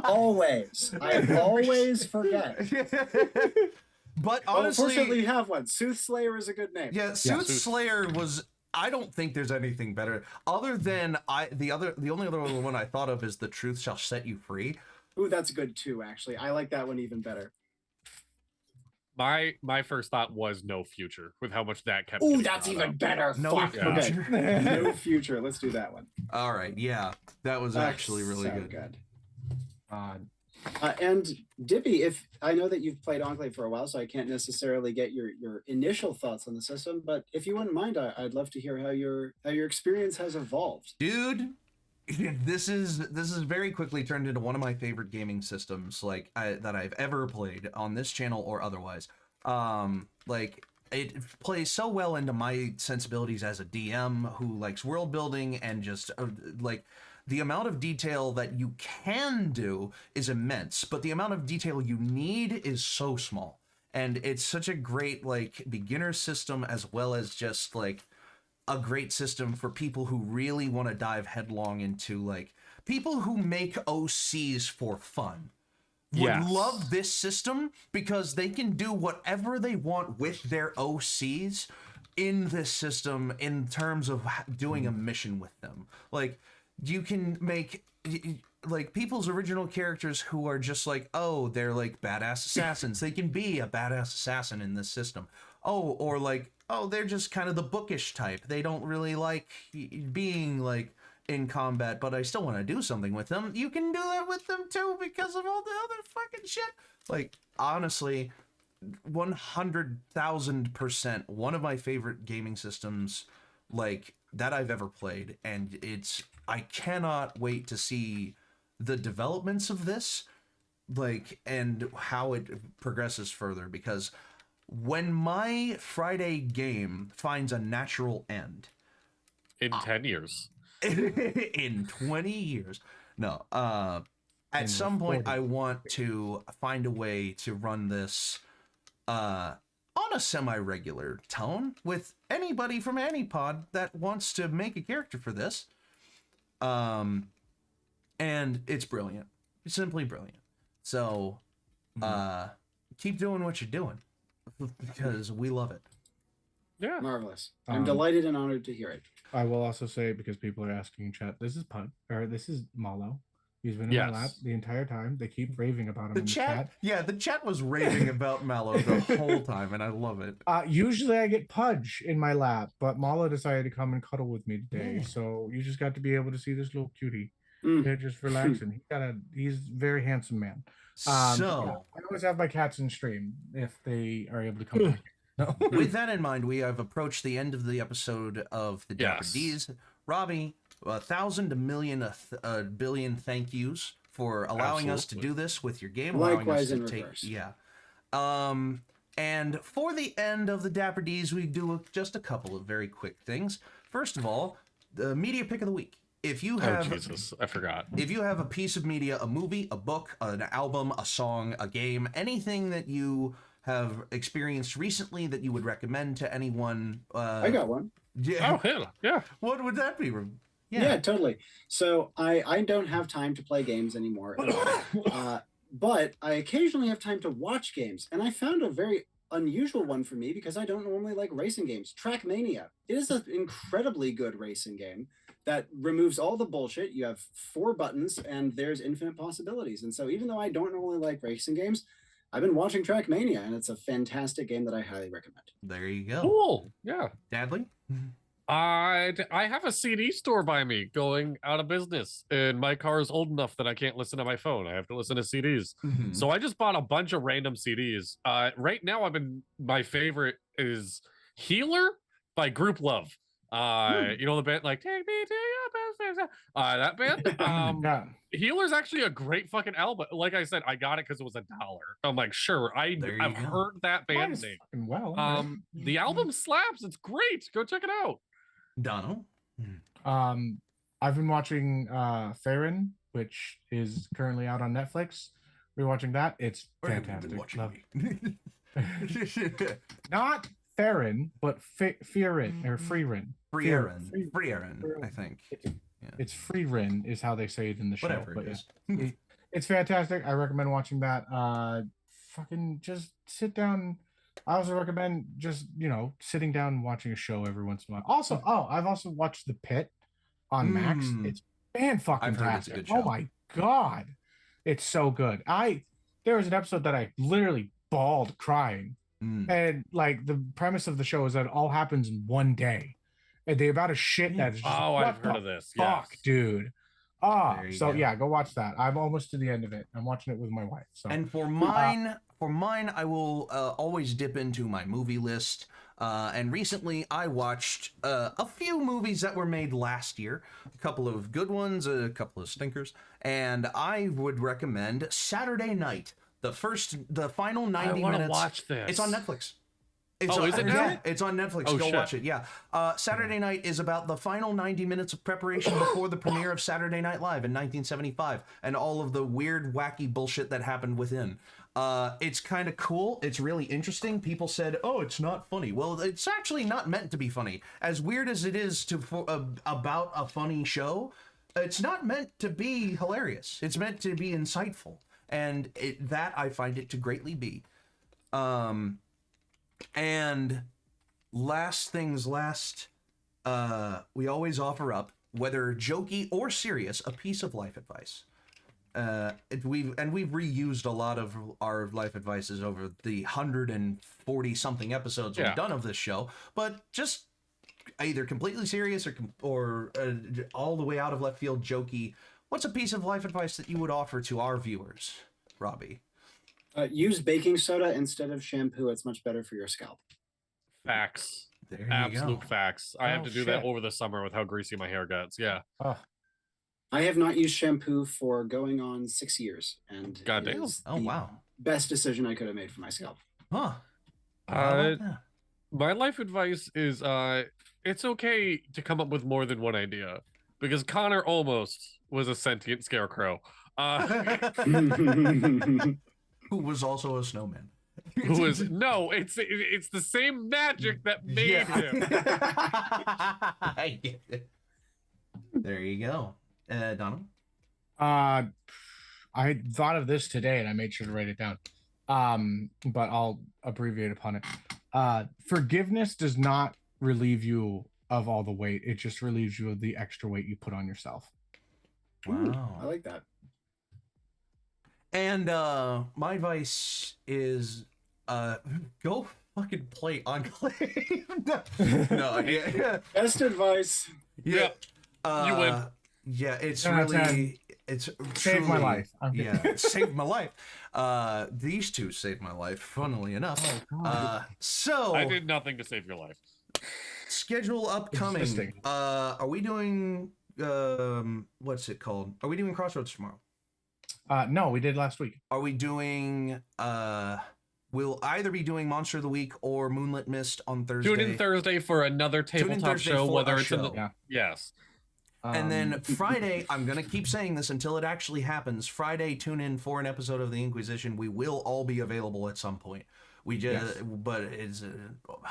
D: Always. I always forget.
B: But
D: Well,
B: honestly,
D: fortunately, you have one. Soothslayer is a good name.
B: yeah, Soothslayer was. I don't think there's anything better other than the only other one I thought of is The Truth Shall Set You Free.
D: Ooh, that's good too, actually. I like that one even better.
C: My first thought was No Future with how much that kept.
D: Ooh,
C: getting
D: that's
C: brought
D: even
C: up.
D: better.
B: No
D: Fuck.
B: Future.
D: Okay. No Future. Let's do that one.
B: All right, yeah, that was
D: That's
B: actually really
D: so
B: good.
D: And Dippy, if I know that you've played Enclave for a while, so I can't necessarily get your initial thoughts on the system, but if you wouldn't mind, I'd love to hear how your experience has evolved.
B: Dude, this is very quickly turned into one of my favorite gaming systems that I've ever played on this channel or otherwise. Like it plays so well into my sensibilities as a DM who likes world building and just like the amount of detail that you can do is immense, but the amount of detail you need is so small. And it's such a great like beginner system as well as just like a great system for people who really want to dive headlong into like people who make OCs for fun. Would love this system because they can do whatever they want with their OCs in this system in terms of doing a mission with them. Like you can make like people's original characters who are just like, oh, they're like badass assassins. They can be a badass assassin in this system. Oh, or like, oh, they're just kind of the bookish type. They don't really like being like in combat, but I still want to do something with them. You can do that with them too because of all the other fucking shit. Like, honestly, 100,000% one of my favorite gaming systems like that I've ever played, and I cannot wait to see the developments of this like and how it progresses further, because when my Friday game finds a natural end
C: in 10 years.
B: in 20 years, no, at some point I want to find a way to run this on a semi-regular tone with anybody from ANIpod that wants to make a character for this. And it's brilliant. It's simply brilliant. So keep doing what you're doing because we love it.
C: Yeah.
D: Marvelous. I'm delighted and honored to hear it.
A: I will also say, because people are asking in chat, this is Pud, or this is Malo. He's been in my lap the entire time. They keep raving about him
B: The
A: in
B: chat,
A: the chat.
B: the chat was raving about Mallow the whole time, and I love it.
A: Usually I get Pudge in my lap, but Malo decided to come and cuddle with me today. So you just got to be able to see this little cutie. Yeah, just relaxing. He's a very handsome man.
B: So,
A: I always have my cats in stream if they are able to come back. No.
B: with that in mind, we have approached the end of the episode of the Dapper
C: Yes.
B: Ds. Robbie, 1,000, a million, a billion thank yous for allowing us to
C: Absolutely.
B: do this with your game. Allowing us
D: Likewise
B: to
D: in
B: take,
D: reverse.
B: yeah. And for the end of the Dapper Ds, we do just a couple of very quick things. First of all, the media pick of the week. If you
C: Oh
B: have
C: Jesus, I forgot.
B: If you have a piece of media, a movie, a book, an album, a song, a game, anything that you have experienced recently that you would recommend to anyone,
D: I got one.
B: yeah,
C: Oh hell, yeah.
B: what would that be?
D: Yeah, totally. So I don't have time to play games anymore, but I occasionally have time to watch games, and I found a very unusual one for me because I don't normally like racing games. Trackmania. It is an incredibly good racing game that removes all the bullshit. You have 4 buttons, and there's infinite possibilities. And so even though I don't normally like racing games, I've been watching Trackmania, and it's a fantastic game that I highly recommend.
B: There you go.
C: Cool. Yeah.
B: Dadley?
C: I have a CD store by me going out of business, and my car is old enough that I can't listen to my phone. I have to listen to CDs. So I just bought a bunch of random CDs. Right now, my favorite is Healer by Group Love. You know the band like Take Me to Your Best Friends. That band.
A: Yeah.
C: Healer's actually a great fucking album. Like I said, I got it because it was $1. I'm like, sure.
B: There you
C: I've
B: go.
C: heard that band
A: Mine's
C: name.
A: fucking well.
C: The album slaps. It's great. Go check it out.
B: Donald?
A: I've been watching Theron, which is currentently out on Netflix. We're watching that. It's fantastic. Love it. Not Theron, but Fearin or Freerin.
B: Freerin, I think.
A: It's Freerin is how they say it in the show.
B: Whatever
A: But
B: it is.
A: yeah, it's fantastic. I recommend watching that. Fucking just sit down. I also recommend just, sitting down and watching a show every once in a while. Also, I've also watched The Pit on Max. It's fucking
B: I've heard it's a
A: fantastic.
B: good
A: Oh
B: show.
A: my god. It's so good. There was an episode that I literally bawled crying. And like the premise of the show is that it all happens in one day. And the amount of shit that is just,
C: Oh,
A: what
C: I've heard
A: the
C: of this.
A: fuck,
C: Yes.
A: dude.
B: There you
A: So
B: go.
A: yeah, go watch that. I'm almost to the end of it. I'm watching it with my wife. So
B: And for mine, I will always dip into my movie list. And recently, I watched a few movies that were made last year. A couple of good ones, a couple of stinkers. And I would recommend Saturday Night. The final 90
C: I
B: minutes.
C: watch this.
B: It's on Netflix.
C: Is it now?
B: Yeah, it's on Netflix.
C: Oh,
B: Go
C: shit.
B: watch it. Yeah. Saturday Night is about the final 90 minutes of preparation before the premiere of Saturday Night Live in 1975 and all of the weird, wacky bullshit that happened within. It's kind of cool. It's really interesting. People said, "Oh, it's not funny." Well, it's actually not meant to be funny. As weird as it is about a funny show, it's not meant to be hilarious. It's meant to be insightful, and that I find it to greatly be. And last things last, we always offer up, whether jokey or serious, a piece of life advice. We've reused a lot of our life advices over the 140 something episodes we've done of this show, but just either completely serious or all the way out of left field jokey. What's a piece of life advice that you would offer to our viewers, Robbie?
D: Use baking soda instead of shampoo. It's much better for your scalp.
C: Facts.
B: There you
C: Absolute
B: go.
C: facts. I have to do that
A: shit.
C: over the summer with how greasy my hair gets. Yeah.
D: I have not used shampoo for going on 6 years, and
C: God
D: it
C: damn.
D: is
B: Oh
D: the
B: wow.
D: best decision I could have made for my scalp.
B: Huh.
C: My life advice is it's okay to come up with more than one idea, because Connor almost was a sentient scarecrow.
B: Who was also a snowman.
C: Who is it's the same magic that made him.
B: I get it. There you go. Donald?
A: I thought of this today and I made sure to write it down. But I'll abbreviate upon it. Forgiveness does not relieve you of all the weight. It just relieves you of the extra weight you put on yourself.
B: Wow.
D: I like that.
B: And my advice is go fucking play Enclave. No, yeah.
D: Best advice.
B: Yeah.
C: You win.
B: Yeah, it's
A: 10 out of 10.
B: really, it's
A: Saved my
B: truly-
A: life. Okay.
B: Yeah, it saved my life. These two saved my life, funnily enough.
A: Oh, God.
B: So
C: I did nothing to save your life.
B: schedule upcoming.
A: Interesting.
B: Are we doing what's it called? Are we doing Crossroads tomorrow?
A: No, we did last week.
B: Are we doing we'll either be doing Monster of the Week or Moonlit Mist on Thursday.
C: Tune in Thursday for another
B: Tune in
C: tabletop
B: Thursday
C: show,
B: for
C: whether
B: a
C: it's in the
B: show.
A: Yeah.
C: yes.
B: And then Friday, I'm gonna keep saying this until it actually happens. Friday, tune in for an episode of the Inquisition. We will all be available at some point. We just, but it's
A: If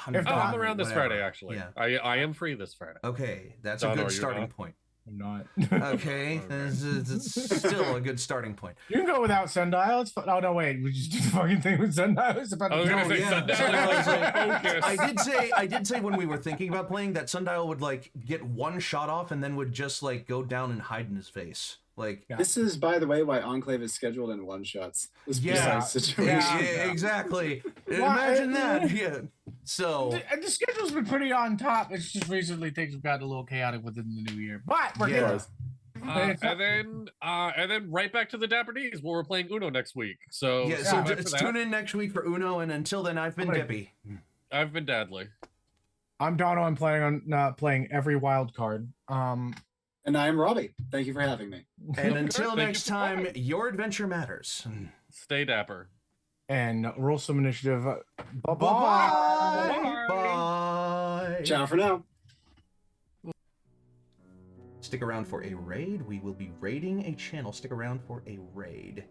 C: I'm
A: not,
C: around this
B: whatever.
C: Friday, actually.
B: Yeah.
C: I am free this Friday.
B: Okay, that's
C: Donna,
B: a
C: are
B: good
C: you
B: starting
C: not?
B: point.
A: I'm not.
B: Okay, it's still a good starting point.
A: You can go without Sundial. It's fun. Oh no, wait. We just did the fucking thing with Sundial. It's about
C: I was
A: to
C: gonna
A: go.
C: say
B: yeah.
C: Sundial. I was like, focus.
B: I did say when we were thinking about playing that Sundial would like get one shot off and then would just like go down and hide in his face. Like
A: Yeah.
D: This is, by the way, why Enclave is scheduled in one shots. This
B: Yeah.
D: precise situation.
B: yeah, exactly.
A: Well,
B: Imagine that. Yeah. So
A: The schedule's been pretty on top. It's just recently things have gotten a little chaotic within the new year, but we're
B: Yeah.
A: good.
C: And then right back to the Dapper Ds where we're playing Uno next week. So
B: yeah,
A: Yeah.
B: so
C: back for that.
B: tune in next week for Uno, and until then, I've been
A: Okay.
B: Dippy.
C: I've been Dadley.
A: I'm Dono. I'm planning on playing every wild card.
D: And I am Robby. Thank you for having me.
B: And until
C: Thank you
B: next
C: for
B: time,
C: playing.
B: your adventure matters.
C: Stay dapper.
A: and roll some initiative. Bye-bye.
B: Bye. Bye.
D: Ciao for now.
B: Stick around for a raid. We will be raiding a channel. Stick around for a raid.